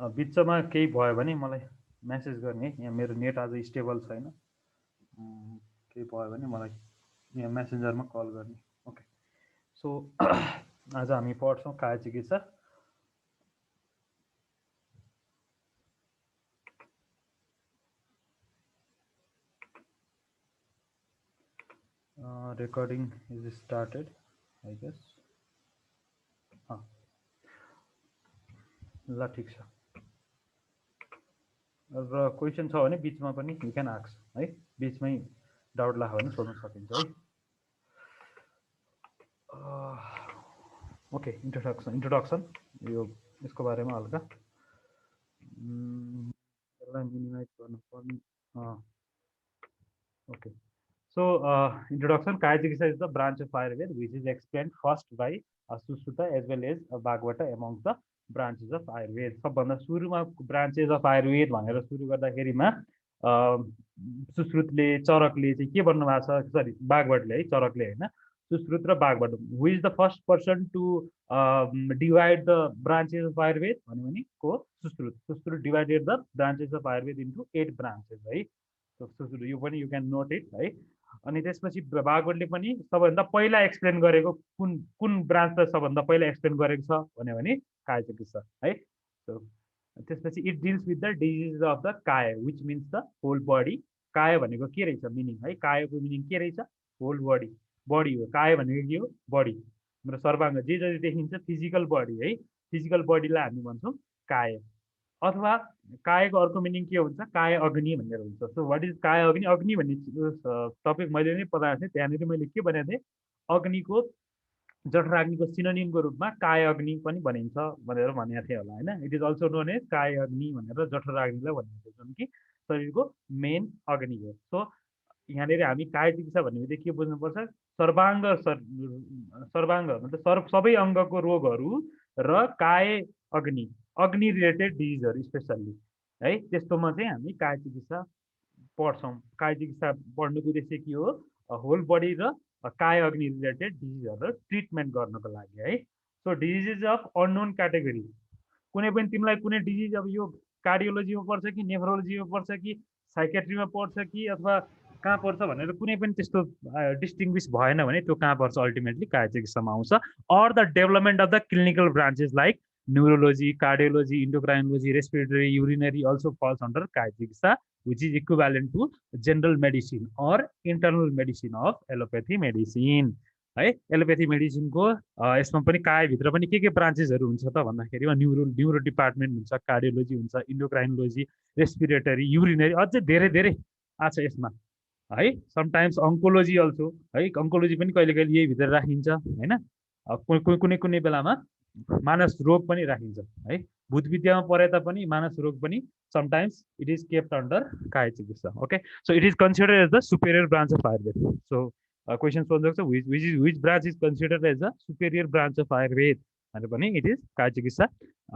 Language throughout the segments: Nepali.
बिचमा केही भयो भने मलाई मेसेज गर्ने है। यहाँ मेरो नेट आज स्टेबल छैन। केही भयो भने मलाई यहाँ मेसेन्जरमा कल गर्ने। ओके, सो आज हामी पढ्छौँ काया चिकित्सा। Recording is started I guess. ल ठिक छ। र क्वेसन छ भने बिचमा पनि यु क्यान आस्क है, बिचमै डाउट लाग्यो भने सोध्न सकिन्छ है। ओके, इन्ट्रोडक्सन यो यसको बारेमा हल्का यसलाई मिनिमाइज गर्नुपर्ने। Okay, so introduction. Kaya Chikitsa is the branch of Ayurveda which is explained first by Sushruta as well as Bhagavata amongst the branches of Ayurveda. सबभन्दा सुरुमा branches of Ayurveda भनेर सुरु गर्दाखेरिमा सुश्रुतले चरकले चाहिँ के भन्नु भएको छ, सरी बागवटले है, चरकले हैन, सुश्रुत र Vagbhata, who is the first person to divide the branches of Ayurveda भन्यो भने को Sushruta. Sushruta divided the branches of Ayurveda into 8 branches है। सुश्रुत यो पनि यु क्यान नोट इट है। अनि त्यसपछि बागवटले पनि सबभन्दा पहिला एक्सप्लेन गरेको कुन कुन ब्रान्चलाई सबभन्दा पहिला एक्सप्लेन गरेको छ भन्यो भने काया चिकित्सा है। सो त्यसपछि it deals with the disease of the काय which means the whole body. काय भनेको के रहेछ मिनिङ है, कायको मिनिङ के रहेछ, होल बडी। बडी हो काय भनेको के हो, बडी। हाम्रो सर्वाङ्ग जे जति देखिन्छ फिजिकल बडी है, फिजिकल बडीलाई हामी भन्छौँ काय। अथवा कायको अर्को मिनिङ के हुन्छ, काय अग्नि भनेर हुन्छ। सो वाट इज काय अग्नि? अग्नि भन्ने टपिक मैले नै पढाएको थिएँ, त्यहाँनिर मैले के भनेको थिएँ, अग्निको जठराग्निको सिनोनिमको रूपमा काय अग्नि पनि भनिन्छ भनेर भनेको थिएँ होला होइन। It is also known as काय अग्नि भनेर जठराग्निलाई भनिन्छ, जुन कि शरीरको मेन अग्नि हो। सो यहाँनिर हामी काय चिकित्सा भन्ने बित्तिकै के बुझ्नुपर्छ, सर्वाङ्ग सर्वाङ्ग मतलब सबै अङ्गको रोगहरू र काय अग्नि, अग्नि रिलेटेड डिजिजहरू स्पेसल्ली है, त्यस्तोमा चाहिँ हामी काय चिकित्सा पढ्छौँ। काय चिकित्सा पढ्नुको उद्देश्य के हो, होल बडी र काय अग्नि रिलेटेड डिजिजहरू ट्रिटमेन्ट गर्नको लागि है। So disease of unknown category, कुनै पनि तिमीलाई कुनै डिजिज अब यो कार्डियोलोजीमा पर्छ कि नेफ्रोलोजीमा पर्छ कि साइकेट्रीमा पर्छ कि अथवा कहाँ पर्छ भनेर कुनै पनि त्यस्तो डिस्टिङ्ग्विस भएन भने त्यो कहाँ पर्छ, अल्टिमेटली काय चिकित्सामा आउँछ। Or the development of the clinical branches like neurology, cardiology, endocrinology, respiratory, urinary also falls under Kaya Chikitsa, which is equivalent to general medicine or internal medicine of allopathy medicine है। एलोपेथी मेडिसिनको यसमा पनि कायभित्र पनि के ब्रान्चेसहरू हुन्छ त भन्दाखेरिमा न्युरो डिपार्टमेन्ट हुन्छ, कार्डियोलोजी हुन्छ, इन्डोक्राइनोलोजी, रेस्पिरेटरी, युरिनरी, अझै धेरै धेरै आछ यसमा है। समटाइम्स अङ्कोलोजी अल्सो है, अङ्कोलोजी पनि कहिले कहिले यही भित्र राखिन्छ होइन। कुनै कुनै बेलामा मानस रोग पनि राखिन्छ है। भूत विद्यामा पढे तापनि मानस रोग पनि sometimes it is kept under काय चिकित्सा। Okay, so it is considered as the superior branch of Ayurveda. So question सोध्छ which branch is considered as the superior branch of Ayurveda भनेर पनि इट इज काय चिकित्सा।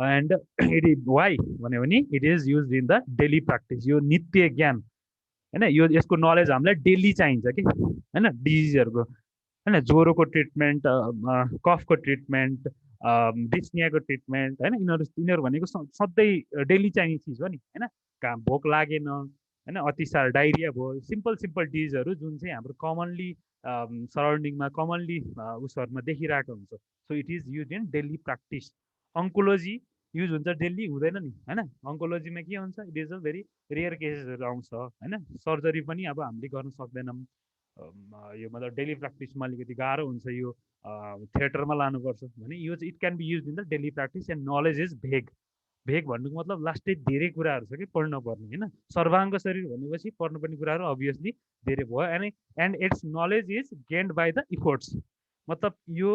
एन्ड इट इज वाइ भन्यो भने it is use in the daily practice. यो नित्य ज्ञान होइन, यो यसको नलेज हामीलाई डेली चाहिन्छ कि होइन। डिजिजहरूको होइन, ज्वरोको ट्रिटमेन्ट, कफको ट्रिटमेन्ट, डिस्नियाको ट्रिटमेन्ट होइन, यिनीहरू भनेको सधैँ डेली चाहिने चिज हो नि होइन। कहाँ भोक लागेन होइन, अतिसार डाइरिया भयो, सिम्पल सिम्पल डिजिजहरू जुन चाहिँ हाम्रो कमनली सराउन्डिङमा कमनली उसहरूमा देखिरहेको हुन्छ। So it is use in daily practice. Oncology use हुन्छ डेली हुँदैन नि होइन। अङ्कोलोजीमा के हुन्छ, it is a very rare केसेसहरू आउँछ होइन। सर्जरी पनि अब हामीले गर्न सक्दैनौँ, यो मतलब डेली प्र्याक्टिसमा अलिकति गाह्रो हुन्छ, यो थिएटरमा लानुपर्छ भने यो चाहिँ it can be use in the daily practice. And knowledge is vague. Vague भन्नुको मतलब लास्टै धेरै कुराहरू छ कि पढ्न पर्ने होइन। सर्वाङ्ग शरीर भनेपछि पढ्नुपर्ने कुराहरू अभियसली धेरै भयो। And it's knowledge is gained by the efforts. मतलब यो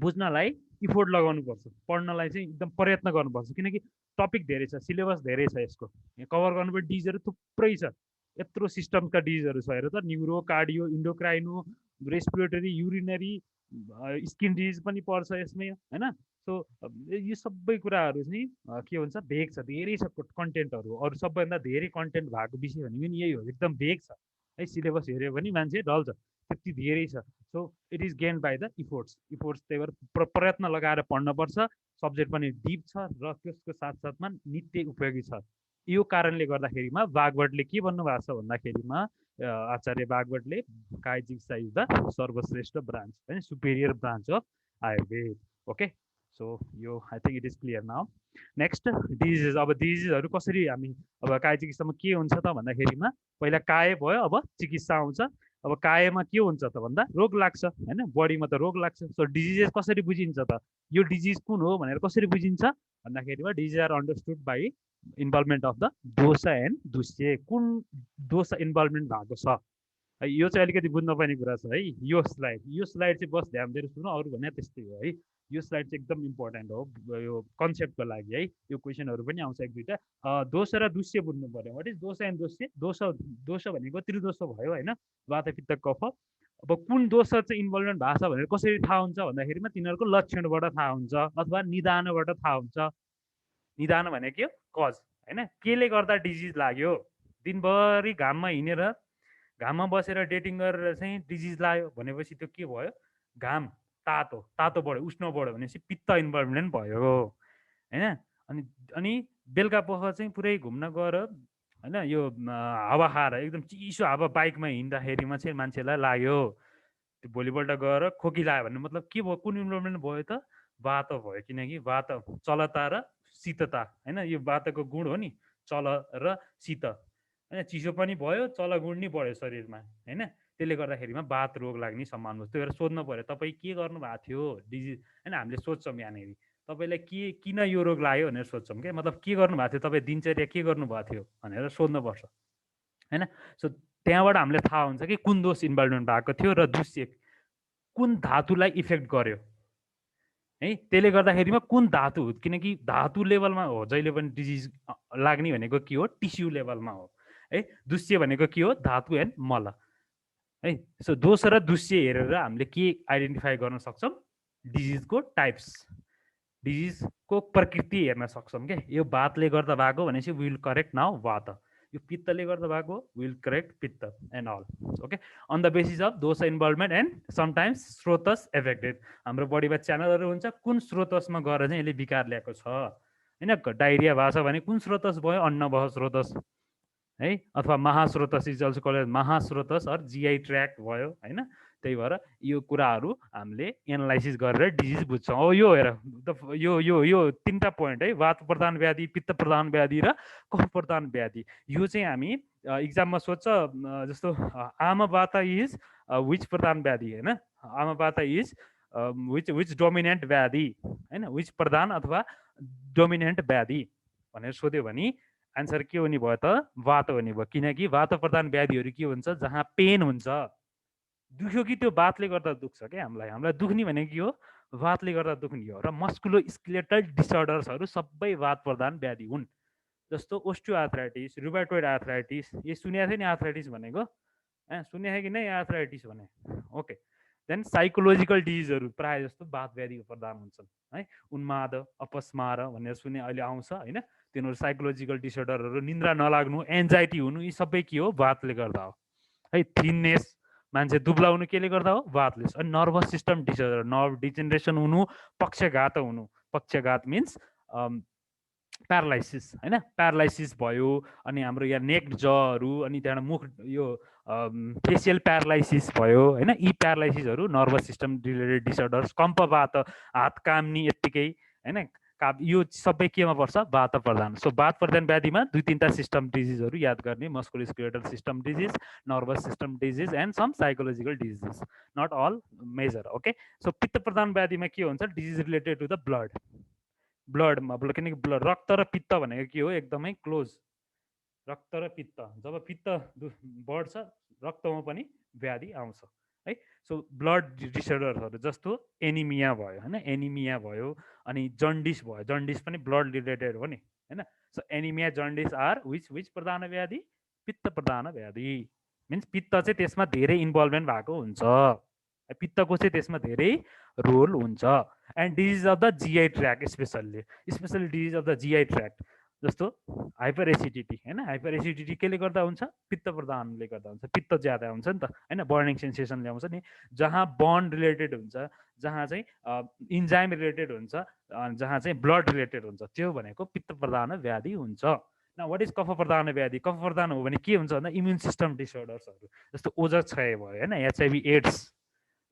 बुझ्नलाई इफोर्ट लगाउनुपर्छ, पढ्नलाई चाहिँ एकदम प्रयत्न गर्नुपर्छ, किनकि टपिक धेरै छ, सिलेबस धेरै छ, यसको कभर गर्नुपर्ने डिजिजहरू थुप्रै छ। यत्रो सिस्टमका डिजिजहरू छ हेर त, neuro, cardio, endocrino, respiratory, urinary, skin disease पनि पर्छ यसमै होइन। सो यो सबै कुराहरू चाहिँ के हुन्छ, भेग छ, धेरै छ कन्टेन्टहरू। अरू सबैभन्दा धेरै कन्टेन्ट भएको विषय भनेको नि यही हो, एकदम भेग छ है। सिलेबस हेऱ्यो भने मान्छे डल्छ, त्यति धेरै छ। So it is gain by the efforts. त्यही भएर प्रयत्न लगाएर पढ्नुपर्छ। सब्जेक्ट पनि डिप छ र त्यसको साथसाथमा नित्य उपयोगी छ। यो कारणले गर्दाखेरिमा बागवटले के भन्नुभएको छ भन्दाखेरिमा आचार्य बागवटले काय चिकित्सा इज द सर्वश्रेष्ठ ब्रान्च होइन, superior branch of Ayurveda. Okay, so यो I think it is clear now. Next diseases. अब डिजिजहरू कसरी हामी अब काय चिकित्सामा के हुन्छ त भन्दाखेरिमा पहिला काय भयो, अब चिकित्सा आउँछ। अब कायमा के हुन्छ त भन्दा रोग लाग्छ होइन, बडीमा त रोग लाग्छ। सो डिजिजेस कसरी बुझिन्छ त, यो डिजिज कुन हो भनेर कसरी बुझिन्छ भन्दाखेरिमा disease are understood by involvement of the dosha and dushya. कुन दोष इन्भल्भमेन्ट भएको छ, यो चाहिँ अलिकति बुझ्नुपर्ने कुरा छ है। यो स्लाइड चाहिँ बस ध्यान दिएर सुन्नु, अरू भने त्यस्तै हो है। यो स्लाइड चाहिँ एकदम इम्पोर्टेन्ट हो यो कन्सेप्टको लागि है। यो क्वेसनहरू पनि आउँछ एक दुईवटा। दोष र दुष्य बुझ्नु पर्यो। वाट इज दोष एन्ड दोष्य? दोष भनेको त्रिदोष भयो होइन, वात पित्त कफ। अब कुन दोष चाहिँ इन्भल्भमेन्ट भएको छ भनेर कसरी थाहा हुन्छ भन्दाखेरिमा तिनीहरूको लक्षणबाट थाहा हुन्छ अथवा निदानबाट थाहा हुन्छ। निदान भनेको के हो? कज होइन, केले गर्दा डिजिज लाग्यो। दिनभरि घाममा हिँडेर घाममा बसेर डेटिङ गरेर चाहिँ डिजिज लाग्यो भनेपछि त्यो के भयो? घाम तातो बढ्यो, उष्ण बढ्यो भनेपछि पित्त इन्भल्भमेन्ट भयो होइन। अनि बेलुका पख चाहिँ पुरै घुम्न गएर होइन, यो हावा खाएर एकदम चिसो हावा बाइकमा हिँड्दाखेरिमा चाहिँ मान्छेलाई लाग्यो, त्यो भोलिपल्ट गएर खोकी लाग्यो भने मतलब के भयो? कुन इन्भल्भमेन्ट भयो त? वात भयो। किनकि वात चलता र शीतता होइन, यो वातको गुण हो नि, चल र शीत होइन। चिसो पनि भयो, चल गुण नि बढ्यो शरीरमा होइन। त्यसले गर्दाखेरिमा वात रोग लाग्ने सम्भावना हुन्छ। त्यो भएर सोध्नु पर्यो तपाईँ के गर्नु भएको थियो डिजिज होइन। हामीले सोध्छौँ यहाँनिर तपाईँलाई किन यो रोग लाग्यो भनेर सोध्छौँ क्या, मतलब के गर्नु भएको थियो तपाईँ, दिनचर्या के गर्नु भएको थियो भनेर सोध्नुपर्छ होइन। सो त्यहाँबाट हामीले थाहा हुन्छ कि कुन दोष इन्भल्भमेन्ट भएको थियो र दुष्य कुन धातुलाई इफेक्ट गर्यो है। त्यसले गर्दाखेरिमा कुन धातु, किनकि धातु लेभलमा हो जहिले पनि डिजिज लाग्ने भनेको के हो? टिस्यु लेभलमा हो है। दुष्य भनेको के हो? धातु एन्ड मल है। सो दोष र दुष्य हेरेर हामीले के आइडेन्टिफाई गर्न सक्छौँ? डिजिजको टाइप्स, डिजिजको प्रकृति हेर्न सक्छौँ क्या। यो वातले गर्दा भएको भनेपछि विल करेक्ट नाउ वात, यो पित्तले गर्दा भएको विल करेक्ट पित्त and all. Okay, on the basis of दोष इन्भल्भमेन्ट एन्ड समटाइम्स स्रोतस एफेक्टेड। हाम्रो बडीमा च्यानलहरू हुन्छ, कुन स्रोतसमा गएर चाहिँ यसले विकार ल्याएको छ होइन। डाइरिया भएको छ भने कुन स्रोतस भयो? अन्न भयो स्रोतस है, अथवा mahasrotas is also called mahasrotas or GI tract भयो होइन। त्यही भएर यो कुराहरू हामीले एनालाइसिस गरेर डिजिज बुझ्छौँ। हो यो हेर यो यो यो तिनवटा पोइन्ट है, वात प्रधान व्याधि, पित्त प्रधान व्याधि र कफ प्रधान व्याधि। यो चाहिँ हामी इक्जाममा सोध्छ जस्तो आमवाता इज विच प्रधान व्याधि होइन, आमवाता इज विच डोमिनेन्ट व्याधि होइन, विच प्रधान अथवा डोमिनेन्ट व्याधि भनेर सोध्यो भने आन्सर के हुने भयो त? वात हुने भयो। किनकि वात प्रधान व्याधिहरू के हुन्छ? जहाँ पेन हुन्छ, दुख्यो कि त्यो वातले गर्दा दुख्छ क्या हामीलाई दुख्ने भनेको के हो? वातले गर्दा दुख्ने हो। र मस्कुलो स्केलेटल डिसअर्डर्सहरू सबै वात प्रधान व्याधि हुन्। जस्तो ओस्टियोआर्थराइटिस, रुमाटोइड आर्थराइटिस, ये सुनेको थियो नि आर्थराइटिस भनेको, सुनेको थियो कि नै आर्थराइटिस भने? ओके, देन साइकोलोजिकल डिजिजहरू प्रायः जस्तो वात व्याधिको प्रधान हुन्छन् है। उन्माद, अपस्मार भनेर सुने अहिले आउँछ होइन। तिनीहरू साइकोलोजिकल डिसअर्डरहरू, निन्द्रा नलाग्नु, एन्जाइटी हुनु, यी सबै के हो? वातले गर्दा हो है। थिननेस, मान्छे दुब्ला हुनु केले गर्दा हो? वातले। अनि नर्भस सिस्टम डिसअर्डर, नर्भ डिजेनरेसन हुनु, पक्षघात हुनु। पक्षघात मिन्स प्यारालाइसिस होइन, प्यारालाइसिस भयो। अनि हाम्रो यहाँ नेक जहरू, अनि त्यहाँबाट मुख यो फेसियल प्यारालाइसिस भयो होइन। यी प्यारालाइसिसहरू नर्भस सिस्टम रिलेटेड डिसअर्डर्स। कम्पवात, हात काम्ने यत्तिकै होइन, यो सबै केमा पर्छ? वात प्रधान। सो वात प्रधान व्याधिमा दुई तिनवटा सिस्टम डिजिजहरू याद गर्ने, musculoskeletal system disease, nervous system disease and some psychological diseases, not all major. Okay, so पित्त प्रधान व्याधिमा के हुन्छ? डिजिज रिलेटेड टु द ब्लडमा, किनकि ब्लड, रक्त र पित्त भनेको के हो? एकदमै क्लोज। रक्त र पित्त, जब पित्त बढ्छ रक्तमा पनि व्याधि आउँछ है। सो ब्लड डिसअर्डरहरू जस्तो एनिमिया भयो होइन, एनिमिया भयो। अनि जन्डिस भयो, जन्डिस पनि ब्लड रिलेटेड हो नि होइन। So anaemia, jaundice are which pradhan vyadhi? पित्त प्रधान व्याधि। मिन्स पित्त चाहिँ त्यसमा धेरै इन्भल्भमेन्ट भएको हुन्छ, पित्तको चाहिँ त्यसमा धेरै रोल हुन्छ। And disease of the GI ट्र्याक्ट, specially disease of the GI ट्र्याक्ट, जस्तो हाइपर एसिडिटी हैन, हाइपर एसिडिटी केले गर्दा हुन्छ, पित्त प्रदानले गर्दा हुन्छ, पित्त ज्यादा हुन्छ नि त हैन, बर्निङ सेन्सेसन ल्याउँछ नि। जहाँ बन्ड रिलेटेड हुन्छ, जहाँ चाहिँ इन्जाइम रिलेटेड हुन्छ, जहाँ चाहिँ ब्लड रिलेटेड हुन्छ, त्यो भनेको पित्त प्रदान व्याधि हुन्छ। न वाट इज कफ प्रदान व्याधि? कफ प्रदान हो भने के हुन्छ भन्दा इम्युन सिस्टम डिसअर्डर्सहरू, जस्तो ओजर क्षय भयो हैन, HIV AIDS,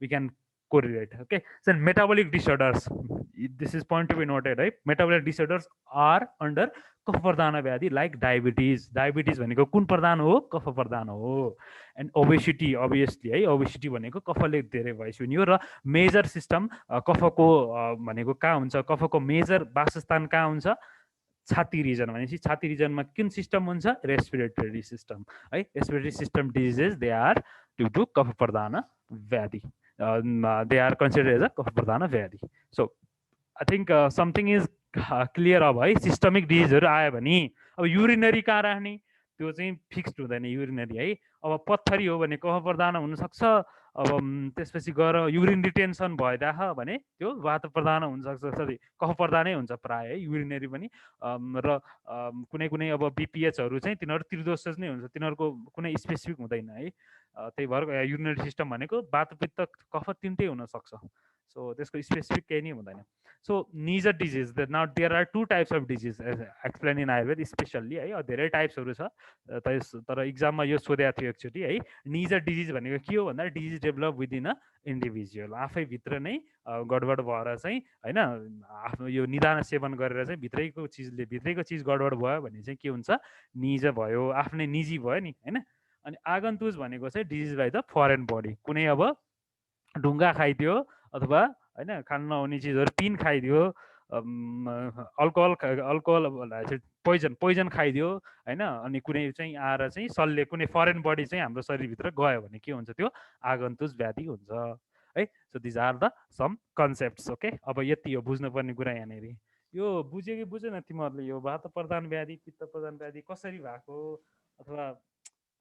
we can correlate. Okay, so metabolic disorders, this is point to be noted, right? Metabolic disorders are under कफ प्रदान व्याधि, लाइक डायबिटिज। डायबिटिज भनेको कुन प्रदान हो? कफ प्रदान हो। एन्ड ओबेसिटी, अभियसली है, ओबेसिटी भनेको कफले धेरै भइसक्यो नि हो। र मेजर सिस्टम कफको भनेको कहाँ हुन्छ? कफको मेजर वासस्थान कहाँ हुन्छ? छाती रिजन। भनेपछि छाती रिजनमा कुन सिस्टम हुन्छ? रेस्पिरेटरी सिस्टम है। Respiratory system diseases they are due to kapha pradhan vyadhi, they are considered as a kapha pradhan vyadhi. So I think something is clear अब है। सिस्टमिक डिजिजहरू आयो भने अब युरिनरी कहाँ राख्ने? त्यो चाहिँ फिक्स्ड हुँदैन युरिनरी है। अब पत्थरी हो भने कफ प्रदान हुनसक्छ, अब त्यसपछि गएर युरिन रिटेन्सन भइदिएछ भने त्यो वात प्रदान हुनसक्छ, सरी कफ प्रदानै हुन्छ प्रायः है, युरिनरी पनि। र कुनै कुनै अब बिपिएचहरू चाहिँ तिनीहरू त्रिदोषज नै हुन्छ, तिनीहरूको कुनै स्पेसिफिक हुँदैन है। त्यही भएर युरिनरी सिस्टम भनेको वात पित्त कफ तिनटै हुनसक्छ, सो त्यसको स्पेसिफिक केही नै हुँदैन। सो निजर disease, now there are two types of disease explain in Ayurveda specially है। धेरै टाइप्सहरू छ, तर इक्जाममा यो सोधेको थियो एकचोटि है। निजर डिजिज भनेको के हो भन्दा disease develop within a individual, आफैभित्र नै गडबड भएर चाहिँ होइन, आफ्नो यो निदान सेवन गरेर चाहिँ भित्रैको चिज गडबड भयो भने चाहिँ के हुन्छ? निज भयो, आफ्नै निजी भयो नि होइन। अनि आगन्तुज भनेको चाहिँ disease by the foreign body, कुनै अब ढुङ्गा खाइदियो अथवा होइन खान नहुने चिजहरू, पिन खाइदियो, अल्कोहल पोइजन खाइदियो होइन, अनि कुनै चाहिँ आएर चाहिँ सल्ले कुनै फरेन बडी चाहिँ हाम्रो शरीरभित्र गयो भने के हुन्छ? त्यो आगन्तुज व्याधि हुन्छ है। So these are the some concepts. Okay, अब यति हो बुझ्नुपर्ने कुरा यहाँनिर। यो बुझ्यो कि बुझेन तिमीहरूले? यो वात प्रदान व्याधि, पित्त प्रदान व्याधि कसरी भएको, अथवा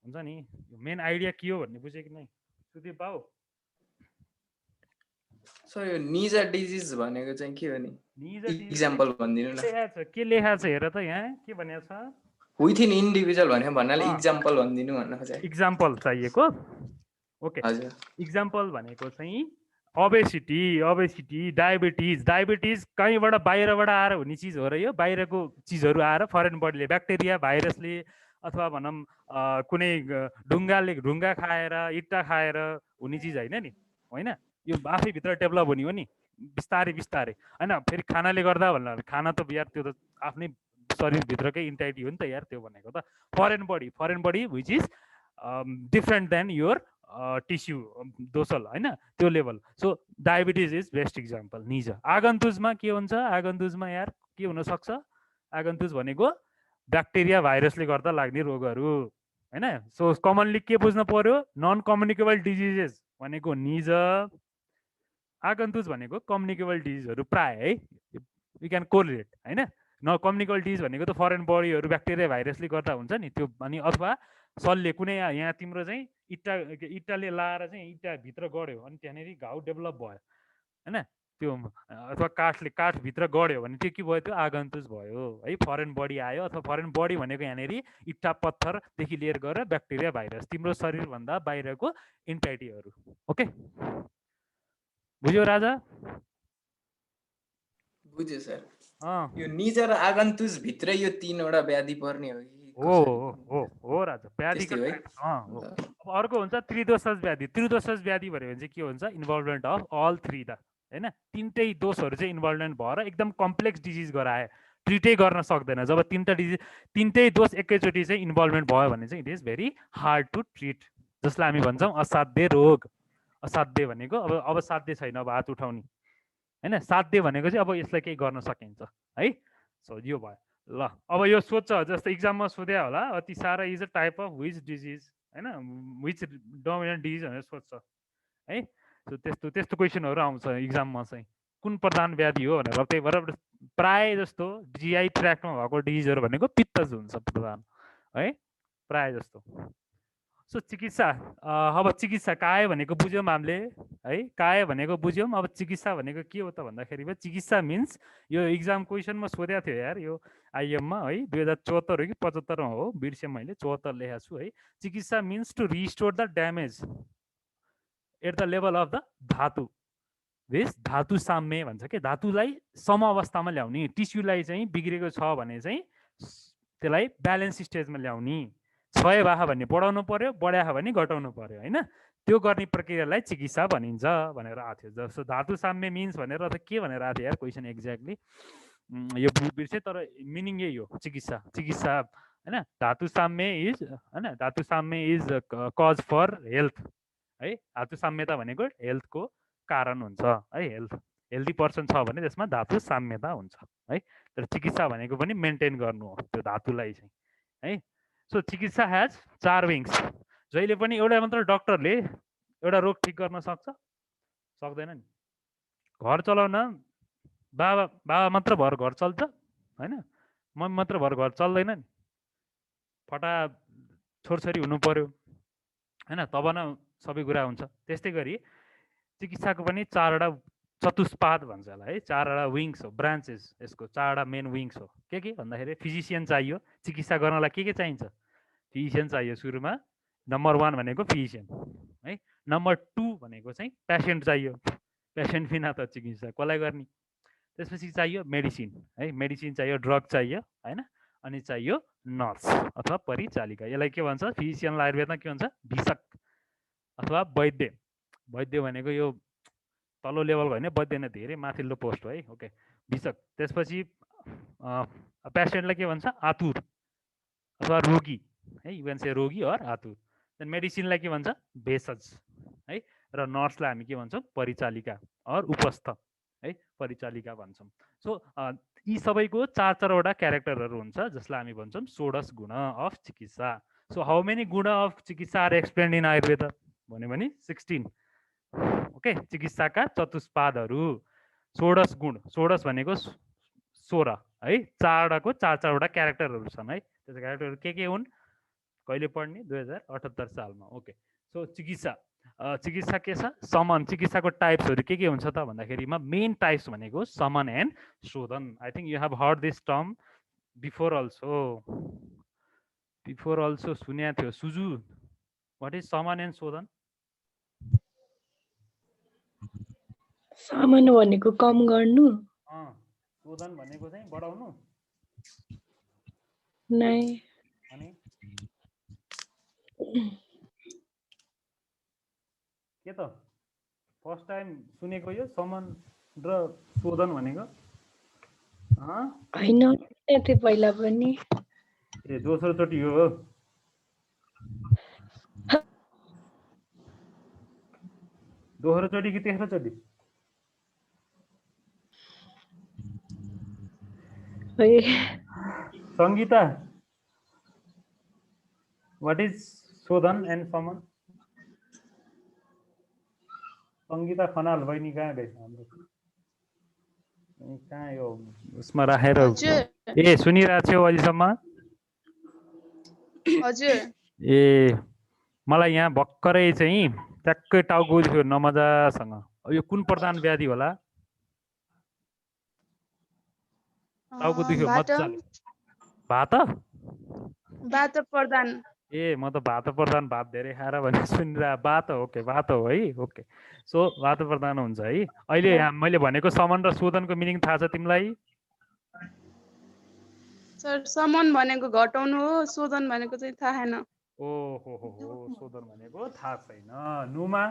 हुन्छ नि मेन आइडिया के हो भन्ने बुझ्यो कि नै सुदीप बाबु? सर यो निजर डिजिज भनेको चाहिँ के हो नि? इक्जाम्पल भनिदिनु न। के लेखा छ हेर त यहाँ, के भनेको छ? विथिन इन्डिभिजुअल भनेको भन्नाले इक्जाम्पल भनिदिनु भन्न खोजेँ। इक्जाम्पल चाहिएको? ओके, हजुर। इक्जाम्पल भनेको चाहिँ ओबेसिटी, डायबिटिज कहीँबाट बाहिरबाट आएर हुने चिज हो र यो। बाहिरको चिजहरू आएर फरेन बडीले, ब्याक्टेरिया, भाइरसले, अथवा भनौँ ढुङ्गा खाएर, इट्टा खाएर हुने चिज होइन नि, होइन। यो आफैभित्र डेभलप हुने हो नि, बिस्तारै होइन। फेरि खानाले गर्दा भन्दा खाना त यार त्यो त आफ्नै शरीरभित्रकै इन्टाइटी हो नि त यार, त्यो भनेको त foreign body which is different than your tissue दोसल होइन, त्यो level. So diabetes is best example. निज आगन्तुजमा के हुन्छ? आगन्तुजमा यार के हुनसक्छ? आगन्तुज भनेको ब्याक्टेरिया, भाइरसले गर्दा लाग्ने रोगहरू होइन। सो कमनली के बुझ्नु पर्यो? नन कम्युनिकेबल डिजिजेस भनेको निज, आगन्तुज भनेको कम्युनिकेबल डिजिजहरू प्राय है, यु क्यान कोरिलेट होइन। न कम्युनिकेबल डिजिज भनेको त फरेन बडीहरू ब्याक्टेरिया, भाइरसले गर्दा हुन्छ नि त्यो, अनि अथवा सलले कुनै यहाँ तिम्रो चाहिँ इट्टाले लाएर चाहिँ इट्टाभित्र गढ्यो अनि त्यहाँनिर घाउ डेभलप भयो होइन, त्यो अथवा काठभित्र गढ्यो भने त्यो के भयो? त्यो आगन्तुज भयो है। फरेन बडी आयो, अथवा फरेन बडी भनेको यहाँनिर इट्टा पत्थरदेखि लिएर गएर ब्याक्टेरिया, भाइरस, तिम्रो शरीरभन्दा बाहिरको इन्टाइटीहरू। ओके, बुझ्यो राजा? बुझ्यो सर। यो निज र आगन्तुज भित्रै यो तीनवटा व्याधि पर्ने हो कि? हो राजा, व्याधि हो। अब अर्को हुन्छ त्रिदोषज व्याधि। त्रिदोषज व्याधि भन्यो भने चाहिँ के हुन्छ? Involvement of all three the होइन, तिनटै दोषहरू चाहिँ इन्भल्भमेन्ट भएर एकदम कम्प्लेक्स डिजिज गराए, ट्रिटै गर्न सक्दैन। जब तिनटै दोष एकैचोटि चाहिँ इन्भल्भमेन्ट भयो भने चाहिँ it is very hard to treat, जसलाई हामी भन्छौँ असाध्य रोग। असाध्य भनेको अब साध्य छैन, अब हात उठाउने होइन। साध्य भनेको चाहिँ अब यसलाई केही गर्न सकिन्छ है। सो यो भयो ल। अब यो सोध्छ, जस्तो इक्जाममा सोध्या होला, अति साह्रो is a type of which disease होइन, विच डोमिनेन्ट डिजिज भनेर सोध्छ है। सो त्यस्तो क्वेसनहरू आउँछ इक्जाममा चाहिँ, कुन प्रधान व्याधि हो भनेर। त्यही भएर प्राय जस्तो जिआई ट्र्याकमा भएको डिजिजहरू भनेको पित्तज हुन्छ प्रधान है, प्राय जस्तो। सो चिकित्सा अब चिकित्सा काय भनेको बुझ्यौँ हामीले है, काय भनेको बुझ्यौँ। अब चिकित्सा भनेको के हो त भन्दाखेरि चिकित्सा मिन्स यो इक्जाम क्वेसनमा सोधेको थियो यार, यो आइएममा है 2074 हो कि 75मा हो बिर्सेँ मैले, 74 लेखेको छु है। Chikitsa means to restore the damage at the level of the dhatu, भेज धातु साम्य भन्छ कि, धातुलाई सम अवस्थामा ल्याउने, टिस्युलाई चाहिँ बिग्रेको छ भने चाहिँ त्यसलाई ब्यालेन्स स्टेजमा ल्याउने, क्षय भए भने बढाउनु पर्यो, बढायो भने घटाउनु पर्यो होइन, त्यो गर्ने प्रक्रियालाई चिकित्सा भनिन्छ भनेर आएको थियो। जस्तो धातु साम्य मिन्स भनेर त के भनेर आएको थियो यार क्वेसन एक्ज्याक्टली, यो बिर्सेँ तर मिनिङ यही हो चिकित्सा। चिकित्सा होइन, धातु साम्य इज होइन, धातु साम्य इज कज फर हेल्थ है, धातु साम्यता भनेको हेल्थको कारण हुन्छ है, हेल्दी पर्सन छ भने त्यसमा धातु साम्यता हुन्छ है। तर चिकित्सा भनेको पनि मेन्टेन गर्नु हो त्यो धातुलाई चाहिँ है। सो चिकित्सा ह्याज 4 विङ्स। जहिले पनि एउटा मात्र डक्टरले एउटा रोग ठिक गर्न सक्दैन नि। घर चलाउन बाबा मात्र भएर घर चल्छ होइन, मम्मी मात्र भएर घर चल्दैन नि, फटा छोरछोरी हुनु पर्यो होइन, तब न सबै कुरा हुन्छ। त्यस्तै गरी चिकित्साको पनि 4वटा चतुष्पाद भन्छ यसलाई है, 4वटा विङ्स हो, ब्रान्चेस यसको 4वटा मेन विङ्स हो। के भन्दाखेरि फिजिसियन चाहियो, चिकित्सा गर्नलाई के चाहिन्छ, फिजिसियन चाहियो सुरुमा। नम्बर 1 भनेको फिजिसियन है। नम्बर 2 भनेको चाहिँ पेसेन्ट चाहियो, पेसेन्ट बिना त चिकित्सा कसलाई गर्ने। त्यसपछि चाहियो मेडिसिन है, मेडिसिन चाहियो, ड्रग चाहियो होइन, अनि चाहियो नर्स अथवा परिचालिका। यसलाई के भन्छ फिजिसियनलाई आयुर्वेदमा के भन्छ, भिषक अथवा वैद्य। वैद्य भनेको यो तल्लो लेभलको होइन, वैद्य नै धेरै माथिल्लो पोस्ट हो है, ओके भिषक। त्यसपछि पेसेन्टलाई के भन्छ, आतुर अथवा रोगी है, यु क्यान से रोगी अर आतुर। देन मेडिसिनलाई के भन्छ, भेषज है, र नर्सलाई हामी के भन्छौँ, परिचालिका अर उपस्थ है, परिचालिका भन्छौँ। सो यी सबैको 4-4वटा क्यारेक्टरहरू हुन्छ जसलाई हामी भन्छौँ 16 गुण अफ चिकित्सा। सो हाउ मेनी गुण अफ चिकित्सा आर एक्सप्लेन्ड इन आयुर्वेद भन्यो भने 16 ओके। चिकित्साका चतुष्पादहरू 16 गुण, 16 भनेको 16 है, 4वटाको 4-4वटा क्यारेक्टरहरू छन् है। त्यसको क्यारेक्टरहरू के हुन् कहिले पढ्ने, 2078 सालमा ओके। सो चिकित्सा चिकित्सा के छ, समन। चिकित्साको टाइप्सहरू के हुन्छ त भन्दाखेरिमा मेन टाइप्स भनेको समन एन्ड शोधन। I think you have heard this term before also सुनेको थियो सुजु, वाट इज समन एन्ड शोधन? समन भनेको कम गर्नु, शोधन भनेको चाहिँ बढाउनु नै। अनि के त फर्स्ट टाइम सुनेको यो समन र शोधन भनेको? होइन थियो पहिला पनि। ए दोस्रो चोटि हो? दोस्रो चोटि कि तेस्रो चोटि? सङ्गीता, वाट इज शोधन एन्ड समन? सङ्गीता खनाल बहिनी कहाँ गए हाम्रो? कहाँ यो उसमा राखेर ए सुनिरहेको थियो अहिलेसम्म? हजुर। ए मलाई यहाँ भर्खरै चाहिँ ट्याक्कै टाउको थियो नमजासँग। यो कुन प्रधान व्याधि होला? टाउको दुख्यो मजाले। वात प्रधान। ए म त भात प्रधान, भात धेरै खाएर भने सुनिरहेको। वात ओके, वात हो है, ओके। सो वात प्रधान हुन्छ है। अहिले यहाँ मैले भनेको समन र शोधनको मिनिङ थाहा छ तिमीलाई? सर समन भनेको घटाउनु हो, शोधन भनेको चाहिँ थाहा छैन। ओहो, शोधन भनेको थाहा छैन। नुमा?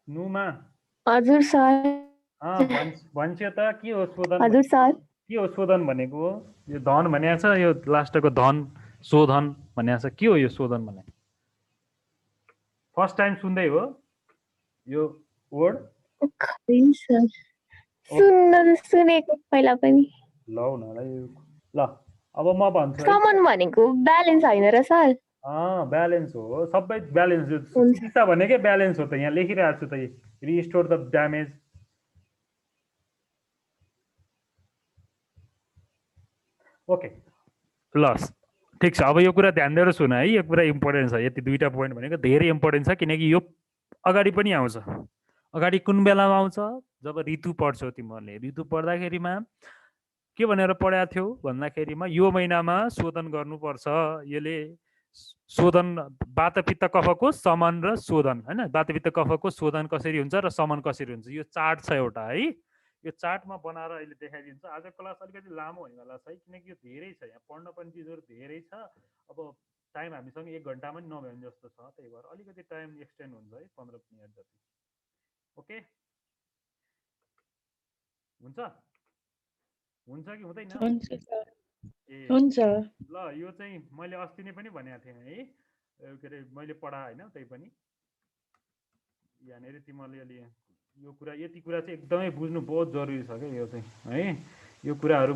नुमा? हजुर सर। भन्छ त के हो शोधन? हजुर सर। के हो शोधन भनेको? यो धन भनेको छ, यो लास्टको धन, शोधन भनेको छ। के हो यो शोधन भने? फर्स्ट टाइम सुन्दै हो यो वर्ड? सुनेको पहिला पनि। ल ल अब म भन्छु। समन भनेको ब्यालेन्स होइन र सर? ब्यालेन्स हो, सबै ब्यालेन्स। चिकित्सा भनेकै ब्यालेन्स हो त, यहाँ लेखिरहेको छु त, रिस्टोर द ड्यामेज। ओके, ल ठिक छ। अब यो कुरा ध्यान दिएर सुन है, यो कुरा इम्पोर्टेन्ट छ। यति दुईटा पोइन्ट भनेको धेरै इम्पोर्टेन्ट छ, किनकि यो अगाडि पनि आउँछ। अगाडि कुन बेलामा आउँछ? जब ऋतु पढ्छौ तिमीहरूले। ऋतु पढ्दाखेरिमा के भनेर पढाएको थियौ भन्दाखेरिमा यो महिनामा शोधन गर्नुपर्छ। यसले शोधन वात पित्त कफको समन र शोधन हैन, वात पित्त कफको शोधन कसरी हुन्छ र समन कसरी हुन्छ, यो चार्ट छ एउटा है। यो चार्टमा बनाएर अहिले देखाइदिन्छ। आज क्लास अलिकति लामो हुनेवाला छ है, किनकि यो धेरै छ, यहाँ पढ्न पनि चिजहरू धेरै छ। अब टाइम हामीसँग 1 घन्टा पनि नभए जस्तो छ, त्यही भएर अलिकति टाइम एक्सटेन्ड हुन्छ है, 15 मिनट जति। ओके हुन्छ हुन्छ कि हुँदैन? हुन्छ सर। ए हुन्छ। ल यो चाहिँ मैले अस्ति नै पनि भनेको थिएँ है, के अरे मैले पढा होइन, त्यही पनि यहाँनिर तिमीहरूले अलि यो कुरा, यति कुरा चाहिँ एकदमै बुझ्नु बहुत जरुरी छ क्या यो चाहिँ है। यो कुराहरू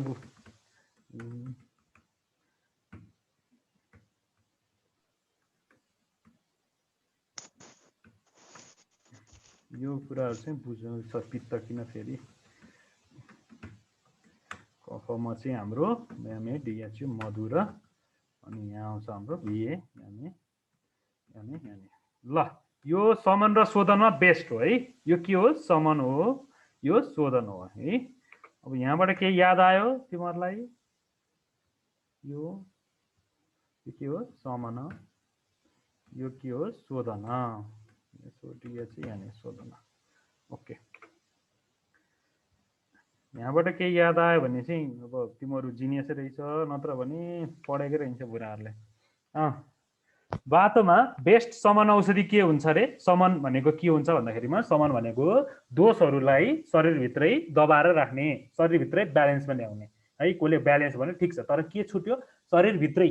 चाहिँ बुझ्नु छ। पित्त किन फेरि कफमा चाहिँ हाम्रो एमए डिएचयु मधु र अनि यहाँ आउँछ हाम्रो बिए यानी ल यो समन र शोधनमा बेस्ट हो है। यो के हो? समन हो, यो शोधन हो है। अब यहाँबाट के याद आयो तिमीहरूलाई? यो के हो? समन। यो के हो? शोधन। यानी शोधन। ओके, यहाँबाट के याद आयो भने चाहिँ अब तिमीहरू जिनियसै रहेछ, नत्र भने पढेकै रहन्छ बुढाहरूले। वातमा बेस्ट समन औषधि के हुन्छ रे? समन भनेको के हुन्छ भन्दाखेरिमा समन भनेको दोषहरूलाई शरीरभित्रै दबाएर राख्ने, शरीरभित्रै ब्यालेन्समा ल्याउने है। कसले ब्यालेन्स भने ठिक छ, तर के छुट्यो? शरीरभित्रै,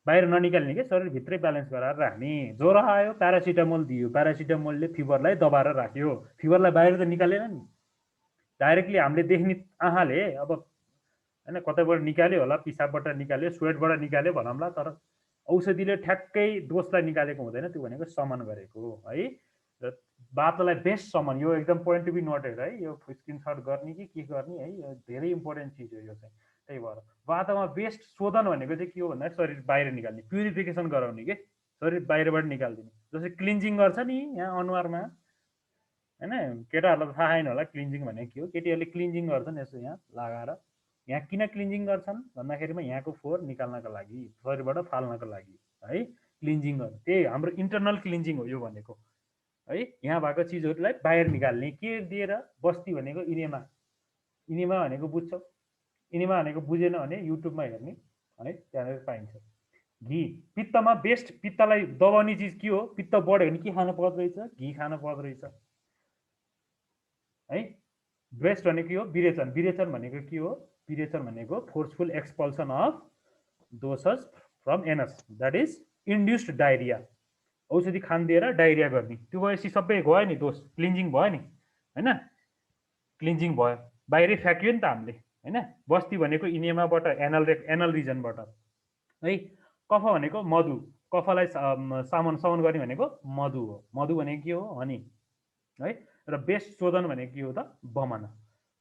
बाहिर ननिकाल्ने के, शरीरभित्रै ब्यालेन्स गराएर राख्ने। ज्वरो आयो प्यारासिटामोल दियो, प्यारासिटामोलले फिभरलाई दबाएर राख्यो, फिभरलाई बाहिर त निकालेन नि। डाइरेक्टली हामीले देख्ने आँखाले अब हैन कतैबाट निकाल्यो होला, पिसाबबाट निकाल्यो, स्वेटबाट निकाल्यो भनौँला, तर औषधिले ठ्याक्कै दोषलाई निकालेको हुँदैन। त्यो भनेको समन गरेको है। र वातलाई बेस्ट समन, यो एकदम पोइन्ट टु बी नोटेड है। यो स्क्रिनशट गर्ने कि के गर्ने है, यो धेरै इम्पोर्टेन्ट चिज हो यो चाहिँ। त्यही भएर वातमा बेस्ट शोधन भनेको चाहिँ के हो भन्दा शरीर बाहिर निकाल्ने, प्युरिफिकेसन गराउने के, शरीर बाहिरबाट निकालिदिने। जस्तै क्लिन्जिङ गर्छ नि यहाँ अनुहारमा हैन, केटाहरूलाई थाहा छैन होला क्लिन्जिङ भनेको के हो। केटीहरूले क्लिन्जिङ गर्छन् यसो यहाँ लगाएर। यहाँ किन क्लिन्जिङ गर्छन् भन्दाखेरिमा यहाँको फोहोर निकाल्नको लागि, शरीरबाट फाल्नको लागि है क्लिन्जिङ गर्नु। त्यही हाम्रो इन्टरनल क्लिन्जिङ हो यो भनेको है। यहाँ भएको चिजहरूलाई बाहिर निकाल्ने। के दिएर? बस्ती भनेको इनेमा, इनेमा भनेको बुझ्छौ? इनेमा भनेको बुझेन भने युट्युबमा हेर्ने है, त्यहाँनिर पाइन्छ। घी, पित्तमा बेस्ट, पित्तलाई दबाउने चिज के हो? पित्त बढ्यो भने के खानु पर्दो रहेछ? घी खानु पर्दो रहेछ है। बेस्ट भनेको के हो? विरेचन। विरेचन भनेको के हो? विरेचन भनेको forceful expulsion of doshas from anus, that is induced diarrhoea. औषधि खानिदिएर डायरिया गर्ने, त्यो भएपछि सबै गयो नि, दोष क्लिन्जिङ भयो नि हैन। क्लिन्जिङ भयो, बाहिरै फ्याँक्यो नि त हामीले हैन। बस्ती भनेको इनेमाबाट, एनल रिजनबाट है। कफ भनेको मधु, कफलाई समन गर्ने भनेको मधु हो। मधु भनेको के हो? हनी है। र बेस्ट शोधन भनेको के हो त? वमन।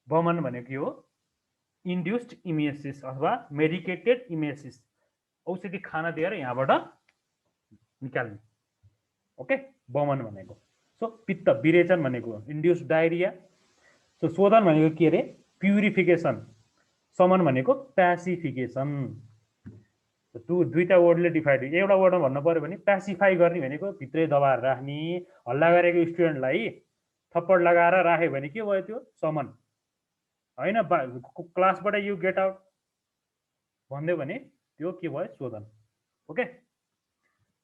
वमन भनेको के हो? इन्ड्युस्ड इमेसिस अथवा मेडिकेटेड इमेसिस, औषधि खाना दिएर यहाँबाट निकाल्ने। ओके, वमन भनेको। सो पित्त, विरेचन भनेको इन्ड्युस्ड डायरिया। सो शोधन भनेको के अरे? प्युरिफिकेसन। समन भनेको प्यासिफिकेसन। दुईटा वर्डले डिफाइड। एउटा वर्डमा भन्नु पर्यो भने प्यासिफाई गर्ने भनेको भित्रै दबाएर राख्ने, हल्ला गरेको स्टुडेन्टलाई थप्पड लगाएर राख्यो भने के भयो? त्यो समन होइन। क्लासबाट यु गेट आउट भनिदियो भने त्यो के भयो? शोधन। ओके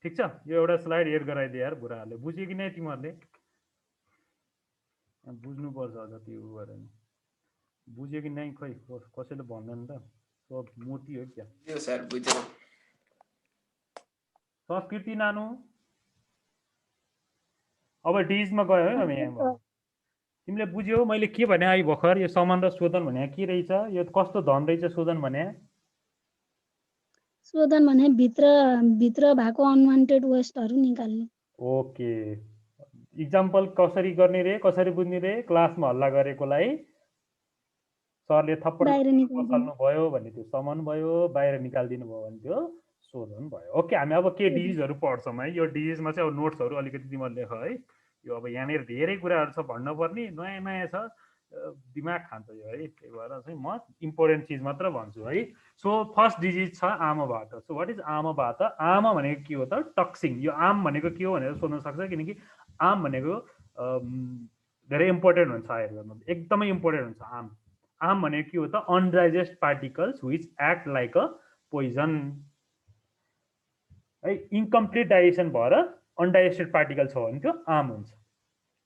ठिक छ। यो एउटा स्लाइड एड गराइदिए यार बुढाहरूले। बुझ्यो कि नै तिमीहरूले? बुझ्नुपर्छ जति उ गरेर। बुझ्यो कि नै? खै कसैले भन्दैन त, सब मोटी हो क्या? यो सर बुझ्यो। संस्कृति नानु अब डिजमा गयो है। अब यहाँ तिमीले बुझ्यौ मैले के भने आई भर्खर? यो समन र शोधन भने के रहेछ? यो कस्तो धन रहेछ शोधन भने? शोधन भने भित्र भएको अनवान्टेड वेस्टहरू निकाल्ने। ओके, इक्जाम्पल कसरी गर्ने रे? कसरी बुझ्ने रे? क्लासमा हल्ला गरेकोलाई सरले थप्पड बाहिर निकाल्दिनु। बसाल्नु भयो भने त्यो समन भयो, बाहिर निकालिदिनु भयो भने त्यो शोधन भयो। ओके, हामी अब के डिजिजहरू पढ्छौँ है। यो डिजिजमा चाहिँ अब नोट्सहरू अलिकति तिमीहरू लेख है। यो अब यहाँनिर धेरै कुराहरू छ भन्नुपर्ने, नयाँ नयाँ छ, दिमाग खान्छ यो है। त्यही भएर चाहिँ म इम्पोर्टेन्ट चिज मात्र भन्छु है। सो फर्स्ट डिजिज छ आमबाट। सो वाट इज आमबाट? आम भनेको के हो त? टक्सिङ। यो आम भनेको के हो भनेर सोध्न सक्छ, किनकि आम भनेको धेरै इम्पोर्टेन्ट हुन्छ आयुर्वेदमा, एकदमै इम्पोर्टेन्ट हुन्छ आम। आम भनेको के हो त? Undigest particles which act like a poison है। इन्कम्प्लिट डाइजेसन भएर अनडाइजेस्टेड पार्टिकल छ भने त्यो आम हुन्छ।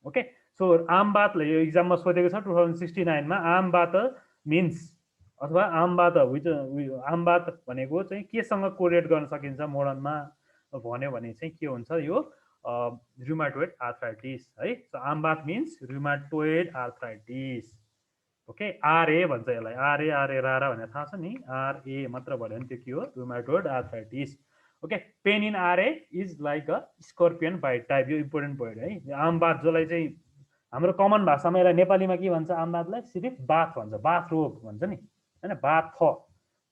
ओके, सो आमबातले यो इक्जाममा सोधेको छ 2069 मा। आमबात मिन्स अथवा आमबात आमबात भनेको चाहिँ केसँग कोरिलेट गर्न सकिन्छ मोडर्नमा भन्यो भने चाहिँ के हुन्छ? यो रुमाटोइड आर्थराइटिस है। So amavata means rheumatoid arthritis. Okay, RA भन्छ यसलाई, आरए आरए रारा भनेर थाहा छ नि, आरए मात्र भन्यो भने त्यो के हो? Rheumatoid arthritis. Okay, pain in RA is like a scorpion bite type. यो इम्पोर्टेन्ट पोइन्ट है। आमबात जसलाई चाहिँ हाम्रो कमन भाषामा यसलाई नेपालीमा के भन्छ? आमबातलाई सिर्फ बाथ भन्छ, बाथ रोग भन्छ नि होइन,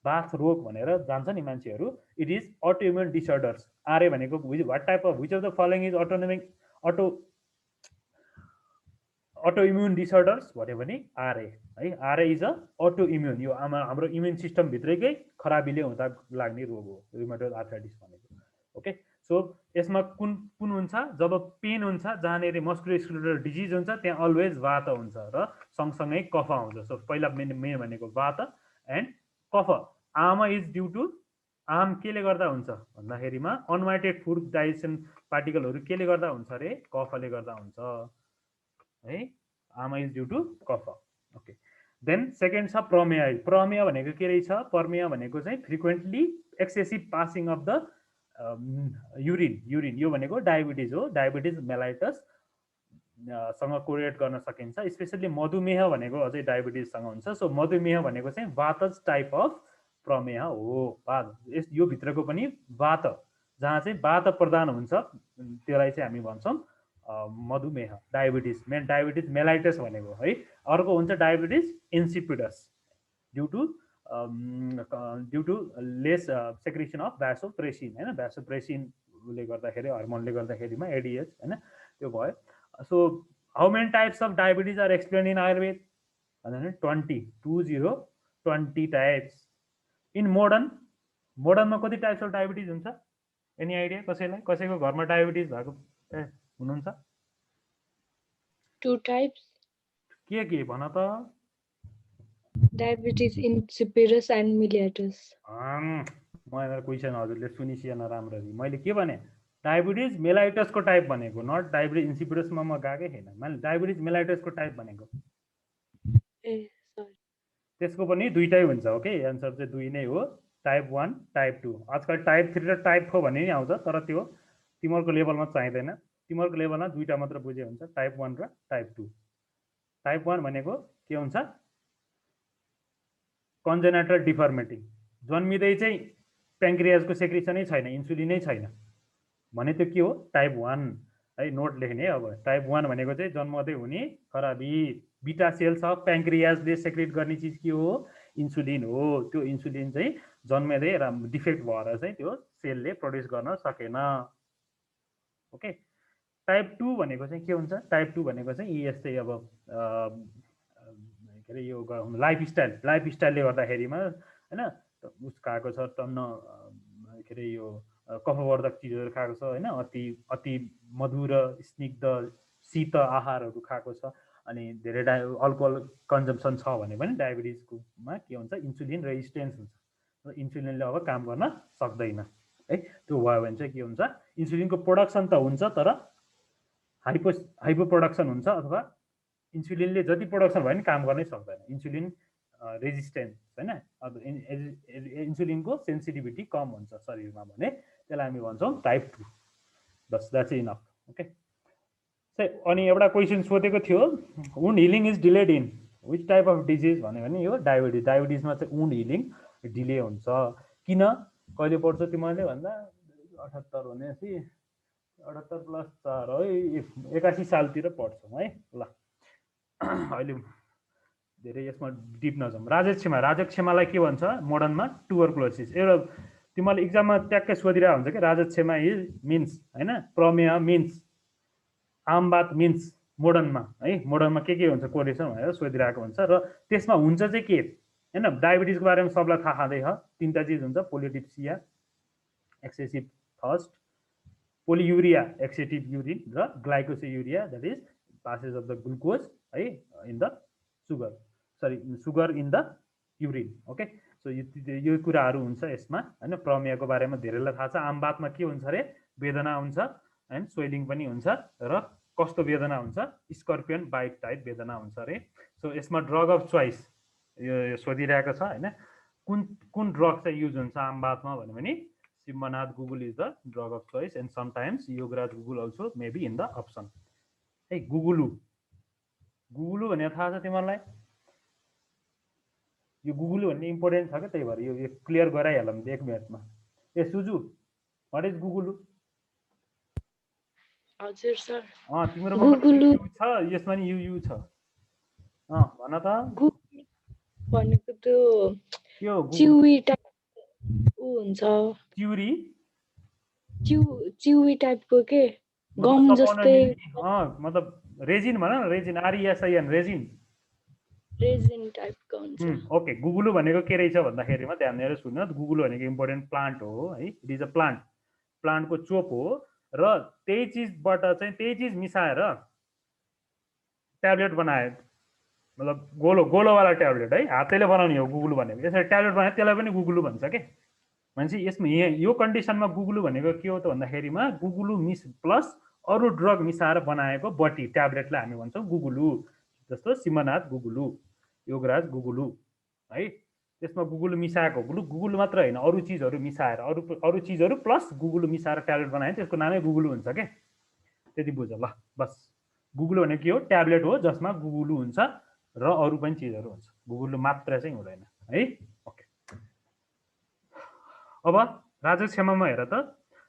बाथ रोग भनेर जान्छ नि मान्छेहरू। It is autoimmune disorders. RA भनेको what type of which of the following is autoimmune disorders भन्यो भने आरए है। आरए इज अ अटोइम्युन, यो हाम्रो इम्युन सिस्टम भित्रैकै खराबीले हुँदा लाग्ने रोग हो रुमाटोइड आर्थराइटिस भनेको। ओके, सो यसमा कुन कुन हुन्छ? जब पेन हुन्छ, जहाँनिर मस्कुलोस्केलेटल डिजिज हुन्छ, त्यहाँ अलवेज वात हुन्छ र सँगसँगै कफ आउँछ। सो पहिला मेन भनेको वात एन्ड कफ। आम इज ड्यु टु, आम केले गर्दा हुन्छ भन्दाखेरिमा अनवान्टेड फुड डाइजेसन पार्टिकलहरू केले गर्दा हुन्छ अरे? कफले गर्दा हुन्छ है। आमा इज ड्यु टु कफ। ओके, देन सेकेन्ड छ प्रमेय। प्रमेय भनेको के रहेछ? प्रमेय भनेको चाहिँ frequently excessive passing of the urine. यो भनेको डायबिटिज हो। डायबिटिज मेलाइटस सँग कोरिलेट गर्न सकिन्छ। स्पेसली मधुमेह भनेको अझै डायबिटिजसँग हुन्छ। सो मधुमेह भनेको चाहिँ वातज टाइप अफ प्रमेय हो। यो भित्रको पनि वात, जहाँ चाहिँ वात प्रदान हुन्छ त्यसलाई चाहिँ हामी भन्छौँ मधुमेह, डायबिटिज। डायबिटिज मेलाइटस भनेको है। अर्को हुन्छ diabetes insipidus due to less secretion of vasopressin होइन। भ्यासोप्रेसिनले गर्दाखेरि, हर्मोनले गर्दाखेरिमा एडिएच होइन, त्यो भयो। So how many types of diabetes are explain in Ayurveda भन्दा 20 टाइप्स। इन मोडर्नमा कति टाइप्स अफ डायबिटिज हुन्छ? एनी आइडिया कसैलाई? कसैको घरमा डायबिटिज भएको हुनुहुन्छ? 2 types. के भन त? Diabetes insipidus and mellitus. मलाई क्वेसन हजुरले सुनिसिएन राम्ररी। मैले के भने? डायबिटिज मेलाइटसको टाइप भनेको, नट डायबिटिज इन्सिपिडसमा म गएकै छैन। मैले डायबिटिज मेलाइटसको टाइप भनेको। त्यसको पनि दुईटै हुन्छ। ओके, एन्सर चाहिँ दुई नै हो, टाइप 1 टाइप 2। आजकल टाइप 3 र टाइप 4 भन्ने नि आउँछ, तर त्यो तिमीहरूको लेभलमा चाहिँदैन। तिमीहरूको लेभलमा दुईटा मात्र बुझे हुन्छ, टाइप 1 र टाइप 2। टाइप 1 भनेको के हुन्छ? कन्जेनाइटल डिफर्मिटी, जन्मिँदै चाहिँ प्याङ्क्रियाजको सेक्रेसनै छैन, इन्सुलिनै छैन भने त्यो के हो? टाइप 1 है। नोट लेख्ने अब। टाइप 1 भनेको चाहिँ जन्मदै हुने खराबी। बिटा सेल्स अफ प्याङ्क्रियाजले सेक्रेट गर्ने चिज के हो? इन्सुलिन हो। त्यो इन्सुलिन चाहिँ जन्मदै डिफेक्ट भएर चाहिँ त्यो सेलले प्रड्युस गर्न सकेन। ओके, टाइप 2 भनेको चाहिँ के हुन्छ? टाइप 2 भनेको चाहिँ यस्तै अब के अरे यो लाइफस्टाइलले गर्दाखेरिमा होइन, उसको आएको छ टन्न के अरे यो कफवर्धक चिजहरू खाएको छ होइन, अति मधुर स्निग्ध शीत आहारहरू खाएको छ, अनि धेरै अल्कोहल कन्जम्सन छ भने पनि डायबिटिजकोमा के हुन्छ? इन्सुलिन रेजिस्टेन्स हुन्छ। इन्सुलिनले अब काम गर्न सक्दैन है। त्यो भयो भने चाहिँ के हुन्छ? इन्सुलिनको प्रोडक्सन त हुन्छ तर हाइपो प्रोडक्सन हुन्छ, अथवा इन्सुलिनले जति प्रोडक्सन भयो नि काम गर्नै सक्दैन। इन्सुलिन रेजिस्टेन्स होइन, अब इन्सुलिनको सेन्सिटिभिटी कम हुन्छ शरीरमा भने त्यसलाई हामी भन्छौँ type 2। Bus, that's enough. Okay, अनि एउटा क्वेसन सोधेको थियो, wound healing is delayed in which type of disease भन्यो भने यो डायबिटिजमा चाहिँ वुन्ड हिलिङ डिले हुन्छ। किन? कहिले पढ्छ तिमीहरूले भन्दा 78 भनेपछि 78 + 4 है, 81 सालतिर पढ्छौँ है। ल अहिले धेरै यसमा डिप नजाउँ। राजक्षेमालाई के भन्छ मोडर्नमा? ट्युबरक्लोसिस। एउटा तिमीले इक्जाममा ट्याक्कै सोधिरहेको हुन्छ कि राजक्षेमा इज मिन्स हैन, प्रमेय मिन्स, आमबात मिन्स मोडर्नमा है, मोडर्नमा के हुन्छ कोरिलेसन भनेर सोधिरहेको हुन्छ। र त्यसमा हुन्छ चाहिँ के हैन, डायबिटिजको बारेमा सबलाई थाहा खाँदै छ। तीनटा चिज हुन्छ, polydipsia, excessive thirst, polyuria excessive urine, र glycosuria that is passage of the glucose है in the sugar in the urine. Okay, so यो कुराहरू हुन्छ यसमा हैन। प्रमेयको बारेमा धेरैलाई थाहा छ। आमबातमा के हुन्छ अरे, वेदना हुन्छ एन्ड स्वेलिङ पनि हुन्छ। र कस्तो वेदना हुन्छ? स्कर्पियन बाइट टाइप वेदना हुन्छ अरे। सो यसमा ड्रग अफ चोइस यो सोधिरहेको छ हैन, कुन ड्रग चाहिँ युज हुन्छ आमबातमा भन्यो भने Simhanad guggul is the drug of choice and sometimes Yogaraj guggul also may be in the option है। गुगुलु भनेर थाहा छ तिमीहरूलाई? यो गुगुलु भन्ने इम्पोर्टेन्ट छ क्या, त्यही भएर यो क्लियर गराइहालौँ 1 मिनटमा। ए सुजु, व्हाट इज गुगुलु? हजुर सर। तिम्रोमा गुगुलु छ, यसमा नि यु छ। भन त। भनेको त्यो त्यो चिउई टाइप हुन्छ, चिउई टाइपको के गम जस्तै, मतलब रेजिन भन न, रेजिन, RESIN, रेजिन टाइपको हुन्छ। ओके, गुगुलु भनेको के रहेछ भन्दाखेरिमा ध्यान दिएर सुन्नु। गुगुलु भनेको इम्पोर्टेन्ट प्लान्ट हो है, इट इज अ प्लान्टको चोप हो। र त्यही चिजबाट चाहिँ त्यही चिज मिसाएर ट्याब्लेट बनाए, मतलब गोलोवाला ट्याब्लेट है, हातैले बनाउने हो गुगुलु भनेको। यसरी ट्याब्लेट बनाए त्यसलाई पनि गुगुलु भन्छ के। भनेपछि यसमा यो कन्डिसनमा गुगुलु भनेको के हो त भन्दाखेरिमा गुगुलु प्लस अरू ड्रग मिसाएर बनाएको बटी ट्याब्लेटलाई हामी भन्छौँ गुगुलु। जस्तो सिम्बनाथ गुगुलु, योगराज गुगुलु है। त्यसमा गुगुलु मिसाएको, गुगुलु मात्र होइन अरू चिजहरू मिसाएर, अरू चिजहरू प्लस गुगुलु मिसाएर ट्याब्लेट बनायो त्यसको नामै गुगुलु हुन्छ के। त्यति बुझ ल बस। गुगुलु भनेको के हो? ट्याब्लेट हो जसमा गुगुलु हुन्छ र अरू पनि चिजहरू हुन्छ, गुगुलु मात्र चाहिँ हुँदैन है। ओके, अब राजक्षेमामा हेर त।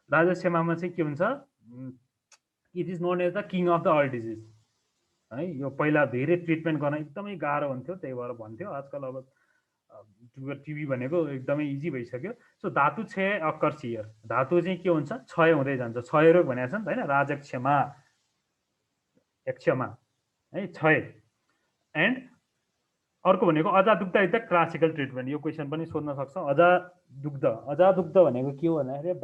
राजक्षेमामा चाहिँ के हुन्छ? It is known as the king of the all disease है। यो पहिला धेरै ट्रिटमेन्ट गर्न एकदमै गाह्रो हुन्थ्यो, त्यही भएर भन्थ्यो। आजकल अब टिबी भनेको एकदमै इजी भइसक्यो। सो धातु क्षय अकर्स हियर। धातु चाहिँ के हुन्छ? क्षय हुँदै जान्छ। क्षय रोग भनेको छ नि त हैन, राजक्षमा एक्क्षमा है, क्षय। एन्ड अर्को भनेको अजादुग्ध इज द क्लासिकल ट्रिटमेन्ट। यो क्वेसन पनि सोध्न सक्छ। अजादुग्ध भनेको के हो भन्दाखेरि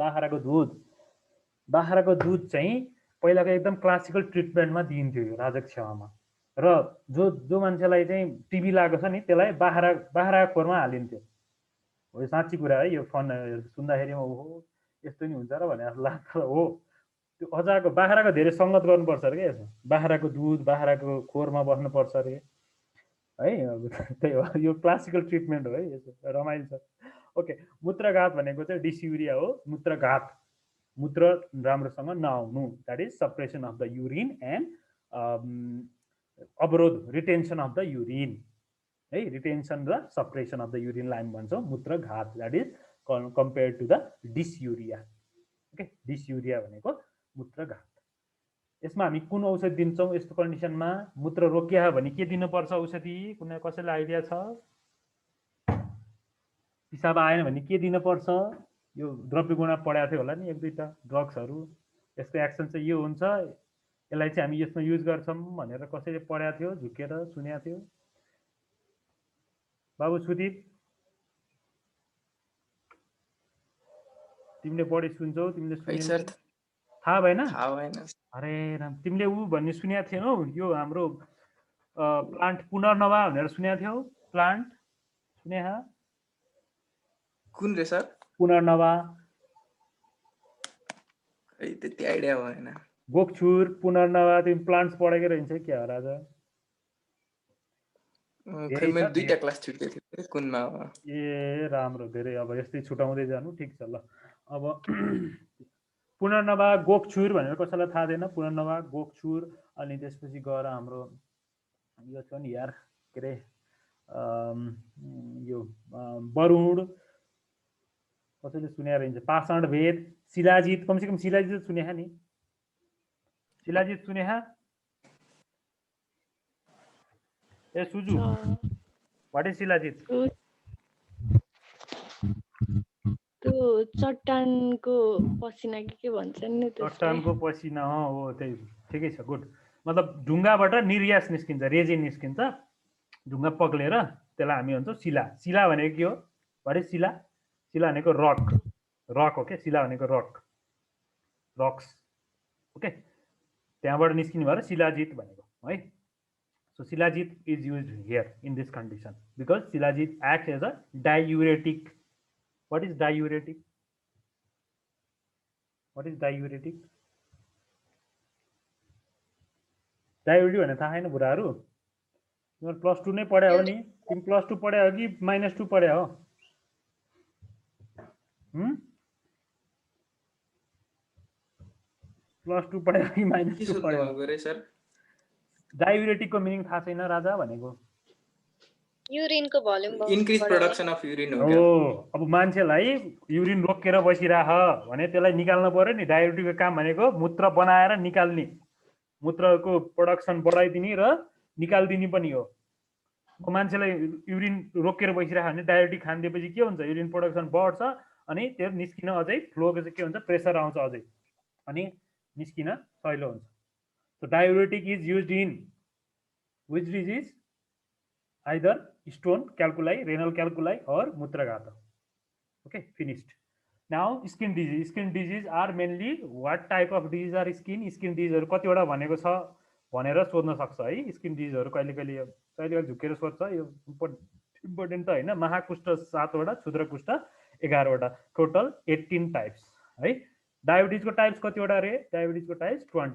बाख्राको दुध चाहिँ पहिलाको एकदम क्लासिकल ट्रिटमेन्टमा दिइन्थ्यो यो राजक्षमामा। र जो मान्छेलाई चाहिँ टिबी लागेको छ नि त्यसलाई बाख्राको खोरमा हालिन्थ्यो। हो, यो साँच्ची कुरा है। यो फन सुन्दाखेरिमा ओहो यस्तो नि हुन्छ र भने जस्तो लाग्छ। हो, त्यो बाख्राको धेरै सङ्गत गर्नुपर्छ अरे क्या। यसो बाख्राको दुध बाख्राको खोरमा बस्नुपर्छ अरे है। त्यही हो, यो क्लासिकल ट्रिटमेन्ट हो है। यसो रमाइलो छ। ओके, मूत्रघात भनेको चाहिँ डिस्युरिया हो। मूत्र राम्रोसँग नआउनु, that is suppression of the urine and अवरोध, रिटेन्सन अफ द युरिन है। रिटेन्सन र सप्रेसन अफ द युरिनलाई हामी भन्छौँ मूत्रघात, that is compare to the dysuria. Okay, dysuria भनेको मूत्रघात। यसमा हामी कुन औषधि दिन्छौँ यस्तो कन्डिसनमा? मूत्र रोकिया भने के दिनुपर्छ औषधि? कुनै कसैलाई आइडिया छ? पिसाब आएन भने के दिनुपर्छ? यो द्रव्य गुणा पढाएको थियो होला नि 1-2टा ड्रग्सहरू। यसको एक्सन चाहिँ यो हुन्छ, यसलाई चाहिँ हामी यसमा युज गर्छौँ भनेर कसैले पढाएको थियो, झुकेर सुनेको थियो? बाबु सुदीप, तिमीले बढी सुन्छौ, तिमीले सुने थाहा भएन? अरे राम, तिमीले ऊ भन्ने सुनेको थिएनौ? यो हाम्रो प्लान्ट पुनर्नवा भनेर सुनेको थियौ? प्लान्ट सुने? कुन रे सर? पुनर्नवा। त्यति आइडिया भएन। गोकछुर, पुनर्नवा, तिमी प्लान्ट्स पढेकै रहन्छ क्या हो राजा? खै मैले 2टा क्लास छुटेको थिएँ कुनमा हो। ए राम्रो, धेरै अब यस्तै छुटाउँदै जानु। ठिक छ ल। अब पुनर्नवा गोकछुर भनेर कसैलाई थाहा छैन? पुनर्नवा गोकछुर। अनि त्यसपछि गएर हाम्रो यो छ नि यार, के अरे यो बरुण, कसैले सुनेर रहन्छ? पाषाण भेद, शिलाजित, कमसेकम शिलाजित सुने नि? शिलाजित सुने? ए सुजु व्हाट इज शिलाजित? त्यो चट्टानको पसिना के भन्छ नि त्यसलाई चट्टानको पसिना हो त्यही ठिकै छ गुड मतलब ढुङ्गाबाट निर्यास निस्किन्छ रेजिन निस्किन्छ ढुङ्गा पग्लेर त्यसलाई हामी भन्छौँ शिला शिला भनेको के हो व्हाट इज शिला शिला भनेको रक रक हो के शिला भनेको रक रक्स ओके त्यहाँबाट निस्किने भएर शिलाजित भनेको है so shilajit is used here in this condition because shilajit act as a diuretic what is diuretic what is diuretic diuretic भने थाहा छैन बुढाहरू तिमीहरू +2 नै पढ्या हो नि तिमी +2 पढ्या हो कि -2 पढ्या हो +2 पढ्या हो कि -2 पढ्या हो सर डाइयुरेटिकको मिनिङ थाहा छैन राजा भनेको युरिनको volume increase production of urine हो हो अब मान्छेलाई युरिन रोकेर बसिराख भने त्यसलाई निकाल्नु पर्यो नि डाइयुरेटिकको काम भनेको मूत्र बनाएर निकाल्ने मूत्रको प्रोडक्सन बढाइदिने र निकाल्दिने पनि हो मान्छेलाई युरिन रोकेर बसिराख भने डाइयुरेटिक खानिदिएपछि के हुन्छ युरिन प्रोडक्सन बढ्छ अनि त्यो निस्किन अझै फ्लोको चाहिँ के हुन्छ प्रेसर आउँछ अझै अनि निस्किन सजिलो हुन्छ so diuretic is used in which disease either stone calculi renal calculi or mutraghat okay finished now skin disease are mainly what type of disease are skin डिजिजहरू कतिवटा भनेको छ भनेर सोध्न सक्छ है स्किन डिजिजहरू कहिले कहिले झुकेर सोध्छ यो इम्पोर्टेन्ट त होइन महाकुष्ठ 7वटा क्षुद्रकुष्ठ 11वटा टोटल 18 टाइप्स है डायबिटिजको टाइप्स कतिवटा रे डायबिटिजको टाइप्स 20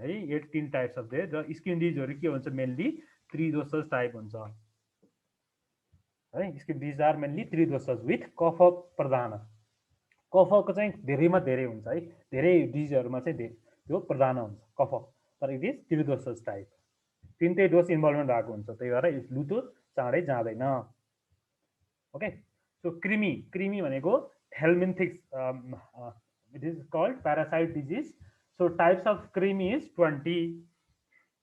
है 18 टाइप्स अफ देयर र स्किन डिजिजहरू के हुन्छ मेनली 3 दोषज टाइप हुन्छ है skin disease are mainly 3 doshaja with kapha pradhan कफको चाहिँ धेरैमा धेरै हुन्छ है धेरै डिजिजहरूमा चाहिँ त्यो प्रधान हुन्छ कफ तर इट इज 3 दोषज टाइप तिनटै डोज इन्भल्भमेन्ट भएको हुन्छ त्यही भएर लुतो चाँडै जाँदैन ओके सो क्रिमी भनेको helminthics it is called parasite disease so types of krimi is 20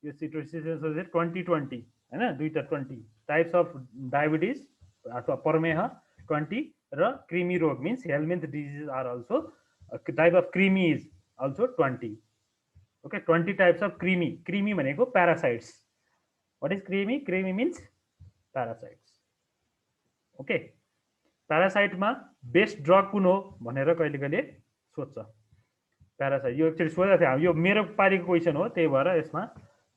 यो सिटोसिस 20 हैन दुईटा 20 टाइप्स अफ डायबिटिज अथवा प्रमेह 20 र क्रिमी रोग means helminth disease are also type of krimi is also 20 okay 20 types of krimi भनेको parasites what is krimi means parasites okay प्यारासाइटमा बेस्ट ड्रग कुन हो भनेर कहिले कहिले सोध्छ प्यारासाइट यो एक्चुअली सोधेको थिएँ यो मेरो पारीको क्वेसन हो त्यही भएर यसमा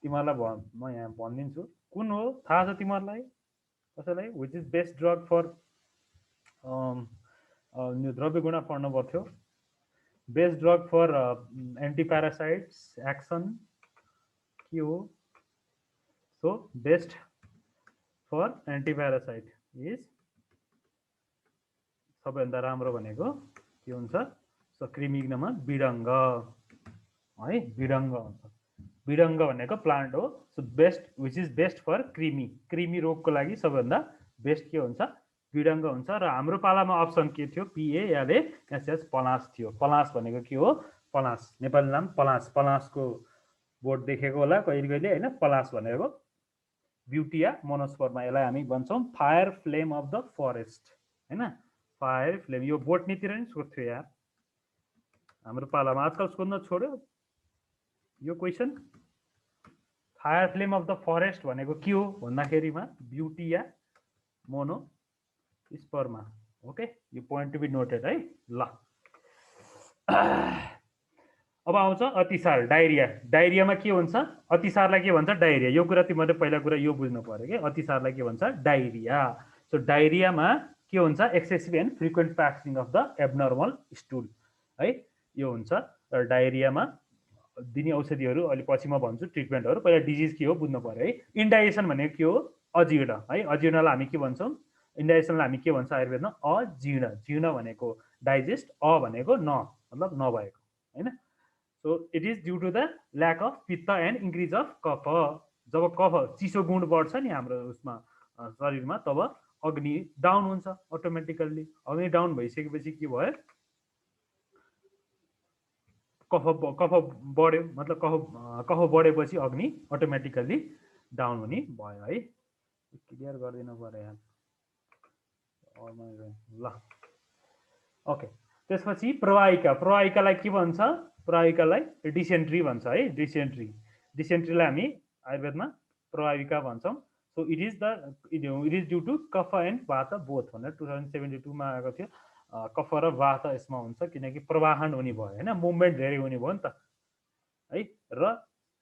तिमीहरूलाई म यहाँ भनिदिन्छु कुन हो थाहा छ तिमीहरूलाई कसैलाई which is best drug for यो द्रव्य गुणा पढ्नु पर्थ्यो best drug for antiparasites action के हो so best for antiparasite is सबैभन्दा राम्रो भनेको के हुन्छ सो क्रिमिग्नमा बिडङ्ग है बिडङ्ग हुन्छ बिडङ्ग भनेको प्लान्ट हो so best which is best for क्रिमी रोगको लागि सबैभन्दा बेस्ट के हुन्छ बिडङ्ग हुन्छ र हाम्रो पालामा अप्सन के थियो PALASS पलास थियो पलास भनेको के हो पलास नेपाली नाम पलासको बोर्ड देखेको होला कहिले कहिले होइन पलास भनेको ब्युटिया मोनोस्पर्मा यसलाई हामी भन्छौँ fire flame of the forest होइन फायर फ्लेम यो बोटनीतिर नि सोध्थ्यो यार हाम्रो पालामा आजकल सोध्न छोड्यो यो question fire flame of the forest भनेको के हो भन्दाखेरिमा ब्युटिया मोनो स्पर्मा ओके यो पोइन्ट टु बी नोटेड है ल अब आउँछ अतिसार डायरियामा के हुन्छ अतिसारलाई के भन्छ डायरिया यो कुरा तिमीहरूले पहिला कुरा यो बुझ्नु पर्यो कि अतिसारलाई के भन्छ डायरिया सो डायरियामा के हुन्छ excessive and frequent passing of the abnormal stool है यो हुन्छ र डायरियामा दिने औषधिहरू अलि पछि म भन्छु ट्रिटमेन्टहरू पहिला डिजिज के हो बुझ्नु पर्यो है इन्डाइजेसन भनेको के हो अजीर्ण है अजीर्णलाई हामी के भन्छौँ इन्डाइजेसनलाई हामी के भन्छ आयुर्वेदमा अजीर्ण भनेको डाइजेस्ट भनेको मतलब नभएको होइन so it is due to the lack of pitta and increase of kapha जब कफ चिसो गुण बढ्छ नि हाम्रो उसमा शरीरमा तब अग्नि डाउन हुन्छ अटोमेटिकल्ली अग्नि डाउन भइसकेपछि के भयो कफ बढ्यो मतलब कफ बढेपछि अग्नि अटोमेटिकल्ली डाउन हुने भयो है क्लियर गरिदिनु पर्यो यार ल ओके त्यसपछि प्रवाहिकालाई के भन्छ प्रवाहिकालाई डिसेन्ट्री भन्छ है डिसेन्ट्रीलाई हामी आयुर्वेदमा प्रवाहिका भन्छौँ so it is due to kapha and vata both भनेर 2072 मा आएको थियो कफ र वात यसमा हुन्छ किनकि प्रवाहन हुने भयो हैन मुभमेन्ट धेरै हुने भयो नि त है र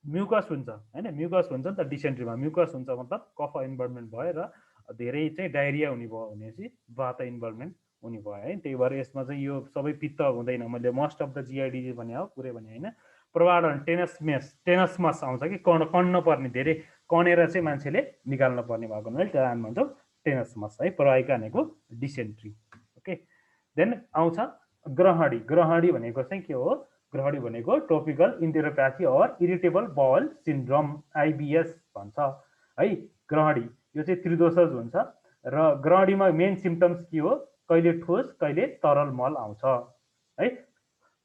म्युकस हुन्छ हैन म्युकस हुन्छ नि त डिसेन्ट्रीमा म्युकस हुन्छ मतलब कफ इन्भल्भमेन्ट भयो र धेरै चाहिँ डायरिया हुने भयो भनेपछि वात इन्भल्भमेन्ट हुने भयो है त्यही भएर यसमा चाहिँ यो सबै पित्त हुँदैन मैले most of the GI disease भने हो पुरै भने हैन प्रवाहन टेनसमस आउँछ कि कन्न पर्ने धेरै कनेर चाहिँ मान्छेले निकाल्न पर्ने भएको हुनाले त्यसलाई हामी भन्छौँ टेनसमस है प्रवाहिका भनेको डिसेन्ट्री ओके देन आउँछ ग्रहणी भनेको चाहिँ के हो ग्रहणी भनेको tropical enteropathy or irritable bowel syndrome IBS भन्छ है ग्रहणी यो चाहिँ त्रिदोषज हुन्छ र ग्रहणीमा मेन सिम्पटम्स के हो कहिले ठोस कहिले तरल मल आउँछ है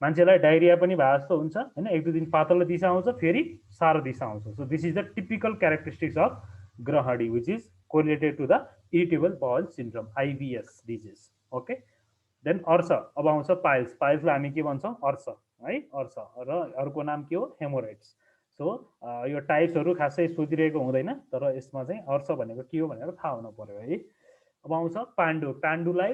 मान्छेलाई डायरिया पनि भए जस्तो हुन्छ हैन एक दुई दिन पातलो दिशा आउँछ फेरि सारो दिशा आउँछ so this is the typical characteristics of grahani which is correlated to the irritable bowel syndrome IBS disease okay then अर्स अब आउँछ पाइल्सलाई हामी के भन्छौँ अर्स है अर्स र अर्को नाम के हो हेमोराइड्स सो यो टाइप्सहरू खासै सोधिरहेको हुँदैन तर यसमा चाहिँ अर्स भनेको के हो भनेर थाहा हुनु पर्यो है अब आउँछ पाण्डुलाई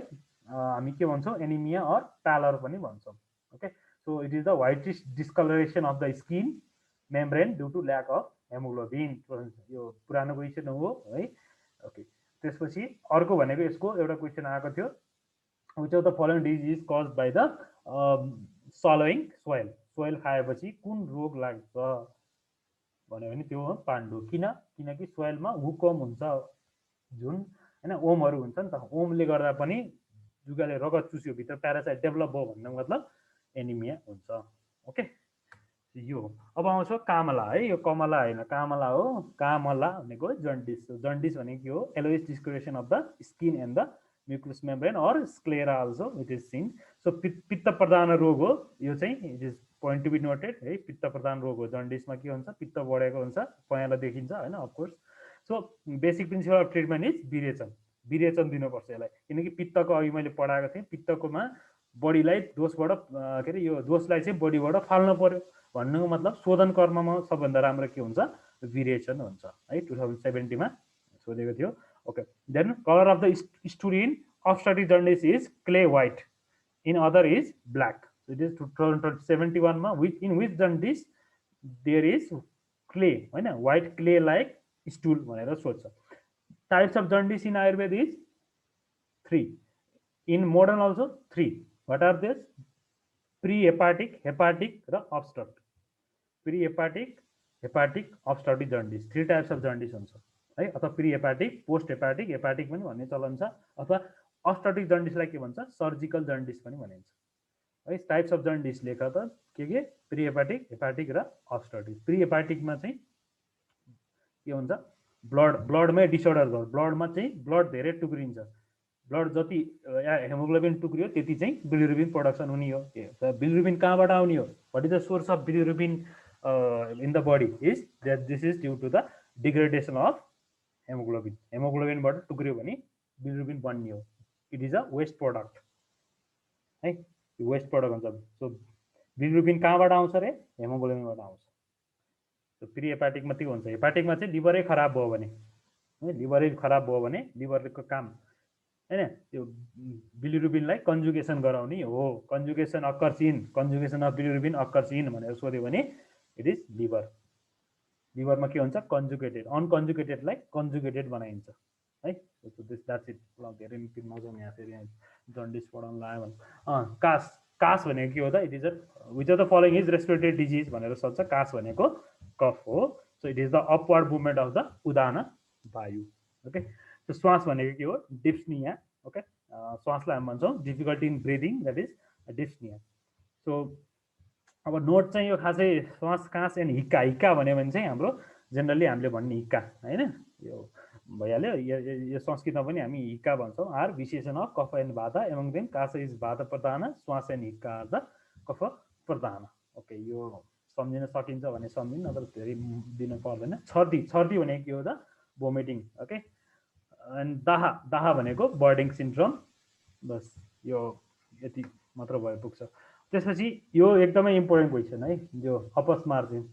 हामी के भन्छौँ एनिमिया अर प्यालर पनि भन्छौँ okay so it is the whitish discoloration of the skin membrane due to lack of haemoglobin यो पुरानो क्वेसन हो है ओके त्यसपछि अर्को भनेको यसको एउटा क्वेसन आएको थियो which of the following disease is caused by the swallowing soil खाएपछि कुन रोग लाग्छ भन्यो भने त्यो हो पाण्डु किनकि सोइलमा हुकम हुन्छ जुन हैन ओमहरू हुन्छ नि त ओमले गर्दा पनि जुगाले रगत चुस्यो भित्र प्यारासाइट डेभलप भयो भन्नु मतलब एनिमिया हुन्छ ओके यो अब आउँछ कामला है यो कमला हैन कामला हो कामला भनेको जन्डिस भनेको के हो yellowish discolouration of the skin and the mucous membrane or sclera also it is seen so पित्त प्रधान रोग हो यो चाहिँ it is point to be noted है पित्त प्रधान रोग हो जन्डिसमा के हुन्छ पित्त बढेको हुन्छ पहेँलो देखिन्छ हैन of course so basic principle of treatment is virechan दिनुपर्छ यसलाई किनकि पित्तको अघि मैले पढाएको थिएँ पित्तकोमा बडीलाई दोषबाट के अरे यो दोषलाई चाहिँ बडीबाट फाल्नु पर्यो भन्नुको मतलब शोधन कर्ममा सबभन्दा राम्रो के हुन्छ विरेचन हुन्छ है 2070 मा सोधेको थियो okay then colour of the stool in obstructive jaundice is clay white in other is black so it is 2071 ma in which jaundice there is clay हैन white clay like stool भनेर सोध्छ types of jaundice in ayurveda is 3 in modern also 3 what are these pre-hepatic hepatic र obstructive pre-hepatic obstructive jaundice 3 types of jaundice हुन्छ है अथवा प्री हेपाटिक पोस्ट हेपाटिक पनि भन्ने चलन छ अथवा obstructive जन्डिसलाई के भन्छ सर्जिकल जन्डिस पनि भनिन्छ है टाइप्स अफ जन्डिस लेख त के प्री हेपाटिक र obstructive प्री हेपाटिकमा चाहिँ के हुन्छ ब्लडमै डिसअर्डर भयो ब्लडमा चाहिँ ब्लड धेरै टुक्रिन्छ ब्लड जति हेमोग्लोबिन टुक्रियो त्यति चाहिँ बिलिरुबिन प्रोडक्सन हुने हो बिलिरुबिन कहाँबाट आउने हो what is the source of bilirubin in the body is that this is due to the degradation of हेमोग्लोबिनबाट टुक्रियो भने बिलिरुबिन बन्ने हो it is a waste product है वेस्ट प्रोडक्ट हुन्छ सो बिलिरुबिन कहाँबाट आउँछ रे हेमोग्लोबिनबाट आउँछ सो प्री हेपाटिकमा के हुन्छ हेपाटिकमा चाहिँ लिभरै खराब भयो भने लिभरको काम हैन त्यो बिलिरुबिनलाई कन्जुगेसन गराउने हो conjugation of bilirubin occurs in भनेर सोध्यो भने इट इज लिभरमा के हुन्छ कन्जुगेटेड अनकन्जुगेटेडलाई कन्जुगेटेड बनाइन्छ है द्याट्स इट ल धेरै नजाउँ यहाँ फेरि जन्डिस पढाउनु लाग्यो भने कास भनेको के हो त it is which of the following is respiratory disease भनेर सोध्छ कास भनेको कफ हो so it is the upward movement of the उदान वायु ओके सो श्वास भनेको के हो डिप्सनिया ओके श्वासलाई हामी भन्छौँ difficulty in breathing that is dyspnoea so अब नोट चाहिँ यो खासै श्वास कास एन्ड हिक्का भन्यो भने चाहिँ हाम्रो जेनरली हामीले भन्ने हिक्का होइन यो भइहाल्यो यो संस्कृतमा पनि हामी हिक्का भन्छौँ आर विशेषण अफ कफ एन्ड वाता एवं देन कास इज वाता प्रधान श्वास एन्ड हिक्का आर द कफ प्रधान ओके यो सम्झिन सकिन्छ भने सम्झिनु नत्र धेरै दिन पर्दैन छर्दी भनेको के हो त भोमिटिङ ओके अनि दाहा भनेको बर्डिङ सिन्ड्रोम। बस यो यति मात्र भए पुग्छ। त्यसपछि यो एकदमै इम्पोर्टेन्ट क्वेसन है, यो अपस्मार चाहिँ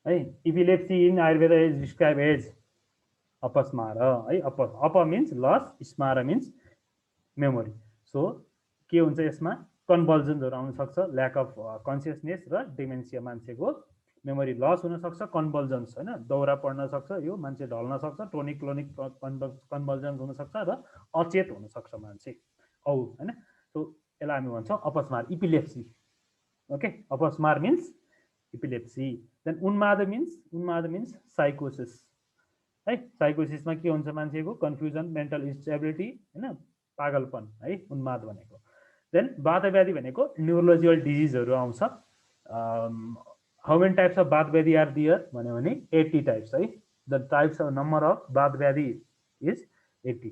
है। Epilepsy in Ayurveda is describe as apasmar है। Ap means loss, smar means memory. So के हुन्छ यसमा कन्भल्जन्सहरू आउन सक्छ, ल्याक अफ कन्सियसनेस र डिमेन्सिया, मान्छेको मेमोरी लस हुनसक्छ, कन्भल्जन्स होइन, दौरा पर्न सक्छ, यो मान्छे ढल्न सक्छ, टोनिक क्लोनिक कन्भल्जन्स हुनसक्छ र अचेत हुनसक्छ मान्छे होइन। सो यसलाई हामी भन्छौँ अपस्मार, epilepsy. Okay, apasmar means epilepsy. Then unmad means साइकोसिस है। साइकोसिसमा के हुन्छ मान्छेको कन्फ्युजन, मेन्टल इन्स्टेबिलिटी होइन, पागलपन है उन्माद भनेको। देन वातव्याधि भनेको न्युरोलोजिकल डिजिजहरू आउँछ। How many types of vatavyadhi are there भन्यो भने 80 टाइप्स है। The types of number of vatavyadhi is 80।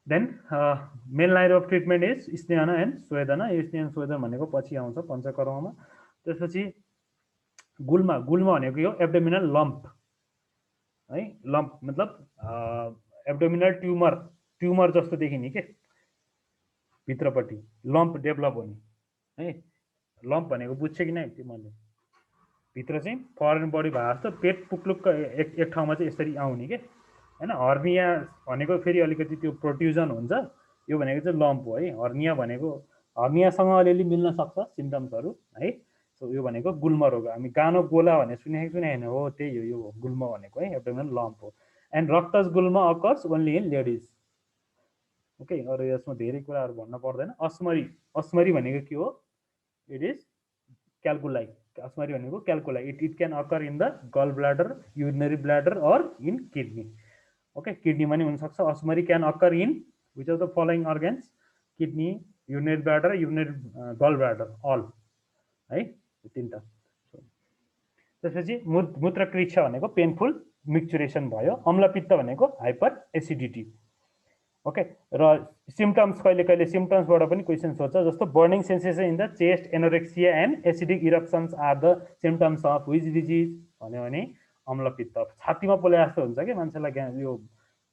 Then main line of treatment is snehan and swedan. यो स्नेहन स्वेदन भनेको पछि आउँछ पञ्चकर्ममा। त्यसपछि गुल्मा भनेको यो एब्डोमिनल लम्प है। लम्प मतलब एब्डोमिनल ट्युमर जस्तो देखिने के भित्रपट्टि लम्प डेभलप हुने है। लम्प भनेको बुझ्छ कि नै तिमीले, भित्र चाहिँ फरेन बडी भए जस्तो पेट पुक्लुक्क एक ठाउँमा चाहिँ यसरी आउने के होइन। हर्निया भनेको फेरि अलिकति त्यो प्रोट्युजन हुन्छ, यो भनेको चाहिँ लम्प हो है। हर्निया भनेको हर्नियासँग अलिअलि मिल्न सक्छ सिम्टम्सहरू है। सो यो भनेको गुल्म रोग। हामी गानो गोला भनेर सुनेको छैन हो, त्यही हो यो गुल्म भनेको है, एब्डोमिनल लम्प हो। And raktaj gulma occurs only in ladies. Okay, अरू यसमा धेरै कुराहरू भन्न पर्दैन। अस्मरी भनेको के हो? It is calculi. अस्मरी भनेको calculi. It can occur in the gall bladder, urinary bladder or in kidney. Okay, किडनीमा पनि हुनसक्छ। Ashmari can occur in which of the following organs? Kidney, urinary bladder, urinary gall bladder, all है, तिनवटा। त्यसपछि मूत्रकृच्छा भनेको पेनफुल मिक्चुरेसन भयो। अम्लपित्त भनेको हाइपर एसिडिटी। ओके, र सिम्टम्स कहिले कहिले सिम्टम्सबाट पनि क्वेसन सोध्छ, जस्तो burning sensation in the chest, anorexia and acidic eruptions are the symptoms of which disease भन्यो भने अम्लपित्त। छातीमा पोले जस्तो हुन्छ कि मान्छेलाई यो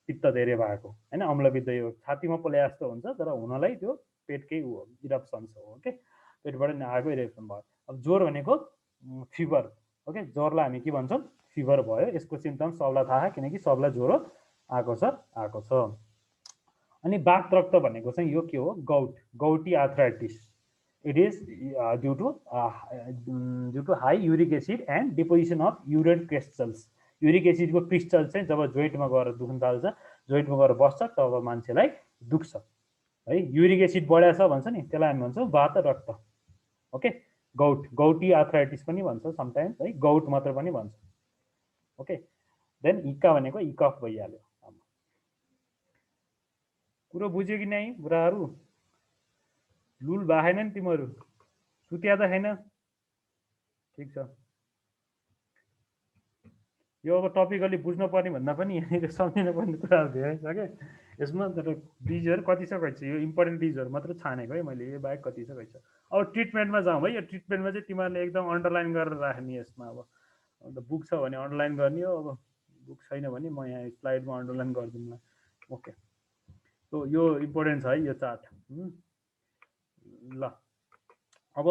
पित्त धेरै भएको होइन, अम्लपित्त यो छातीमा पोले जस्तो हुन्छ, तर हुनलाई त्यो पेटकै इरप्सन्स हो। ओके, पेटबाट नै आएको इरप्सन भयो। अब ज्वरो भनेको फिभर। ओके, ज्वरलाई हामी के भन्छौँ? फिभर भयो। यसको सिम्टम्स सबलाई थाहा, किनकि सबलाई ज्वरो आएको छ। अनि वातरक्त भनेको चाहिँ यो के हो? Gouty arthritis. It is due to high uric acid and deposition of urine crystals. Uric एसिडको क्रिस्टल चाहिँ जब जोइन्टमा गएर दुख्न थाल्छ, जोइन्टमा गएर बस्छ, तब मान्छेलाई दुख्छ है। युरिक एसिड बढाएको छ भन्छ नि, त्यसलाई हामी भन्छौँ वातरक्त। ओके, गौटी आर्थराइटिस पनि भन्छ समटाइम्स है, गौट मात्र पनि भन्छ। ओके, देन हिक्का भनेको हिकअफ भइहाल्यो। कुरो बुझ्यो कि नै बुढाहरू? लुल बाहेन नि तिमीहरू? सुत्या त छैन? ठिक छ। यो अब टपिक अलि बुझ्नु पर्ने भन्दा पनि यहाँनिर सम्झिनु पर्ने कुराहरू धेरै छ क्या यसमा। तर डिजहरू कति छ खै छ, यो इम्पोर्टेन्ट डिजहरू मात्र छानेको है मैले, यो बाहेक कति छ खै छ। अब ट्रिटमेन्टमा जाउँ है। यो ट्रिटमेन्टमा चाहिँ तिमीहरूले एकदम अन्डरलाइन गरेर राख्ने यसमा। अब बुक छ भने अन्डरलाइन गर्ने हो, अब बुक छैन भने म यहाँ स्लाइडमा अन्डरलाइन गरिदिउँला। ओके, सो यो इम्पोर्टेन्ट छ है यो चार्ट। ल, अब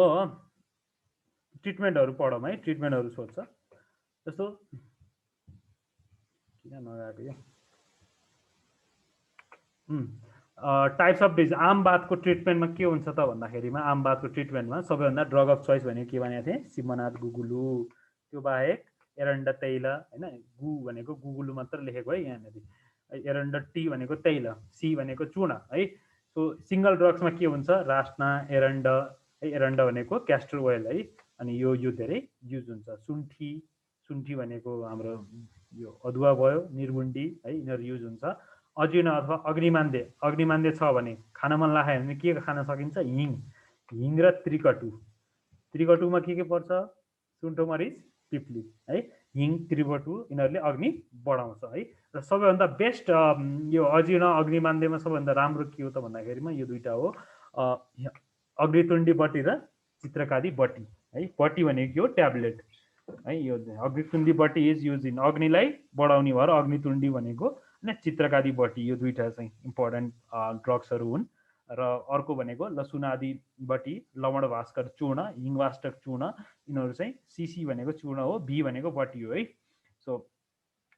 ट्रिटमेन्टहरू पढौँ है। ट्रिटमेन्टहरू सोध्छ, जस्तो किन नगएको यो टाइप्स अफ डिजिज। आम बातको ट्रिटमेन्टमा के हुन्छ त भन्दाखेरिमा, आम बातको ट्रिटमेन्टमा सबैभन्दा ड्रग अफ चोइस भनेको के भनेको थिएँ? सिमनाथ गुगुलु। त्यो बाहेक एरन्डा तैल होइन, गु भनेको गुगुलु मात्र लेखेको है यहाँनिर। एरन्डा टी भनेको तैल, सी भनेको चूर्ण है। सो सिङ्गल ड्रग्समा के हुन्छ? रास्ना, एरन्डा है। एरन्डा भनेको क्यास्टर ओइल है, अनि यो धेरै युज हुन्छ। सुन्ठी भनेको हाम्रो यो अदुवा भयो, निर्गुन्डी है, यिनीहरू युज हुन्छ। अजिना अथवा अग्निमान्दे छ भने, खान मन लाग्यो भने के खान सकिन्छ? हिङ र त्रिकटुमा के पर्छ? सुन्ठो, मरिच, पिप्ली है। हिङ, त्रिकटु यिनीहरूले अग्नि बढाउँछ है। र सबैभन्दा बेस्ट यो अजिना अग्निमान्देमा सबैभन्दा राम्रो के हो त भन्दाखेरिमा यो दुईटा हो, अग्नितुण्डी बटी र चित्रकारी बटी है। बटी भनेको यो ट्याब्लेट है। यो अग्नितुण्डी बटी इज युज इन अग्निलाई बढाउने भएर अग्नितुण्डी भनेको हैन चित्रकादी बटी यो दुईटा चाहिँ इम्पोर्टेन्ट ड्रग्सहरू हुन् र अर्को भनेको लसुनादी बटी लवण भास्कर चूर्ण हिङवाष्टक चूर्ण यिनीहरू चाहिँ सीसी भनेको चूर्ण हो बी भनेको बटी हो है सो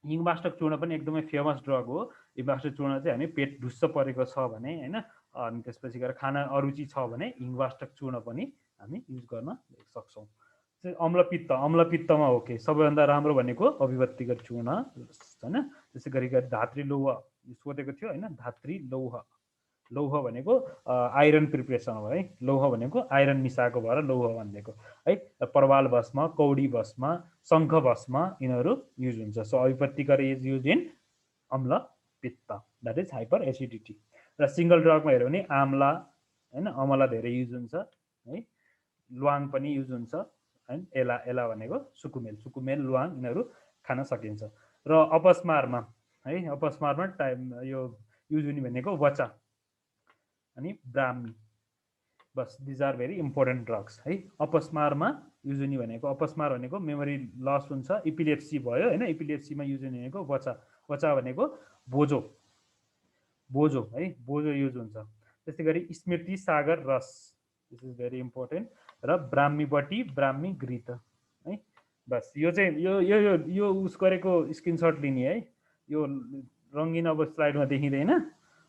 हिङवाष्टक चूर्ण पनि एकदमै फेमस ड्रग हो हिङवाष्टक चूर्ण चाहिँ हामी पेट ढुस्स परेको छ भने हैन अनि त्यसपछि गएर खाना अरुचि छ भने हिङवाष्टक चूर्ण पनि हामी युज गर्न सक्छौँ अम्लपित्तमा ओके सबैभन्दा राम्रो भनेको अभिव्यक्तिगत चूर्ण हैन त्यसै गरी धात्री लौह सोधेको थियो हैन धात्री लौह भनेको आइरन प्रिपरेसन हो है लौह भनेको आइरन मिसाएको भएर लौह भनिदिएको है प्रवाल भस्म कौडी भस्म शङ्ख भस्म यिनीहरू युज हुन्छ सो अभिव्यक्तिगत इज युज इन अम्ल पित्त द्याट इज हाइपर एसिडिटी र सिंगल ड्रगमा हेर्यो भने आम्ला हैन अमला धेरै युज हुन्छ है ल्वाङ पनि युज हुन्छ हैन एला भनेको सुकुमेल ल्वाङ यिनीहरू खान सकिन्छ र अपस्मारमा टाइम यो युज हुने भनेको वचा अनि ब्राह्मी बस these are very important drugs है अपस्मारमा युज हुने भनेको अपस्मार भनेको मेमोरी लस हुन्छ इपिलेप्सी भयो हैन इपिलेप्सीमा युज हुने भनेको वचा भनेको बोजो है बोजो युज हुन्छ त्यस्तै गरी स्मृति सागर रस दिस इज भेरी इम्पोर्टेन्ट र ब्राह्मी बटी ब्राह्मी घृत है बस यो चाहिँ यो उस गरेको स्क्रिनसट लिने है यो रङ्गीन अब स्लाइडमा देखिँदैन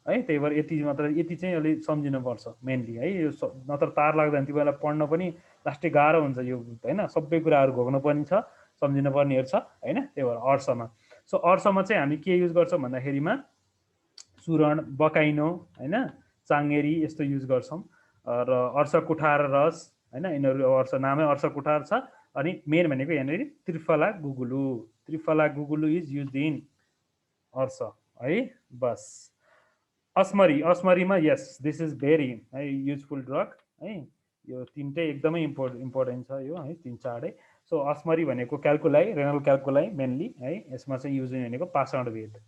है त्यही भएर यति चाहिँ अलि सम्झिनुपर्छ मेनली है यो नत्र तार लाग्दैन त्यो बेला पढ्न पनि लास्टै गाह्रो हुन्छ यो हैन सबै कुराहरू घोक्नु पर्ने छ सम्झिनु पर्नेहरू छ हैन त्यही भएर अर्समा सो अर्समा चाहिँ हामी के युज गर्छौँ भन्दाखेरिमा सुरण बकाइनो हैन चाङ्गेरी यस्तो युज गर्छौँ र अर्स कुठार रस हैन यिनीहरू अर्स नामै अर्स कुठार छ अनि मेन भनेको यहाँनिर Triphala guggulu is use in arsh है बस अस्मरीमा यस दिस इज भेरी है युजफुल ड्रग है यो तीनटै एकदमै इम्पोर्टेन्ट छ यो है तीन चारटै सो अस्मरी भनेको क्याल्कुलाई रेनल क्याल्कुलाई मेनली है यसमा चाहिँ युज हुने भनेको पाषाण वेद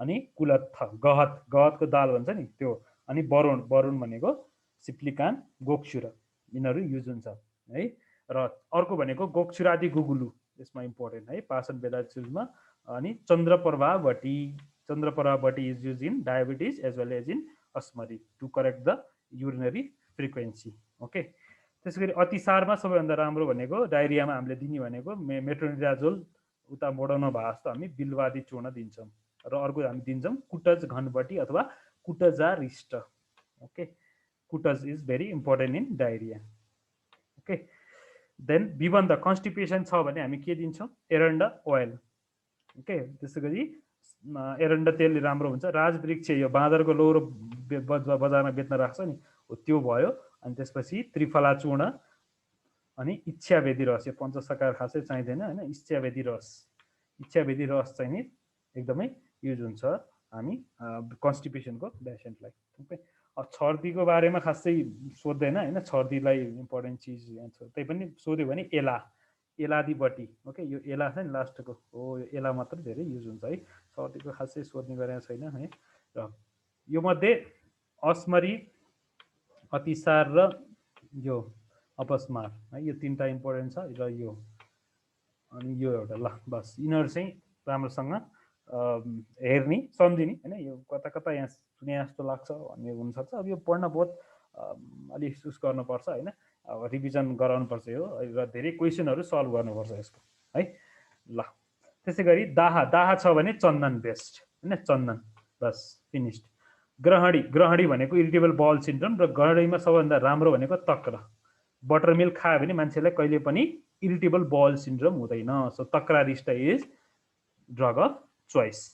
अनि कुलत्थ गहतको दाल भन्छ नि त्यो अनि बरुण भनेको सिप्लिकान गोक्षुरा यिनीहरू युज हुन्छ है र अर्को भनेको गोक्षुरादि गुगुलु यसमा इम्पोर्टेन्ट है पाषाण वेदाचुजमा अनि Chandraprabha vati is use in diabetes as well as in ashmari to correct the urinary frequency okay त्यसै गरी अतिसारमा सबैभन्दा राम्रो भनेको डायरियामा हामीले दिने भनेको मेट्रोनिडाजोल उता मोडाउन भए जस्तो हामी बिलवादी चूर्ण दिन्छौँ र अर्को हामी दिन्छौँ कुटज घनबटी अथवा कुटजा रिष्ट ओके kutaj is very important in diarrhoea okay then vibandh constipation छ भने हामी के दिन्छौँ एरन्डा ओइल ओके त्यसै गरी एरन्डा तेल राम्रो हुन्छ राजवृक्ष यो बाँदरको लौरो बजारमा बेच्न राख्छ नि हो त्यो भयो अनि त्यसपछि त्रिफला चूर्ण अनि इच्छावेदी रस यो पञ्चसकार खासै चाहिँदैन हैन इच्छावेदी रस चाहिँ नि एकदमै युज हुन्छ हामी कन्स्टिपेसनको पेसेन्टलाई ओके छर्दीको बारेमा खासै सोध्दैन हैन छर्दीलाई इम्पोर्टेन्ट चिज त्यही पनि सोध्यो भने एलादी बटी ओके यो एला छ नि लास्टको हो यो एला मात्र धेरै युज हुन्छ है छर्दीको खासै सोध्ने गरेको छैन है र यो मध्ये अस्मरी अतिसार र यो अपस्मार है यो तीनटा इम्पोर्टेन्ट छ र यो अनि यो एउटा ल बस यिनीहरू चाहिँ राम्रोसँग हेर्ने सम्झिने हैन यो कता यहाँ सुने जस्तो लाग्छ भन्ने हुनसक्छ अब यो पढ्न बहुत अलिक सुस गर्नुपर्छ हैन अब रिभिजन गराउनुपर्छ यो र धेरै क्वेसनहरू सल्भ गर्नुपर्छ यसको है ल त्यसै गरी दाहा छ भने चन्दन बेस्ट हैन चन्दन बस फिनिस्ड ग्रहणी भनेको इरिटेबल बाउल सिन्ड्रोम र ग्रहणीमा सबैभन्दा राम्रो भनेको तक्र बटर मिल्क खायो भने मान्छेलाई कहिले पनि इरिटेबल बाउल सिन्ड्रोम हुँदैन so takrarishta is drug of choice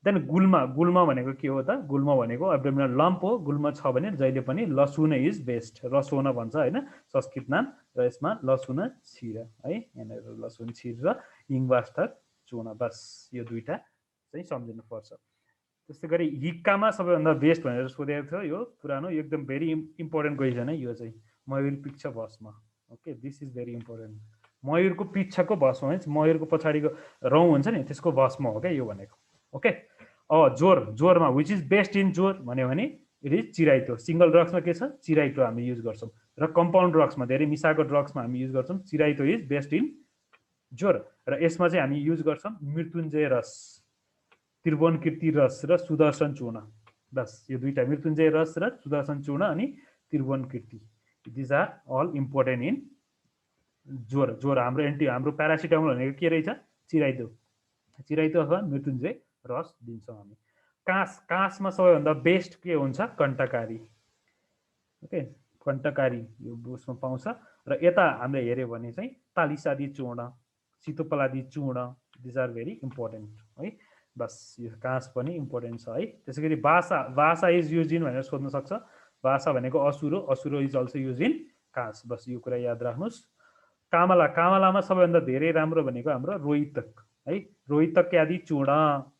then gulma भनेको के हो त गुल्मा भनेको एब्डोमिनल लम्प हो गुल्मा छ भने जहिले पनि लसुन इज बेस्ट रसोना भन्छ हैन संस्कृत नाम र यसमा लसुन छिर है यहाँनिर लसुन छिर र हिङवाष्टक चूर्ण बस यो दुईटा चाहिँ सम्झिनु पर्छ त्यस्तै गरी हिक्कामा सबैभन्दा बेस्ट भनेर सोधेको थियो यो पुरानो एकदम भेरी इम्पोर्टेन्ट क्वेसन है यो चाहिँ मयूर पिच्छ भस्म okay this is very important मयूरको पिच्छको भस्म है मयूरको पछाडिको रौँ हुन्छ नि त्यसको भस्म हो क्या यो भनेको ओके जोरमा विच इज बेस्ट इन जोर भन्यो भने इट इज चिराइतो सिङ्गल ड्रग्समा के छ चिराइतो हामी युज गर्छौँ र कम्पाउन्ड ड्रग्समा धेरै मिसाएको ड्रग्समा हामी युज गर्छौँ चिराइतो इज बेस्ट इन जोर र यसमा चाहिँ हामी युज गर्छौँ मृत्युञ्जय रस त्रिभुवनकीर्ति रस र सुदर्शन चूर्ण, बस यो दुईटा मृत्युञ्जय रस र सुदर्शन चूर्ण अनि त्रिभुवनकीर्ति, these are all important in ज्वरो। ज्वरो हाम्रो प्यारासिटामोल भनेको के रहेछ? चिराइतो अथवा मृत्युञ्जय रस दिन्छौँ हामी। काँसमा सबैभन्दा बेस्ट के हुन्छ? कण्टकारी। ओके, कण्टकारी यो उसमा पाउँछ। र यता हामीले हेऱ्यो भने चाहिँ तालिसादी चूर्ण, सितोपलादी चूर्ण, दिज आर भेरी इम्पोर्टेन्ट है। बस यो काँस पनि इम्पोर्टेन्ट छ है। त्यसै गरी भाषा इज युज इन भनेर सोध्न सक्छ। भाषा भनेको असुरो इज अल्सो युज इन काँस, बस यो कुरा याद राख्नुहोस्। कामलामा सबैभन्दा धेरै राम्रो भनेको हाम्रो रोहितक है। रोहितक्यादि चूर्ण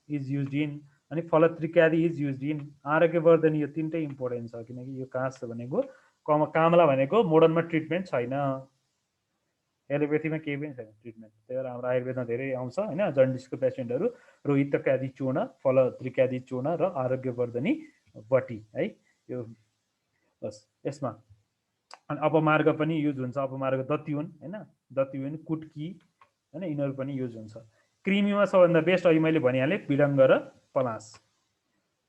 इज युज इन, अनि फलत्रिक्यादि इज युज इन। आरोग्यवर्धनी यो तीनटै इम्पोर्टेन्ट छ, किनकि यो काँस भनेको कामला भनेको मोडर्नमा ट्रिटमेन्ट छैन, एलोपेथीमा केही पनि छैन ट्रिटमेन्ट, त्यही भएर हाम्रो आयुर्वेदमा धेरै आउँछ होइन। जन्डिसको पेसेन्टहरू रोहितक्यादि चूर्ण, फलत्रिक्यादि चूर्ण र आरोग्यवर्धनी बटी है। यो बस यसमा अनि अपमार्ग पनि युज हुन्छ। अपमार्ग दत्युन होइन, दत्युन, कुट्की होइन, यिनीहरू पनि युज हुन्छ। क्रिमीमा सबभन्दा बेस्ट अघि मैले भनिहालेँ भिडङ्ग र पलास,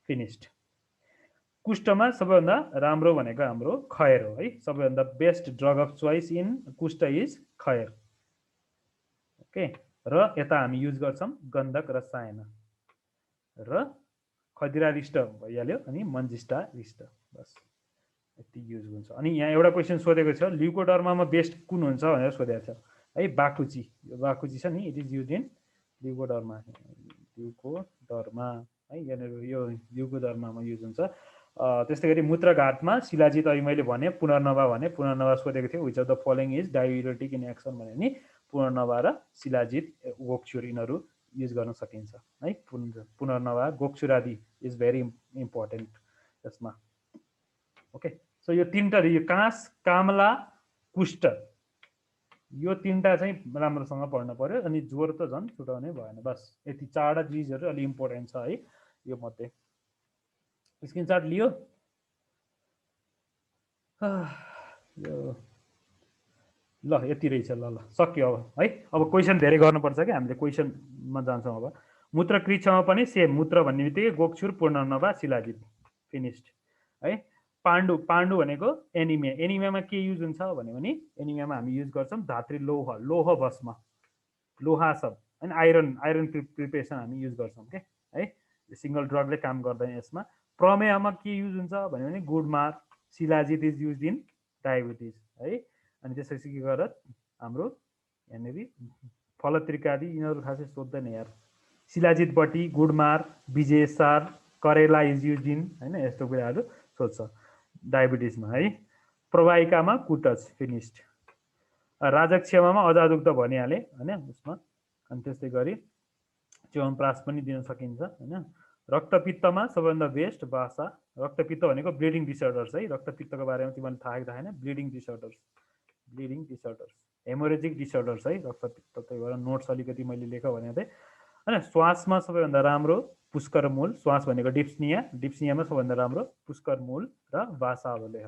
फिनिस्ड। कुष्ठमा सबैभन्दा राम्रो भनेको हाम्रो खयर हो है। सबैभन्दा best drug of choice in कुष्ठ इज खयर। ओके, र यता हामी युज गर्छौँ गन्धक र सायना र खदिरा रिष्ट भइहाल्यो अनि मन्जिस्टा रिष्ट, बस यति युज हुन्छ। अनि यहाँ एउटा क्वेसन सोधेको छ ल्युकोडर्मामा बेस्ट कुन हुन्छ भनेर सोधेको छ है। बाकुची, यो बाकुची छ नि, it is use in leucoderma है। यहाँनिर यो ल्युकोडर्मामा युज हुन्छ। त्यस्तै गरी मूत्रघाटमा शिलाजित अघि मैले भने, पुनर्नवा सोधेको थियो। Which of the following is diuretic in action भने नि पुनर्नवा र शिलाजित, गोक्चुर यिनीहरू युज गर्न सकिन्छ है। पुनर्नवा, गोक्चुर आदि इज भेरी इम्पोर्टेन्ट यसमा। ओके, सो यो तीनटा, यो काँस, कामला, कुष्ठ, यो तीनटा चाहिँ राम्रोसँग पढ्न पर्यो। अनि ज्वरो त झन् छुटाउनै भएन। बस यति चारवटा चिजहरू अलि इम्पोर्टेन्ट छ है यो मध्ये। स्क्रिनसट लियो? यो ल यति रहेछ। ल सक्यो अब है। अब क्वेसन धेरै गर्नुपर्छ कि हामीले, क्वेसनमा जान्छौँ अब। मूत्रकृच्छमा पनि सेम, मूत्र भन्ने बित्तिकै गोक्चुर, पुनर्नवा, शिलाजित, फिनिस्ड है। पाण्डु भनेको एनिमिया। एनिमियामा के युज हुन्छ भने एनिमियामा हामी युज गर्छौँ धात्री लोह भस्म, लोहा सब होइन, आइरन प्रिपरेसन हामी युज गर्छौँ के है। सिङ्गल ड्रगले काम गर्दैन यसमा। प्रमेयमा के युज हुन्छ भने गुडमार, shilajit is use in diabetes है। अनि त्यसपछि के गर हाम्रो यहाँनिर फलत्रिकादि यिनीहरू खासै सोध्दैन यार। शिलाजित बटी, गुडमार, विजयसार, करेला इज युज इन होइन, यस्तो कुराहरू सोध्छ डायबिटिजमा है। प्रवाहिकामा कुटच, फिनिस्ड। राजक्षेमामा अजादुक्त भनिहालेँ होइन उसमा। अनि त्यस्तै गरी च्यवनप्रास पनि दिन सकिन्छ होइन। रक्तपित्तमा सबैभन्दा बेस्ट भाषा। रक्तपित्त भनेको ब्लिडिङ डिसअर्डर्स है। रक्तपित्तको बारेमा तिमीलाई थाहा छैन, ब्लिडिङ डिसअर्डर्स, हेमोरेजिक डिसअर्डर्स है रक्तपित्त। त्यही भएर नोट्स अलिकति मैले लेख भनेको थिएँ होइन। श्वासमा सबैभन्दा राम्रो पुष्करमूल, श्वास भनेको डिप्सनियामा सबैभन्दा राम्रो पुष्करमूल र वासावलेह,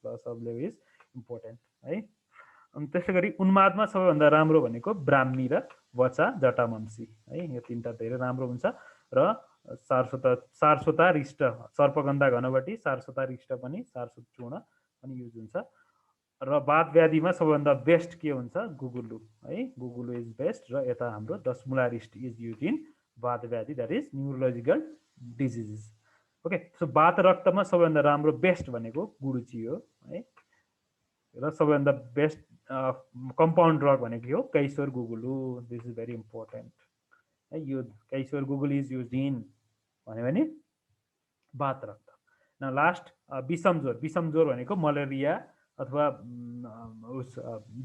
वासावलेह इज इम्पोर्टेन्ट है। अनि त्यसै गरी उन्मादमा सबैभन्दा राम्रो भनेको ब्राह्मी र वचा जटामंसी है। यो तीनटा धेरै राम्रो हुन्छ। र सारस्वता रिष्ट, सर्पगन्धा घनवटी, सारस्वता रिष्ट पनि, सारस्वत चूर्ण पनि युज हुन्छ। र वात व्याधिमा सबैभन्दा बेस्ट के हुन्छ? गुगुलु है। गुगुलु इज बेस्ट। र यता हाम्रो दशमुलारिस्ट इज युज इन वात व्याधि, that is neurological diseases. Okay, so वात रक्तमा सबैभन्दा राम्रो बेस्ट भनेको गुडुची हो है। र सबैभन्दा बेस्ट कम्पाउन्ड ड्रग भनेको हो कैसोर गुगुलु, दिस इज भेरी इम्पोर्टेन्ट है। यो कैसोर गुगुलु इज युज इन भन्यो भने वात रक्त। न लास्ट विषम ज्वरो भनेको मलेरिया अथवा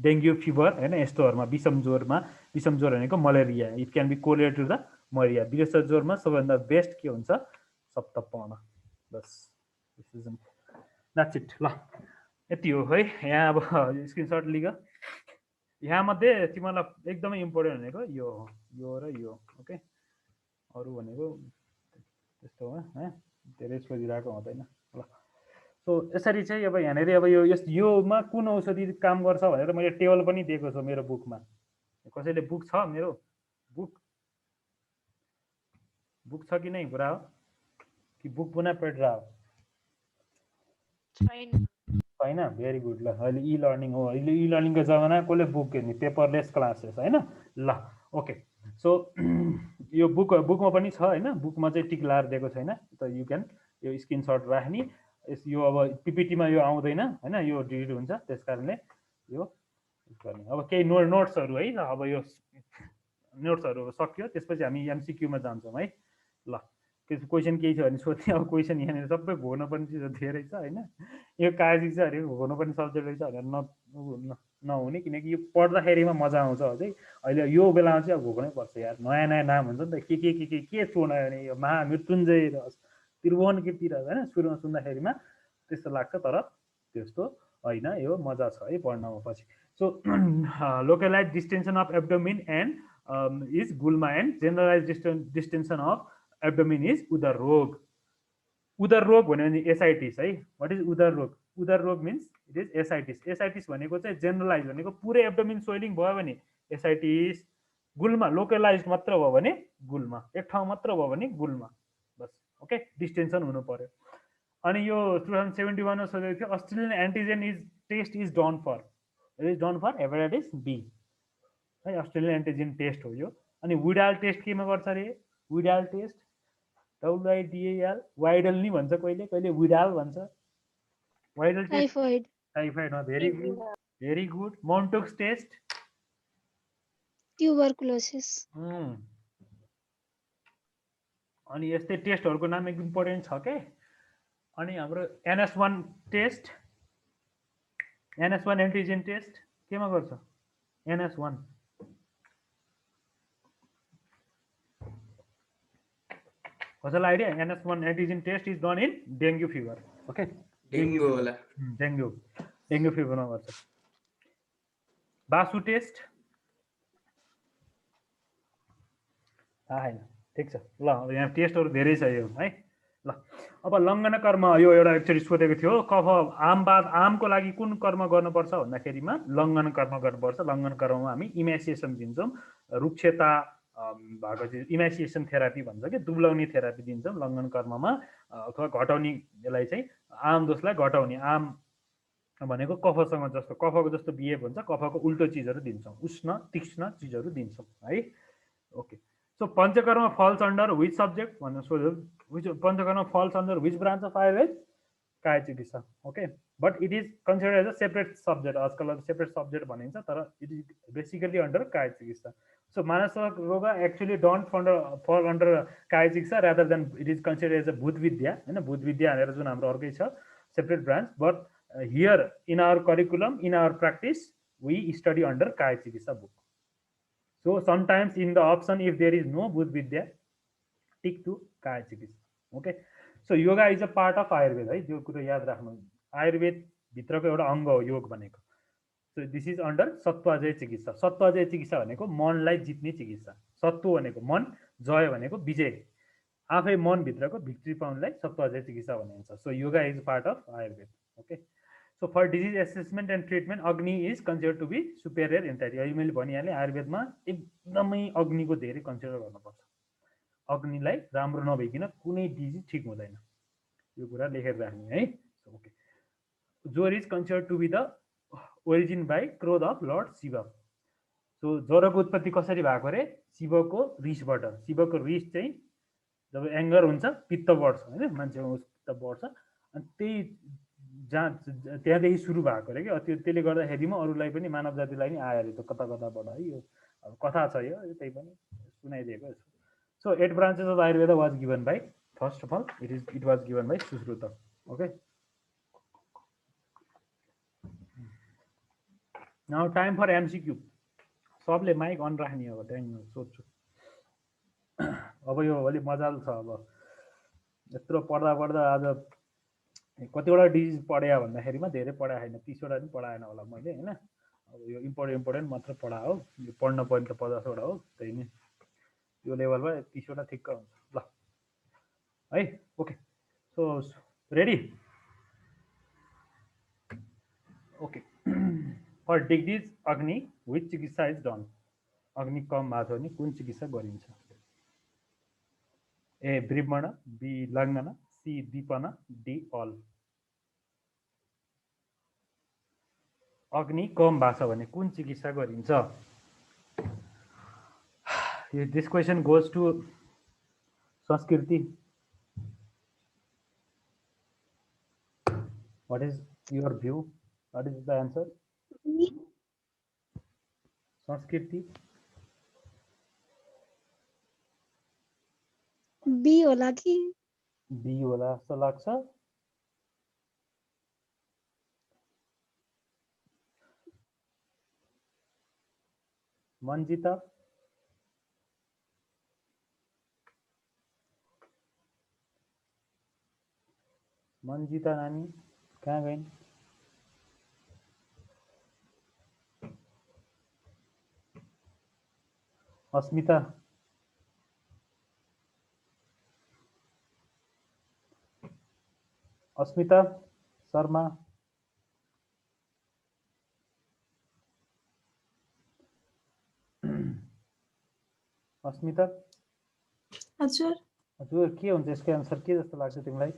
डेङ्गु फिभर होइन, यस्तोहरूमा विषम ज्वरो भनेको malaria, it can be correlated to the malaria. विरेचर ज्वरमा सबैभन्दा बेस्ट के हुन्छ? सप्तपर्ण। बस द्याट्स इट। ल यति हो है। यहाँ अब स्क्रिनसट लिग। यहाँ मध्ये तिमीलाई एकदमै इम्पोर्टेन्ट भनेको यो र यो। ओके, अरू भनेको त्यस्तो हो है, धेरै सोधिरहेको हुँदैन। ल सो यसरी चाहिँ अब यहाँनिर अब योमा कुन औषधि काम गर्छ भनेर मैले टेबल पनि दिएको छु मेरो बुकमा। कसैले बुक छ? मेरो बुक बुक छ कि नै कुरा हो कि बुक पुनः पढ रहा हो छैन होइन भेरी गुड ल अहिले इ लर्निङ हो अहिले इ लर्निङको जमाना कसले बुक हेर्ने पेपरलेस क्लासेस होइन ल ओके सो यो बुकमा पनि छ होइन बुकमा चाहिँ टिक लाएर दिएको छैन त यु क्यान यो स्क्रिनसट राख्ने यो अब पिपिटीमा यो आउँदैन होइन यो डिलिट हुन्छ त्यस कारणले यो गर्ने अब केही नोट्सहरू है अब यो नोट्सहरू सक्यो त्यसपछि हामी एमसिक्यूमा जान्छौँ है ल क्वेसन केही छ भने सोध्ने अब क्वेसन यहाँनिर सबै भोग्नुपर्ने चिजहरू धेरै छ होइन यो काजी चाहिँ अरे भोग्नुपर्ने सब्जेक्ट रहेछ भनेर नहुने किनकि यो पढ्दाखेरिमा मजा आउँछ अझै अहिले यो बेलामा चाहिँ अब भोग्नै पर्छ यार नयाँ नयाँ नाम हुन्छ नि त के छोड्यो भने यो महामृत्युञ्जय रस त्रिभुवन कीर्ति रस होइन सुरुमा सुन्दाखेरिमा त्यस्तो लाग्छ तर त्यस्तो होइन यो मजा छ है पढ्नमा पछि so localise distension of abdomen and is gulma and generalise distension of abdomen is udar rog भन्यो भने एसाइटिस है वाट इज उदर रोग मिन्स इट इज एसाइटिस भनेको चाहिँ जेनरलाइज भनेको पुरै एब्डोमिन सोइलिङ भयो भने एसाइटिस गुल्मा लोकलाइज मात्र भयो भने गुल्मा एक ठाउँ मात्र भयो भने गुल्मा बस ओके डिस्टेन्सन हुनु पर्यो अनि यो 2071 मा सोधेको थियो Australian antigen test is done for hepatitis B है अस्ट्रेलियन एन्टिजेन टेस्ट हो यो अनि विडाल टेस्ट केमा गर्छ अरे विडाल टेस्ट WIDAL वाइडल नि भन्छ कहिले विडाल भन्छ वाइडल टेस्ट टाइफाइडमा very good Mantoux test tuberculosis अनि यस्तै टेस्टहरूको नाम एकदम इम्पोर्टेन्ट छ के अनि हाम्रो NS1 test NS1 antigen test केमा गर्छ NS1 कसैलाई idea NS1 antigen test is done in dengue fever okay dengue होला डेङ्गु फिभरमा गर्छ बासु टेस्ट होइन ठिक छ ल अब यहाँ टेस्टहरू धेरै छ यो है ल अब लङ्घन कर्म यो एउटा एक्चुअली सोधेको थियो कफ आमको लागि कुन कर्म गर्नुपर्छ भन्दाखेरिमा लङ्घन कर्म गर्नुपर्छ लङ्घन कर्ममा हामी इमेसिएसन दिन्छौँ रुक्षता भएको चाहिँ इमेसिएसन थेरापी भन्छ कि दुब्लाउने थेरापी दिन्छौँ लङ्घन कर्ममा अथवा घटाउने यसलाई चाहिँ आम दोषलाई घटाउने आम भनेको कफसँग जस्तो कफको जस्तो बिहेभ हुन्छ कफको उल्टो चिजहरू दिन्छौँ उष्ण तीक्ष्ण चिजहरू दिन्छौँ है okay so Panchakarma falls under which subject भनेर सोध्यो Panchakarma falls under which branch of Ayurveda kaya चिकित्सा okay but it is consider as a separate subject आजकल अब सेपरेट सब्जेक्ट भनिन्छ तर इट इज बेसिकली अन्डर काय चिकित्सा सो मानसिक रोग एक्चुअली डोन्ट फल अन्डर काय chikitsa rather than it is consider as a bhuta vidya होइन भूत विद्या भनेर जुन हाम्रो अर्कै छ separate branch but here in our curriculum in our practice we study under काय chikitsa book so sometimes in the option if there is no bhuta vidya tick to kaya चिकित्सा okay so yoga is a part of Ayurveda है त्यो कुरो याद राख्नु आयुर्वेदभित्रको एउटा अङ्ग हो योग भनेको सो दिस इज अन्डर सत्वाजय चिकित्सा भनेको मनलाई जित्ने चिकित्सा सत्व भनेको मन जय भनेको विजय आफै मनभित्रको भिक्ट्री पाउनलाई सत्वाजय चिकित्सा भनिन्छ so yoga is part of Ayurveda okay so for disease assessment and treatment agni is consider to be superior entity अहिले मैले भनिहालेँ आयुर्वेदमा एकदमै अग्निको धेरै कन्सिडर गर्नुपर्छ अग्निलाई राम्रो नभइकन कुनै डिजिज ठिक हुँदैन यो कुरा लेखेर राख्ने है okay jwar is consider to be the origin by krodh of lord Shiva so ज्वरोको उत्पत्ति कसरी भएको अरे शिवको रिसबाट शिवको रिस चाहिँ जब एङ्गर हुन्छ पित्त बढ्छ होइन मान्छेको पित्त बढ्छ अनि त्यही त्यहाँदेखि सुरु भएको अरे कि त्यसले गर्दाखेरिमा अरूलाई पनि मानव जातिलाई नि आयो अरे त्यो कता कताबाट है यो अब कथा छ यो त्यही पनि सुनाइदिएको so 8 branches of Ayurveda was given by first of all it was given by Sushrut okay now time for MCQ सबले माइक अन राख्ने अब त्यहाँदेखि सोध्छु अब यो अलिक मजाले छ अब यत्रो पढ्दा आज कतिवटा डिजिज पढायो भन्दाखेरिमा धेरै पढाएन 30वटा पनि पढाएन होला मैले होइन अब यो इम्पोर्टेन्ट मात्र पढायो यो पढ्न पर्ने त 50वटा हो त्यही नै यो लेभलमा 30वटा ठिक्क हुन्छ ल है okay so ready okay for disease agni which chikitsa is done अग्नि कम भएको छ भने कुन चिकित्सा गरिन्छ A brimhana, B langhana, C deepan, D all. अग्नि कम भएको छ भने कुन चिकित्सा गरिन्छ? दिस क्वेसन गोज टु संस्कृति। What is your view? What is the answer? संस्कृति बी होला कि? बी होला जस्तो लाग्छ। मन्जिता मन्जिता नानी कहाँ गइन्? अस्मिता अस्मिता शर्मा अस्मिता हजुर हजुर के हुन्छ यसको आन्सर के जस्तो लाग्छ तिमीलाई?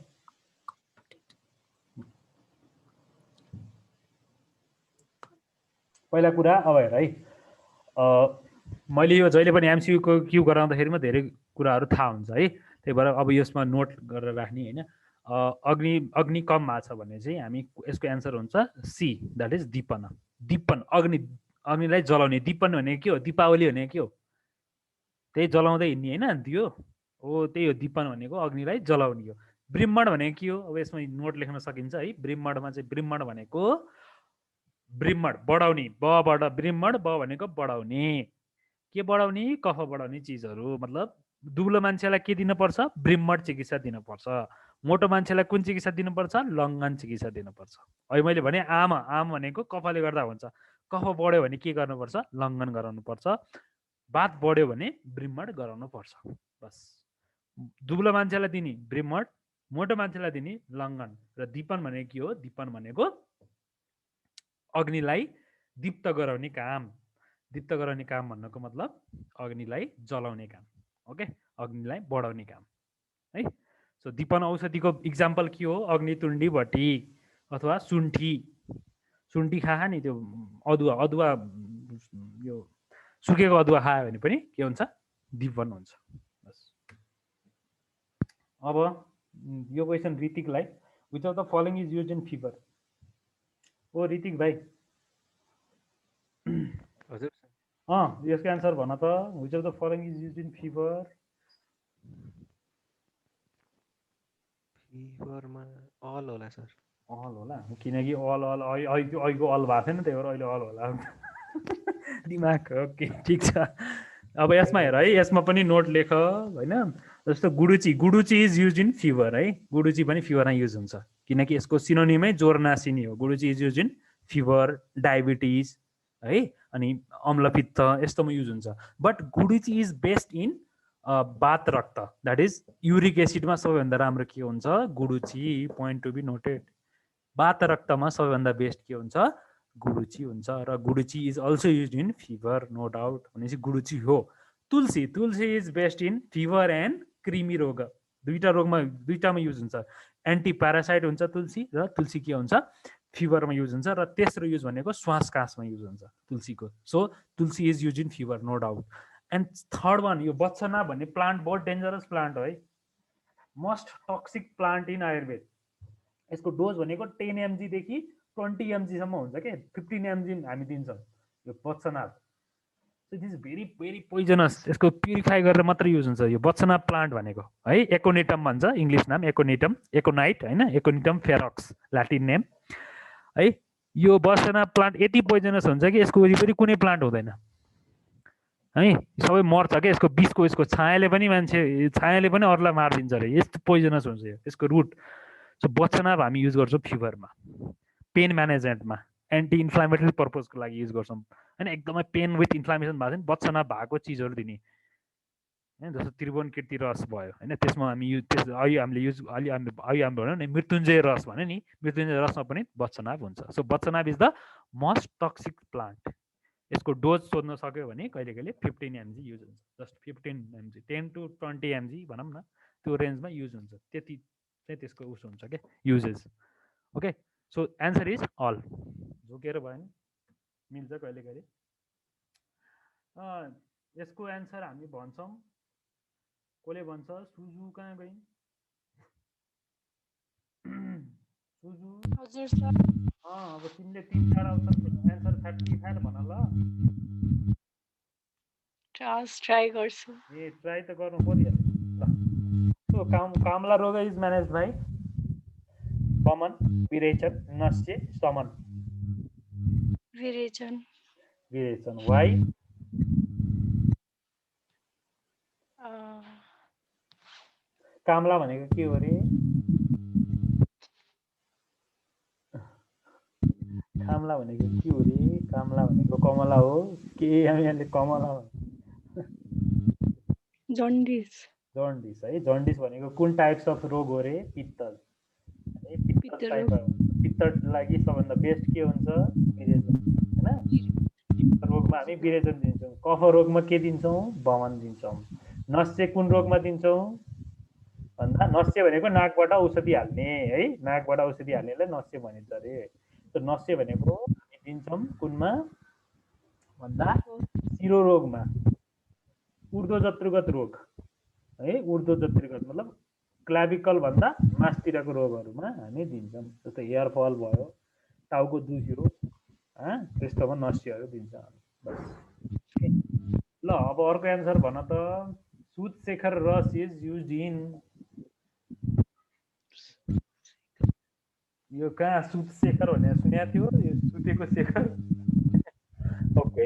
पहिला कुरा अब हेर है, मैले यो जहिले पनि एमसियु को क्यु गराउँदाखेरिमा धेरै कुराहरू थाहा हुन्छ है, त्यही भएर अब यसमा नोट गरेर राख्ने हैन। अग्नि कम भएको छ भने चाहिँ हामी यसको एन्सर हुन्छ सी, द्याट इज दीपन। दीपन अग्निलाई जलाउने। दीपन भने के हो? दीपावली भने के हो? त्यही जलाउँदै हिँड्ने हैन त्यो हो, त्यही हो दीपन भनेको, अग्निलाई जलाउने हो। ब्रिह्मण भनेको के हो? अब यसमा नोट लेख्न सकिन्छ है। ब्रिह्मणमा चाहिँ ब्रिह्मण भनेको ब्रिह्मण बढाउने, बबाट ब्रिह्मण, ब भनेको बढाउने। के बढाउने? कफ बढाउने चिजहरू। मतलब दुब्लो मान्छेलाई के दिनुपर्छ? ब्रिह्मण चिकित्सा दिनुपर्छ। मोटो मान्छेलाई कुन चिकित्सा दिनुपर्छ? लङ्घन चिकित्सा दिनुपर्छ। अहिले मैले भने आम भनेको कफले गर्दा हुन्छ। कफ बढ्यो भने के गर्नुपर्छ? लङ्घन गराउनुपर्छ। बात बढ्यो भने ब्रिह्मण गराउनु पर्छ। बस दुब्लो मान्छेलाई दिने ब्रिह्मण, मोटो मान्छेलाई दिने लङ्घन। र दीपन भनेको के हो? दीपन भनेको अग्निलाई दीप्त गराउने काम। दीप्त गराउने काम भन्नको मतलब अग्निलाई जलाउने काम। ओके, अग्निलाई बढाउने काम है। सो दीपन औषधिको इक्जाम्पल के हो? अग्नितुण्डी भट्टी अथवा सुन्ठी। सुन्ठी खा नि, त्यो अदुवा यो सुकेको अदुवा खायो भने पनि के हुन्छ? दीपन हुन्छ। बस अब यो क्वेसन ऋतिकलाई, which of the following is use in fever? ओ ऋतिक भाइ, हजुर यसको एन्सर भन त। Which of the following is use in fever? फिभरमा अल होला सर। अल होला, किनकि अल अहिलेको अल भएको थिएन, त्यही भएर अहिले अल होला दिमाग। ओके ठिक छ। अब यसमा हेर है, यसमा पनि नोट लेख होइन। जस्तो guduchi is use in fever है। गुडुची पनि फिभरमा युज हुन्छ, किनकि यसको सिनोनिमै ज्वरो नासिनी हो। Guduchi is use in fever, diabetes है, अनि अम्लपित्त यस्तोमा युज हुन्छ। But guduchi is best in vata rakta, that is uric एसिडमा सबैभन्दा राम्रो के हुन्छ? गुडुची। Point to be noted. बात रक्तमा सबैभन्दा बेस्ट के हुन्छ? गुडुची हुन्छ। र guduchi is also use in fever, no doubt. भनेपछि गुडुची हो। Tulsi is best in fever and krimi rog. दुईटामा युज हुन्छ। एन्टी प्यारासाइट हुन्छ तुलसी, र तुलसी के हुन्छ? फिभरमा युज हुन्छ। र तेस्रो युज भनेको श्वास कासमा युज हुन्छ तुलसीको। So tulsi is use in fever, no doubt. And third one, यो बत्सना भन्ने प्लान्ट बहुत डेन्जरस प्लान्ट हो है, most toxic plant in Ayurveda. यसको डोज भनेको 10 mg देखि 20 mg सम्म हुन्छ के। 15 mg हामी दिन्छौँ यो बत्सना। It is very very poisonous. यसको प्युरिफाई गरेर मात्रै युज हुन्छ यो बत्सना प्लान्ट भनेको है। एकोनिटम भन्छ इङ्ग्लिस नाम, एकोनिटम, एकोनाइट होइन, एकोनिटम फेरक्स ल्याटिन नेम है। यो बत्सना प्लान्ट यति पोइजनस हुन्छ कि यसको वरिपरि कुनै प्लान्ट हुँदैन है, सबै मर्छ क्या। यसको बिचको यसको छायाले पनि अरूलाई मारिदिन्छ अरे, यस्तो पोइजनस हुन्छ यसको रुट। सो बत्सना हामी युज गर्छौँ फिभरमा, पेन म्यानेजमेन्टमा, एन्टी इन्फ्लामेटरी पर्पजको लागि युज गर्छौँ होइन। एकदमै पेन विथ इन्फ्लामेसन भएको छ नि, बत्सना भएको चिजहरू दिने होइन। जस्तो त्रिभुवन कीर्ति रस भयो होइन, त्यसमा हामी भनौँ नि मृत्युञ्जय रस भन्यो नि, मृत्युञ्जय रसमा पनि बत्सनाभ हुन्छ। So vatsanabh is the most toxic plant. यसको डोज सोध्न सक्यो भने कहिले कहिले 15 mg युज हुन्छ, जस्ट 15 mg, 10 to 20 mg भनौँ न, त्यो रेन्जमा युज हुन्छ, त्यति चाहिँ त्यसको उस हुन्छ के uses. Okay, so answer is all. झुकेर भएन, मिल्छ कहिले कहिले। यसको एन्सर हामी भन्छौँ, कसले भन्छ? सुजु कहाँ गइन्? सुजु हजुर सर। अब तिमीले 3-4 अप्सन एन्सर 35 भन ल। ट्राई गर्छु। ए ट्राई त गर्नु परिहाल्यो ल। सो कामला रोग is manage by Boman, विरेचन, नस्य, Saman. विरेचन। विरेचन। Why? कामला भनेको के हो रे? कामला भनेको के हो रे? कामला भनेको कमला हो के? हामीले कमला जन्डिस। जन्डिस है। जन्डिस भनेको कुन टाइप्स अफ रोग हो रे? पित्त। पित्तको लागि सबभन्दा बेस्ट के हुन्छ? विरेचन हैन। रोगमा हामी विरेचन दिन्छौँ। कफ रोगमा के दिन्छौँ? बमन दिन्छौँ। नस्य कुन रोगमा दिन्छौँ भन्दा नस्य भनेको नाकबाट औषधि हाल्ने है, नाकबाट औषधि हाल्नेलाई नस्य भनिन्छ अरे। त्यो नस्य भनेको हामी दिन्छौँ कुनमा भन्दा शिरो रोगमा, ऊर्ध्वजत्रुगत रोग है। ऊर्ध्वजत्रुगत मतलब क्लाभिकल भन्दा मासतिरको रोगहरूमा हामी दिन्छौँ। जस्तो हेयर फल भयो, टाउको दुख्यो, त्यस्तोमा नस्यहरू दिन्छ। बस ल, अब अर्को एन्सर भन त। सुतशेखर रस इज युज इन। यो कहाँ सुतशेखर भनेर सुनेको थियो? यो सुतेको शेखर। ओके,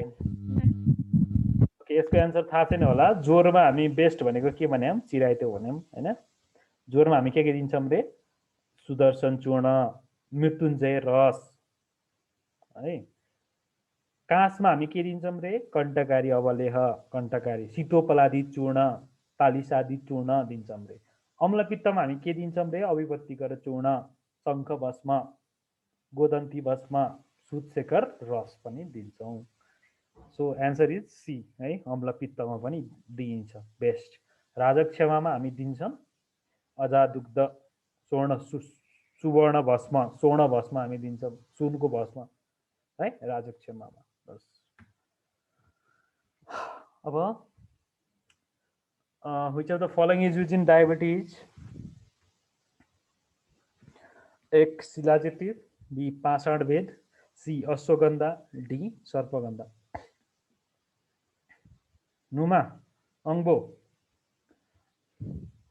यसको एन्सर थाहा छैन होला। ज्वरोमा हामी बेस्ट भनेको के भन्यौँ? चिराइतो भन्यौँ होइन। ज्वरोमा हामी के दिन्छौँ रे? सुदर्शन चूर्ण, मृत्युञ्जय रस है। काँसमा हामी के दिन्छौँ रे? कण्टकारी अवलेह, कण्टकारी, सीतोपलादी चूर्ण, तालिसादी चूर्ण दिन्छौँ रे। अम्लपित्तमा हामी के दिन्छौँ रे? अभिपत्तिकर चूर्ण, शङ्ख भस्म, गोदन्ती भस्म, सुतशेखर रस पनि दिन्छौँ। सो एन्सर इज सी है। अम्लपित्तमा पनि दिइन्छ बेस्ट। राजक्षमामा हामी दिन्छौँ अजादुग्ध, स्वर्ण सुवर्ण भस्म, स्वर्ण भस्म हामी दिन्छौँ, सुनको भस्म है राजक्षमामा। बस अब which of the following is used in diabetes? एक शिलाजित, बी पाषाण वेद, सी अश्वगन्धा, डी सर्पगन्धा। नुमा अङ्बो,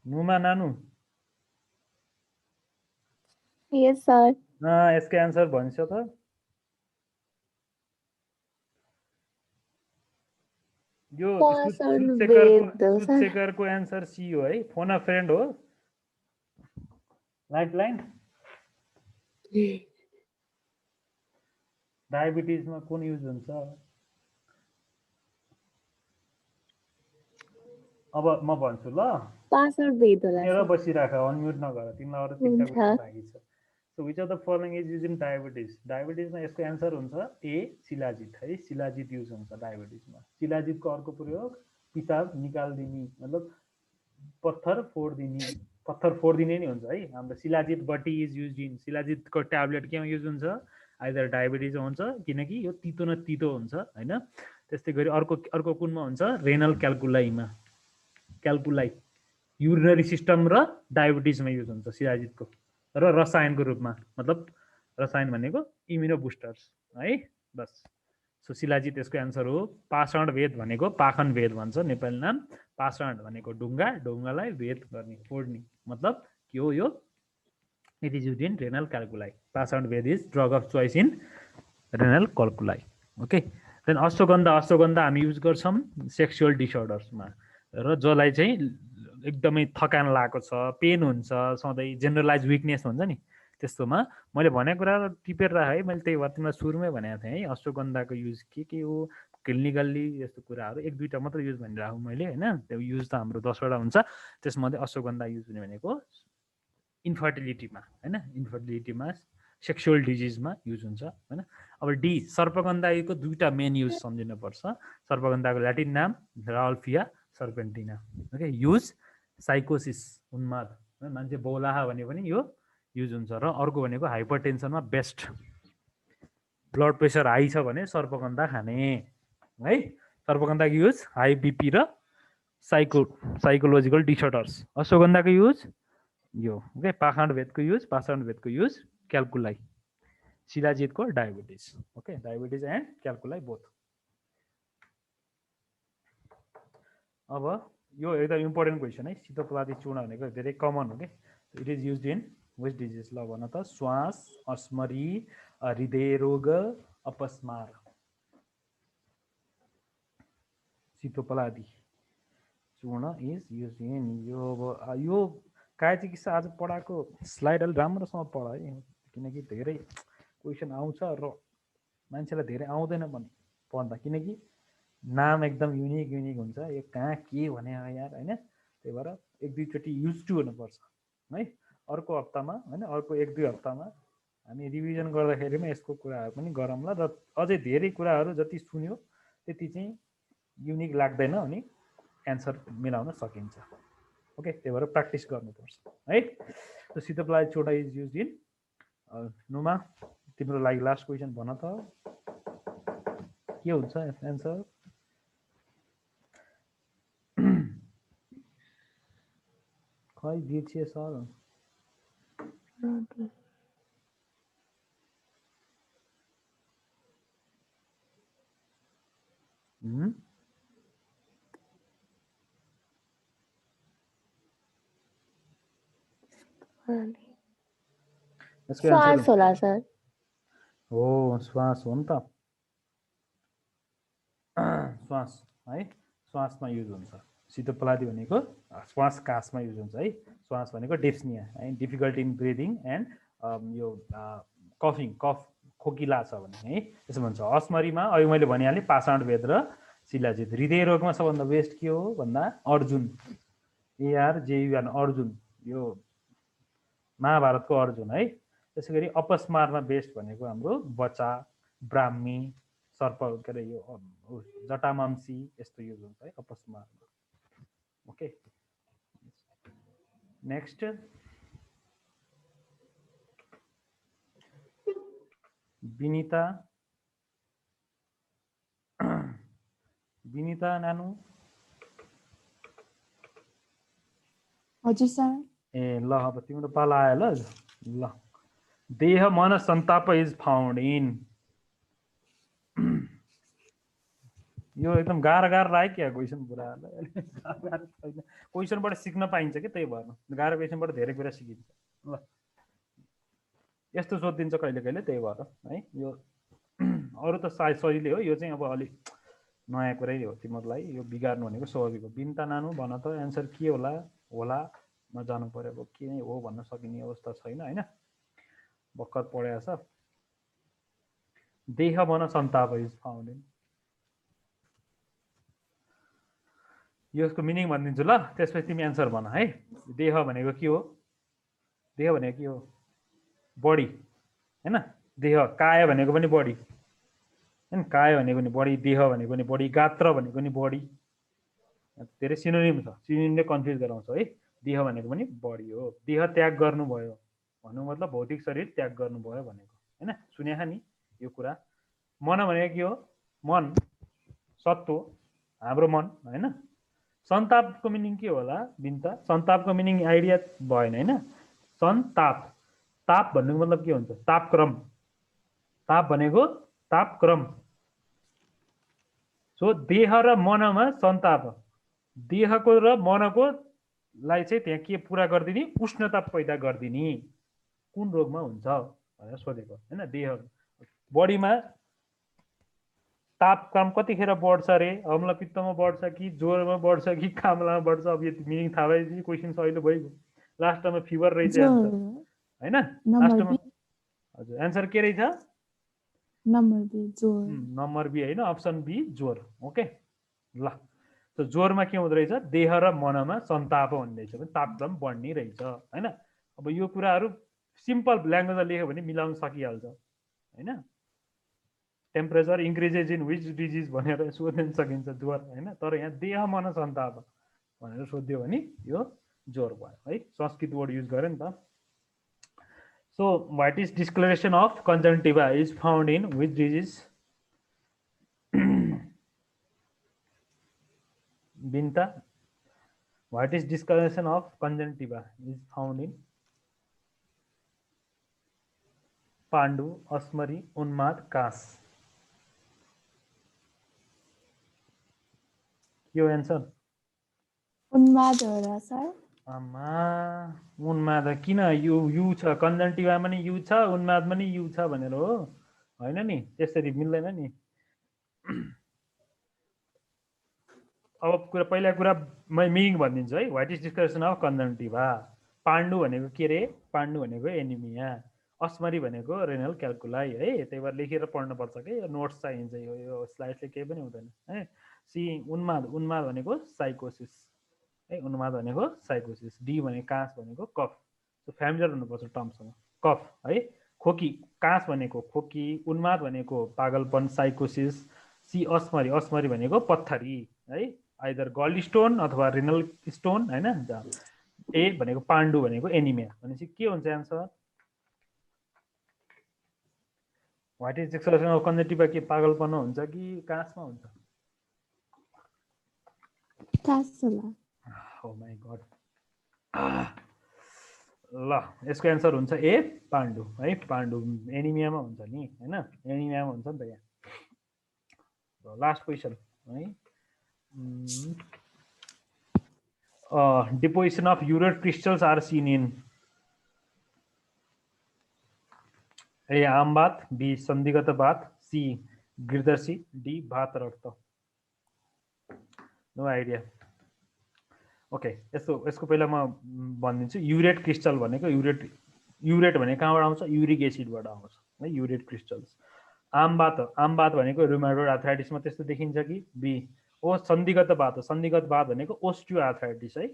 नुमा नानु। यस सर। यसको एन्सर भन्छ त। यो सुतशेखरको एन्सर सी हो है। फोन अ फ्रेन्ड हो, लाइफलाइन। डायबिटिजमा कुन युज हुन्छ? अब म भन्छु ल। पासवर्ड भेद होला मेरो सर। बसिराख, अनम्युट नगर, तिमीलाई अरू तिनवटा क्वेसन बाँकी छ। So which of the following is use in diabetes? डायबिटिजमा यसको एन्सर हुन्छ ए शिलाजित है। शिलाजित युज हुन्छ डायबिटिजमा। शिलाजितको अर्को प्रयोग पिसाब निकाल्दिने, मतलब पत्थर फोडिदिने नि हुन्छ है। हाम्रो शिलाजित बटी इज युज इन। शिलाजितको ट्याब्लेट केमा युज हुन्छ? आइदर डायबिटिज हुन्छ, किनकि यो तितो न तितो हुन्छ होइन। त्यस्तै गरी अर्को कुनमा हुन्छ? रेनल क्याल्कुलाईमा। क्याल्कुलाई युरिनरी सिस्टम र डायबिटिजमा युज हुन्छ शिलाजितको, र रसायनको रूपमा, मतलब रसायन भनेको इम्युनो बुस्टर्स है। बस सो शिलाजित यसको एन्सर हो। पाषाण वेद भनेको पाखन वेद भन्छ नेपाली नाम। पाषाण भनेको ढुङ्गा, ढुङ्गालाई वेद गर्ने, फोड्ने, मतलब के हो यो? It is use in renal calculi. Pashan bhed is drug of choice in renal calculi. Okay, then ashwagandha हामी युज गर्छौँ सेक्सुअल डिसअर्डर्समा, र जसलाई चाहिँ एकदमै थकान लागेको छ, पेन हुन्छ, सधैँ जेनरलाइज विकनेस हुन्छ नि, त्यस्तोमा मैले भनेको कुरा टिपेर राख है। मैले त्यही भएर तिमीलाई सुरुमै भनेको थिएँ है, अश्वगन्धाको युज के हो, क्लिनिकल्ली यस्तो कुराहरू 1-2टा मात्र युज भनिरहेको मैले होइन। त्यो युज त हाम्रो 10वटा हुन्छ, त्यसमध्ये अश्वगन्धा युज हुने भनेको इन्फर्टिलिटीमा होइन, इन्फर्टिलिटीमा, सेक्सुअल डिजिजमा युज हुन्छ होइन। अब डी सर्पगन्धाको 2टा मेन युज सम्झिनुपर्छ। सर्पगन्धाको ल्याटिन नाम राल्फिया सर्पेन्टिना। ओके, युज साइकोसिस उन्माद है मान्छे बौलाहा भने पनि यो युज हुन्छ र अर्को भनेको हाइपरटेन्सनमा बेस्ट ब्लड प्रेसर हाई छ भने सर्पगन्धा खाने है सर्पगन्धाको युज हाई बिपी र साइकोलोजिकल डिसअर्डर्स अश्वगन्धाको युज यो ओके पाषाणभेदको युज क्याल्कुलाई शिलाजितको diabetes okay diabetes and calculi both अब यो एकदम इम्पोर्टेन्ट क्वेसन है शीतोपलादी चूर्ण भनेको धेरै कमन हो कि it is used in which disease ल भन त श्वास अस्मरी हृदय रोग अपस्मार शीतोपलादी चूर्ण इज युज्ड इन यो काय चिकित्सा आज पढाएको स्लाइड अलि राम्रोसँग पढ है किनकि धेरै क्वेसन आउँछ र मान्छेलाई धेरै आउँदैन पनि पढ्दा किनकि नाम एकदम युनिक हुन्छ यो कहाँ के भने यार होइन त्यही भएर एक दुईचोटि युज टु हुनुपर्छ है अर्को हप्तामा होइन अर्को एक दुई हप्तामा हामी रिभिजन गर्दाखेरिमा यसको कुराहरू पनि गरौँला र अझै धेरै कुराहरू जति सुन्यो त्यति चाहिँ युनिक लाग्दैन अनि एन्सर मिलाउन सकिन्छ ओके त्यही भएर प्र्याक्टिस गर्नुपर्छ है शीतोपलादी चूर्ण इज युज इन नुमा तिम्रो लागि लास्ट क्वेसन भन त के हुन्छ एन्सर खै बिर्सिए सर श्वास होला सर हो श्वास हो नि त श्वास है श्वासमा युज हुन्छ शीतोपलादी भनेको श्वास कासमा युज हुन्छ है श्वास भनेको डिप्सनिया है डिफिकल्टी इन ब्रिदिङ एन्ड यो कफिङ कफ खोकिला छ भने है त्यसो भन्छ अस्मरीमा अहिले मैले भनिहालेँ पाषाणभेद र शिलाजित हृदय रोगमा सबभन्दा बेस्ट के हो भन्दा अर्जुन ARJUN अर्जुन यो महाभारतको अर्जुन है त्यसै गरी अपस्मारमा बेस्ट भनेको हाम्रो बचा ब्राह्मी सर्प के अरे यो जटामांसी यस्तो युज हुन्छ है अपस्मारमा ओके नेक्स्ट विनिता नानु हजुर सर ए ल अब तिम्रो पाला आयो ल देह मन सन्ताप इज फाउन्ड इन यो एकदम गाह्रो लाग्यो क्या क्वेसन पुरा क्वेसनबाट सिक्न पाइन्छ कि त्यही भएर गाह्रो क्वेसनबाट धेरै कुरा सिकिन्छ ल यस्तो सोधिदिन्छ कहिले कहिले त्यही भएर है यो अरू त सायद सजिलै हो यो चाहिँ अब अलिक नयाँ कुरै हो तिमीहरूलाई यो बिगार्नु भनेको स्वाभाविक हो बिन्ता नानु भन त एन्सर के होला जानु पर्यो अब के हो भन्न सकिने अवस्था छैन होइन भर्खर पढाएको छ देह मन सन्ताप इज फाउन्ड इन यसको मिनिङ भनिदिन्छु ल त्यसपछि तिमी एन्सर भन है देह भनेको के हो बडी होइन देह काय भनेको पनि बडी होइन काय भनेको पनि बडी देह भनेको पनि बडी गात्र भनेको पनि बडी धेरै सिनोनिम छ सिनोनिमले कन्फ्युज गराउँछ है देह भनेको पनि बडी हो देह त्याग गर्नुभयो भन्नु मतलब भौतिक शरीर त्याग गर्नुभयो भनेको होइन सुनेखा नि यो कुरा मन भनेको के हो मन सत्व हाम्रो मन होइन सन्तापको मिनिङ के होला बिन्ता सन्तापको मिनिङ आइडिया भएन होइन सन्ताप ताप भन्नुको मतलब के हुन्छ तापक्रम ताप भनेको तापक्रम सो देह र मनमा सन्ताप देहको र मनको लाई चाहिँ त्यहाँ के पुरा गरिदिने उष्णता पैदा गरिदिने कुन रोगमा हुन्छ भनेर सोधेको होइन देह बडीमा तापक्रम कतिखेर बढ्छ अरे अम्लपित्तमा बढ्छ कि ज्वरमा बढ्छ कि कामलामा बढ्छ अब यो मिनिङ थाहा भएपछि क्वेसन सहिलो भइगयो लास्टमा फिभर रहेछ होइन लास्टमा हजुर एन्सर के रहेछ नम्बर बी होइन अप्सन बी ज्वर ओके ल त ज्वरमा के हुँदो रहेछ देह र मनमा सन्ताप भन्दैछ भने तापक्रम बढ्ने रहेछ होइन अब यो कुराहरू सिम्पल ल्याङ्ग्वेजमा लेख्यो भने मिलाउन सकिहाल्छ होइन temperature increases in which disease भनेर सोध्न सकिन्छ ज्वर होइन तर यहाँ देह मन सन्ताप भनेर सोध्यो भने यो ज्वरो भयो है संस्कृत वर्ड युज गरे नि त so what is discolouration of conjunctiva is found in which disease बिन्ता what is discolouration of conjunctiva is found in pandu ashmari unmad kas यो एन्सर उन्माद हो र सर आमा उन्माद किन यु छ कन्जन्क्टिभामा नि यु छ उन्मादमा नि यु छ भनेर हो हैन नि त्यसरी मिल्दैन नि अब कुरा पहिला कुरा म मिनिङ भनिदिन्छु है what is discussion of conjunctiva पाण्डु भनेको के रे पाण्डु भनेको एनिमिया अस्मरी भनेको रेनल क्याल्कुलाई है त्यही भएर लेखेर पढ्नुपर्छ के यो नोट्स चाहिन्छ यो स्लाइडले केही पनि हुँदैन है सी उन्माद उन्माद भनेको साइकोसिस है उन्माद भनेको साइकोसिस डी भनेको कास भनेको कफ सो फ्यामिलियर हुनुपर्छ टर्मसँग कफ है खोकी कास भनेको खोकी उन्माद भनेको पागलपन साइकोसिस सी अस्मरी अस्मरी भनेको पत्थरी है आइदर गल्ड स्टोन अथवा रिनल स्टोन हैन ए भनेको पाण्डु भनेको एनिमिया भनेपछि के हुन्छ answer what is discussion of conjunctiva के पागलपन हुन्छ कि कासमा हुन्छ कास होला ओ माय गॉड ल यसको एन्सर हुन्छ ए पाण्डु है पाण्डु एनिमियामा हुन्छ नि हैन एनिमियामा हुन्छ नि त यहाँ लास्ट क्वेशन है deposition of uret crystals are seen in A. आमबात B. संधिगत बात C. गिरदर्शी D. भात रक्त नो आइडिया ओके यसको पहिला म भनिदिन्छु युरेट क्रिस्टल भनेको युरेट भने कहाँबाट आउँछ युरिक एसिडबाट आउँछ है युरेट क्रिस्टल्स आमबात भनेको रुमाटोइड आर्थराइटिसमा त्यस्तो देखिन्छ कि बी ओ सन्धिगत बात हो सन्धिगत बात भनेको ओस्टियो आर्थराइटिस है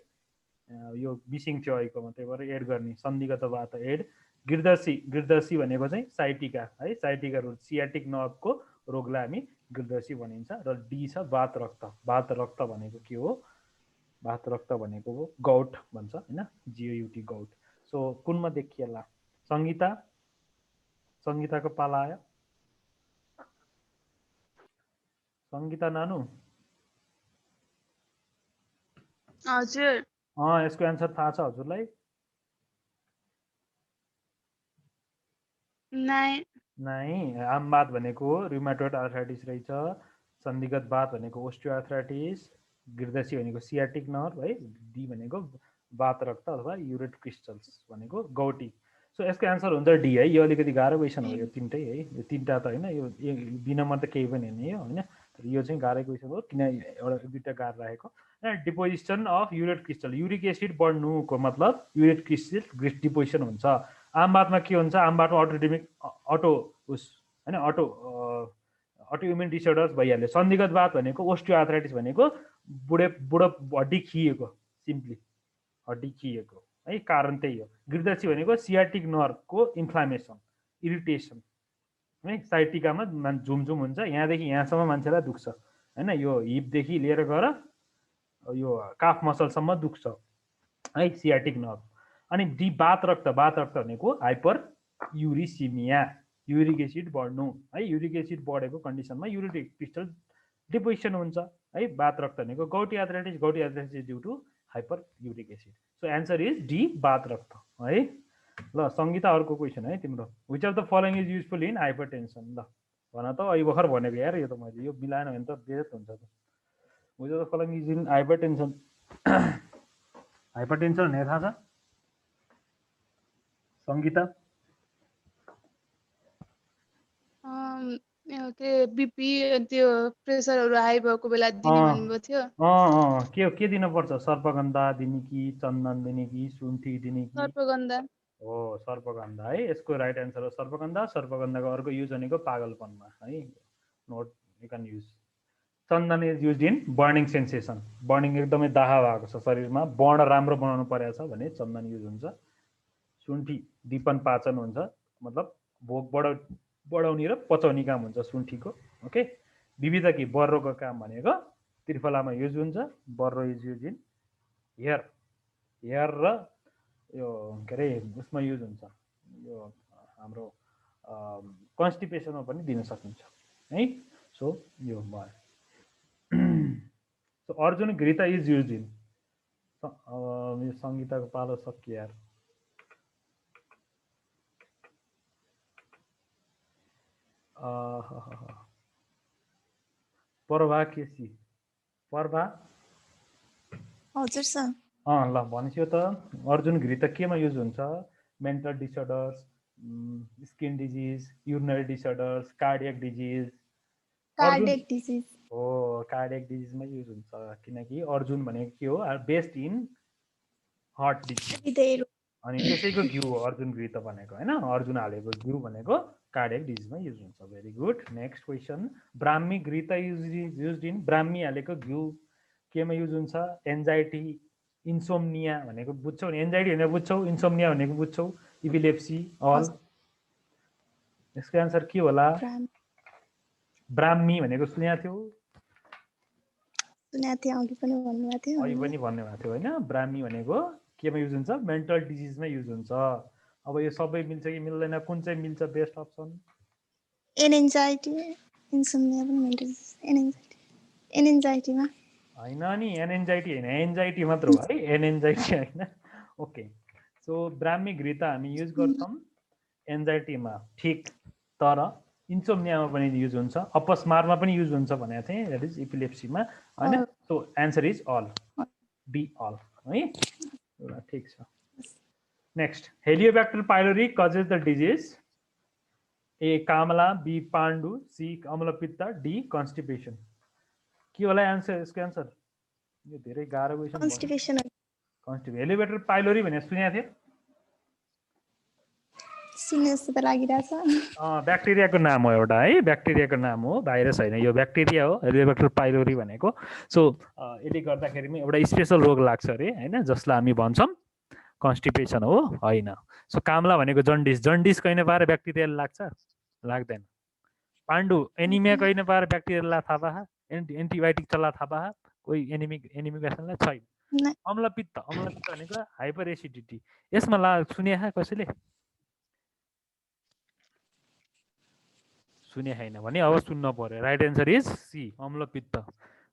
यो मिसिङ थियो अहिलेकोमा त्यही भएर एड गर्ने सन्धिगत बात एड गिरदर्शी भनेको चाहिँ साइटिका है साइटिका रोग सियाटिक नर्भको रोगलाई हामी गिरदर्शी भनिन्छ र डी छ वात रक्त भनेको के हो वात रक्त भनेको गौट भन्छ हैन जिओयुटी गौट सो कुनमा देखिएला संगीताको पाला आयो संगीता नानु हजुर यसको एन्सर थाहा छ हजुरलाई नाइ आमबात भनेको रुमाटोइड आर्थराइटिस रहेछ सन्धिगत बात भनेको ओस्टियो आर्थराइटिस गिरदर्शी भनेको सियाटिक नर्भ है डी भनेको वात रक्त अथवा युरेट क्रिस्टल्स भनेको गौटी सो यसको एन्सर हुन्छ डी है यो अलिकति गाह्रो क्वेसन हो यो तीनटै है यो तीनटा त हैन यो बिनमा त केही पनि हैन यो हैन तर यो चाहिँ गाह्रो क्वेसन हो किन एउटा दुईटा गाह्रो राखेको deposition of urate crystal uric acid बढ्नुको मतलब युरेट क्रिस्टल डिपोजिसन हुन्छ आमबातमा के हुन्छ आमबातमा अटो इम्युन डिसअर्डर्स भइहाल्यो सन्धिगत बात भनेको ओस्टियो आर्थराइटिस भनेको बुढो हड्डी खिएको सिम्पली हड्डी खिएको है कारण त्यही हो गिरदर्शी भनेको सियाटिक नर्भको इन्फ्लामेसन इरिटेसन है साइटिकामा झुमझुम हुन्छ यहाँदेखि यहाँसम्म मान्छेलाई दुख्छ हैन यो हिपदेखि लिएर गएर यो काफ मसलसम्म दुख्छ है सियाटिक नर्भ अनि डी वात रक्त भनेको हाइपर युरिसिमिया युरिक एसिड बढ्नु है युरिक एसिड बढेको कन्डिसनमा युरिक क्रिस्टल डिपोजिसन हुन्छ है वात रक्त भनेको gouty arthritis is due to hyper uric acid so answer is D vata rakta है ल संगीता अर्को क्वेसन है तिम्रो which of the following is useful in hypertension ल भन त अहिले भर्खर भनेको यार यो त मैले यो मिलाएन भने त बेजत हुन्छ त which of the following is in hypertension भनेको थाहा छ संगीता के बिपी त्यो प्रेसरहरू हाई भएको बेला दिने भन्नुभएको थियो के दिनुपर्छ सर्पगन्धा दिने कि चन्दन दिने कि सुन्ठी दिने कि सर्पगन्धा हो सर्पगन्धा है यसको राइट एन्सर हो सर्पगन्धाको अर्को युज भनेको पागलपनमा है note you can use Chandan is use in burning sensation burning एकदमै दाहा भएको छ शरीरमा बर्न राम्रो बनाउनु परेको छ भने चन्दन युज हुन्छ सुन्ठी दीपन पाचन हुन्छ मतलब भोक बढाउने र पचाउने काम हुन्छ सुन्ठीको ओके विविधकी बर्रोको काम भनेको त्रिफलामा युज हुन्छ बर्रो is use in hair hair र यो के अरे उसमा युज हुन्छ यो हाम्रो कन्स्टिपेसनमा पनि दिन सकिन्छ है सो यो भयो so arjuna ghrita is use in यो सङ्गीताको पालो सकियो यार पर्वा केसी पर्वा हजुर सर ल भनेपछि त अर्जुन घृता केमा युज हुन्छ mental disorders skin disease urinary disorders cardiac disease cardiac disease हो कार्डियक डिजिजमा युज हुन्छ किनकि अर्जुन भनेको के हो बेस्ड इन हार्ट डिजिज अनि त्यसैको घिउ हो अर्जुन घृत भनेको हैन अर्जुन हालेको घिउ भनेको कार्डियक डिजिजमा युज हुन्छ very good next question Brahmi घृत युज इन ब्राह्मी हालेको घिउ केमा युज हुन्छ एन्जाइटी इन्सोम्निया भनेको बुझ्छौ नि एन्जाइटी भनेको बुझ्छौ इन्सोम्निया भनेको बुझ्छौ इपिलेप्सी अल यसको आन्सर के होला ब्राह्मी भनेको सुनेको थियौ अघि पनि भन्नुभएको थियो होइन ब्राह्मी भनेको केमा युज हुन्छ मेन्टल डिजिजमा युज हुन्छ अब यो सबै मिल्छ कि मिल्दैन कुन चाहिँ मिल्छ बेस्ट अप्सन एनेन्जाइटी इन्सोम्निया पनि मेन्टल एनेन्जाइटीमा होइन नि एनेन्जाइटी होइन एन्जाइटी मात्र हो है एनेन्जाइटी होइन ओके सो ब्राह्मी घृता हामी युज गर्छौँ एन्जाइटीमा ठिक तर इन्सोम्नियामा पनि युज हुन्छ अपस्मारमा पनि युज हुन्छ भनेको थिएँ द्याट इज इपिलेप्सीमा होइन so answer is all B all है ल ठिक छ next Helicobacter pylori causes the disease A kamala B pandu C amlapitta D constipation के होला एन्सर यसको एन्सर यो धेरै गाह्रो क्वेसन कन्स्टिपेसन हेलियोब्याक्टर पाइलोरी भनेर सुनेको थिएँ सिनेस त लागिरहेछ ब्याक्टेरियाको नाम हो एउटा है ब्याक्टेरियाको नाम हो भाइरस होइन यो ब्याक्टेरिया हो हेलियोब्याक्टर पाइलोरी भनेको सो यसले गर्दाखेरिमा एउटा स्पेसल रोग लाग्छ अरे होइन जसलाई हामी भन्छौँ कन्स्टिपेसन हो होइन सो कामला भनेको जन्डिस जन्डिस कहिले पाएर ब्याक्टेरियाले लाग्छ लाग्दैन पाण्डु एनिमिया कहिले पाएर ब्याक्टेरियालाई थाहा पाहा एन्टिबायोटिक चल्ला थाहा पाहा कोही एनिमिक पेसेन्टलाई छैन अम्लपित्त भनेको हाइपर एसिडिटी यसमा सुने कसैले सुने छैन भने अब सुन्न पर्यो राइट एन्सर इज सी अम्लपित्त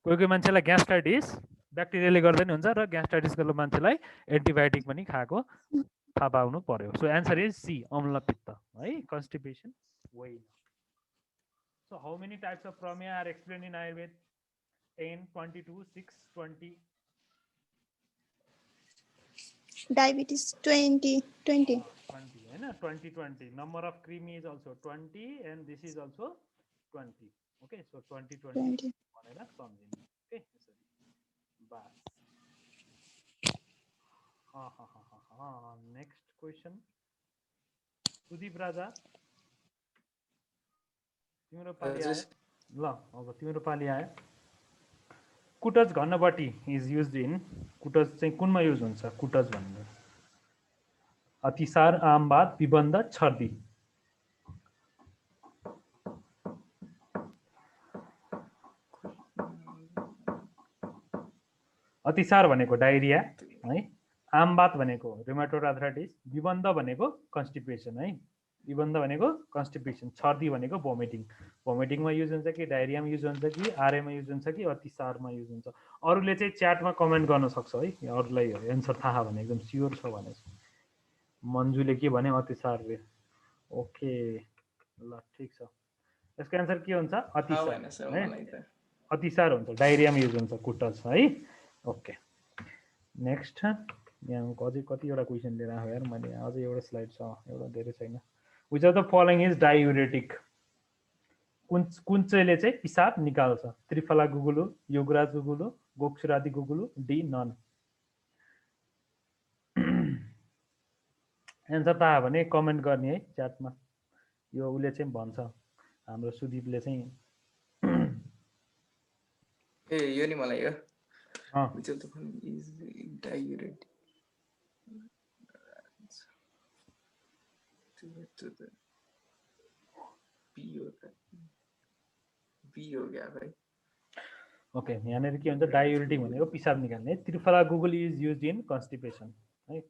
कोही मान्छेलाई ग्यास्ट्राइटिस ब्याक्टेरियाले गर्दा नि हुन्छ र ग्यास्ट्राइटिस गर्दा मान्छेलाई एन्टिबायोटिक पनि खाएको थाहा पाउनु पर्यो so answer is C amlapitta है कन्स्टिपेसन होइन so how many types of prameha are explain in Ayurveda 10 22 6 20 diabetes 20 होइन 20 number of krimi is also 20 and this is also 20 okay so 20 भनेर सम्झिनु ओके यसरी बस नेक्स्ट क्वेसन सुदीप राजा तिम्रो पाली आयो ल अब तिम्रो पाली आयो kutaj ghanbati is use in कुटज चाहिँ कुनमा युज हुन्छ कुटज भन्नु अतिसार आमवाद विबन्ध छर्दी अतिसार भनेको डायरिया है आमवाद भनेको रुमेटोइड आर्थराइटिस विबन्ध भनेको कन्स्टिपेसन है विबन्ध भनेको कन्स्टिपेसन छर्दी भनेको भोमिटिङमा युज हुन्छ कि डायरियामा युज हुन्छ कि आरएमा युज हुन्छ कि अतिसारमा युज हुन्छ अरूले चाहिँ च्याटमा कमेन्ट गर्न सक्छ है अरूलाई एन्सर थाहा भने एकदम स्योर छ भने मन्जुले के भने अतिसारले ओके ल ठिक छ यसको एन्सर के हुन्छ अतिसार है अतिसार हुन्छ डायरियामा युज हुन्छ कुटज है ओके नेक्स्ट यहाँ अझै कतिवटा क्वेसन लिएर आएको यार मैले अझै एउटा स्लाइड छ एउटा धेरै छैन which of the following is diuretic कुन चाहिँले चाहिँ पिसाब निकाल्छ triphala guggulu yograj guggulu gokshuradi guggulu D none answer थाहा भने कमेन्ट गर्ने है च्याटमा यो उसले चाहिँ भन्छ हाम्रो सुदीपले चाहिँ ए यो नि मलाई हो which of the following is diuretic to the B हो क्या भाइ ओके, यहाँनिर के हुन्छ डायुरेटिक भनेको पिसाब निकाल्ने। Triphala guggul is used in constipation है,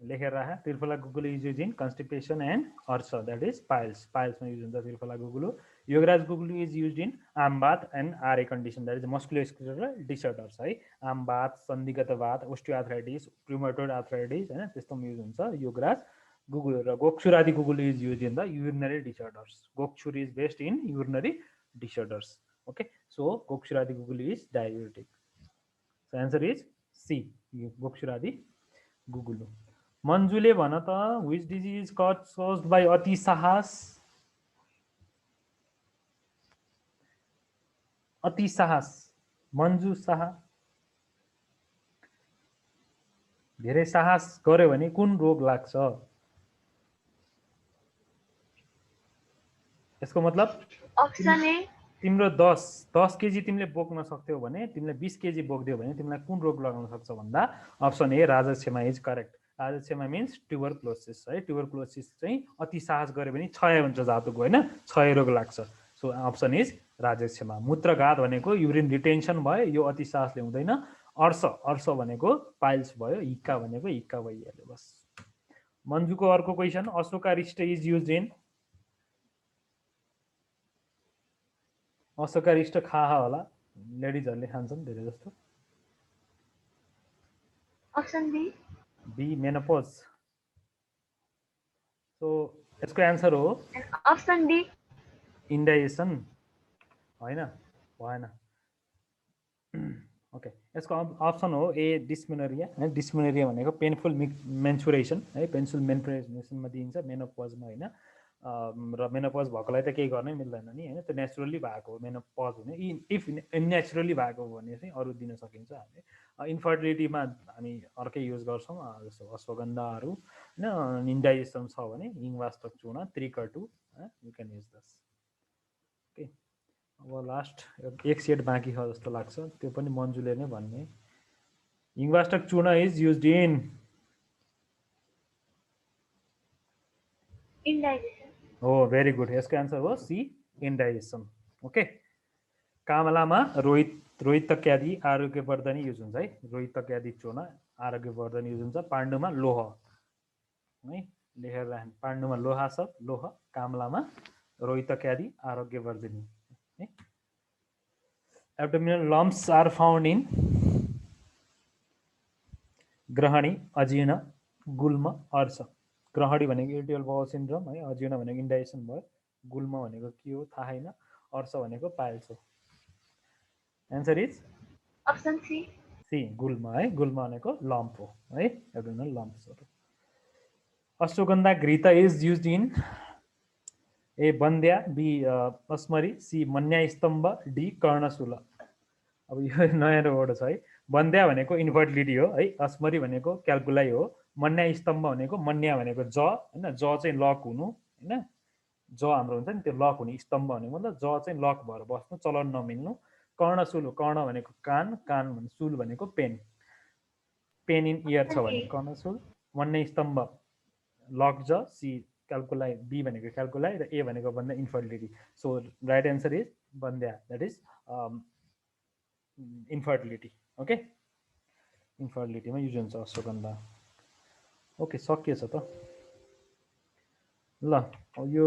लेखेर राख। Triphala guggul is used in constipation and arsh, that is piles. पाइल्समा युज हुन्छ त्रिफला गुगुलो। Yograj guggulu is used in amavata and RA condition, that is musculoskeletal disorders है। आमवात, सन्धिगत वात, ओस्टियोआर्थराइटिस, रुमेटोइड आर्थराइटिस हैन, त्यस्तोमा युज हुन्छ योगराज गुगुलो। र gokshuradi guggulu is used in the urinary disorders. Gokshura is based in urinary disorders. Okay, so gokshuradi guggulu is diuretic. So answer is C, gokshuradi guggulu. मन्जुले भन त, व्हिच डिजिज कज्ड बाई अति साहस? अति साहस, मन्जु शाह। धेरै साहस गर्यो भने कुन रोग लाग्छ? यसको मतलब अप्सन ए तिम्रो 10 केजी तिमीले बोक्न सक्थ्यौ भने, तिमीले 20 केजी बोक्दियौ भने तिमीलाई कुन रोग लगाउन सक्छ भन्दा option A rajakshma is correct. Rajakshma means tuberculosis है। ट्युबरक्लोसिस चाहिँ अति साहस गर्यो भने क्षय हुन्छ धातुको होइन, क्षय रोग लाग्छ। So option is rajakshma. मूत्रघात भनेको युरिन रिटेन्सन भयो, यो अति साहसले हुँदैन। अर्स भनेको पाइल्स भयो, हिक्का भनेको हिक्का भइहाल्यो बस। मन्जुको अर्को question, ashoka rishta is used in? अशोका रिष्ट खाहा होला, लेडिजहरूले खान्छन् धेरै जस्तो। Option B B menopause. So यसको एन्सर हो अप्सन डी इन्डाइजेसन होइन, भएन। ओके, यसको अप्सन हो ए डिस्मेनोरिया है। डिस्मेनोरिया भनेको पेनफुल मेन्सुरेसन है, पेनफुल मेन्सुरेसनमा दिइन्छ मेनोपोजमा होइन। र मेनोपोज भएकोलाई त केही गर्नै मिल्दैन नि होइन, त्यो नेचुरली भएको हो मेनोपोज हुने। इफ इननेचुरली भएको हो भने चाहिँ अरू दिन सकिन्छ हामीले। इन्फर्टिलिटीमा हामी अर्कै युज गर्छौँ, जस्तो अश्वगन्धाहरू होइन। इन्डाइजेसन छ भने हिङवास्तक चूर्ण, त्रिकटु, यु क्यान युज दस। ओके, अब लास्ट एक सेट बाँकी छ जस्तो लाग्छ, त्यो पनि मन्जुले नै भन्ने। हिङवास्तक चूर्ण इज युज्ड इन? इन्डाइजेसन हो, भेरी गुड। यसको एन्सर हो सी, इन्डाइजेसन। ओके, कामलामा रोहित तक्यादि आरोग्यवर्धनी युज हुन्छ है। रोहित तक्यादि चूर्ण आरोग्यवर्धनी युज हुन्छ। पाण्डुमा लोह है, लेखेर राख्नु। पाण्डुमा लोहा छ, लोह। कामलामा रोहित तक्यादि आरोग्यवर्धनी है। Abdominal lumps are found in? Grahani, ajirna, gulma, arsh. ग्रहणी भनेको इरिटेबल बाउल सिन्ड्रोम है, अजीर्ण भनेको इन्डाइजेसन भयो, गुल्म भनेको के हो थाहा छैन, अर्स भनेको पाइल्स हो। Answer is option C C, gulma है। गुल्म भनेको लम्प हो है, एब्डोमिनल लम्प्सहरू। Ashwagandha ghrita is used in? A bandhya, B ashmari, C manya stambha, D कर्णशूल। अब यो नयाँ वर्ड छ है। बन्द्या भनेको इन्फर्टिलिटी हो है, अस्मरी भनेको क्याल्कुलाई हो, मन्या स्तम्भ भनेको मन्या भनेको ज होइन, ज चाहिँ लक हुनु होइन, ज हाम्रो हुन्छ नि त्यो लक हुने, स्तम्भ भनेको मतलब ज चाहिँ लक भएर बस्नु, चलन नमिल्नु। कर्णशूल, कर्ण भनेको कान, कान भने सुल भनेको पेन, पेन इन इयर छ भने कर्णशूल। मन्या स्तम्भ लक ज, सी क्याल्कुलाई, बी भनेको क्याल्कुलाई, र ए भनेको भन्दा infertility. So right answer is bandhya, that is infertility. Okay, इन्फर्टिलिटीमा युज हुन्छ अश्वगन्धा। ओके, सकिएछ त ल। यो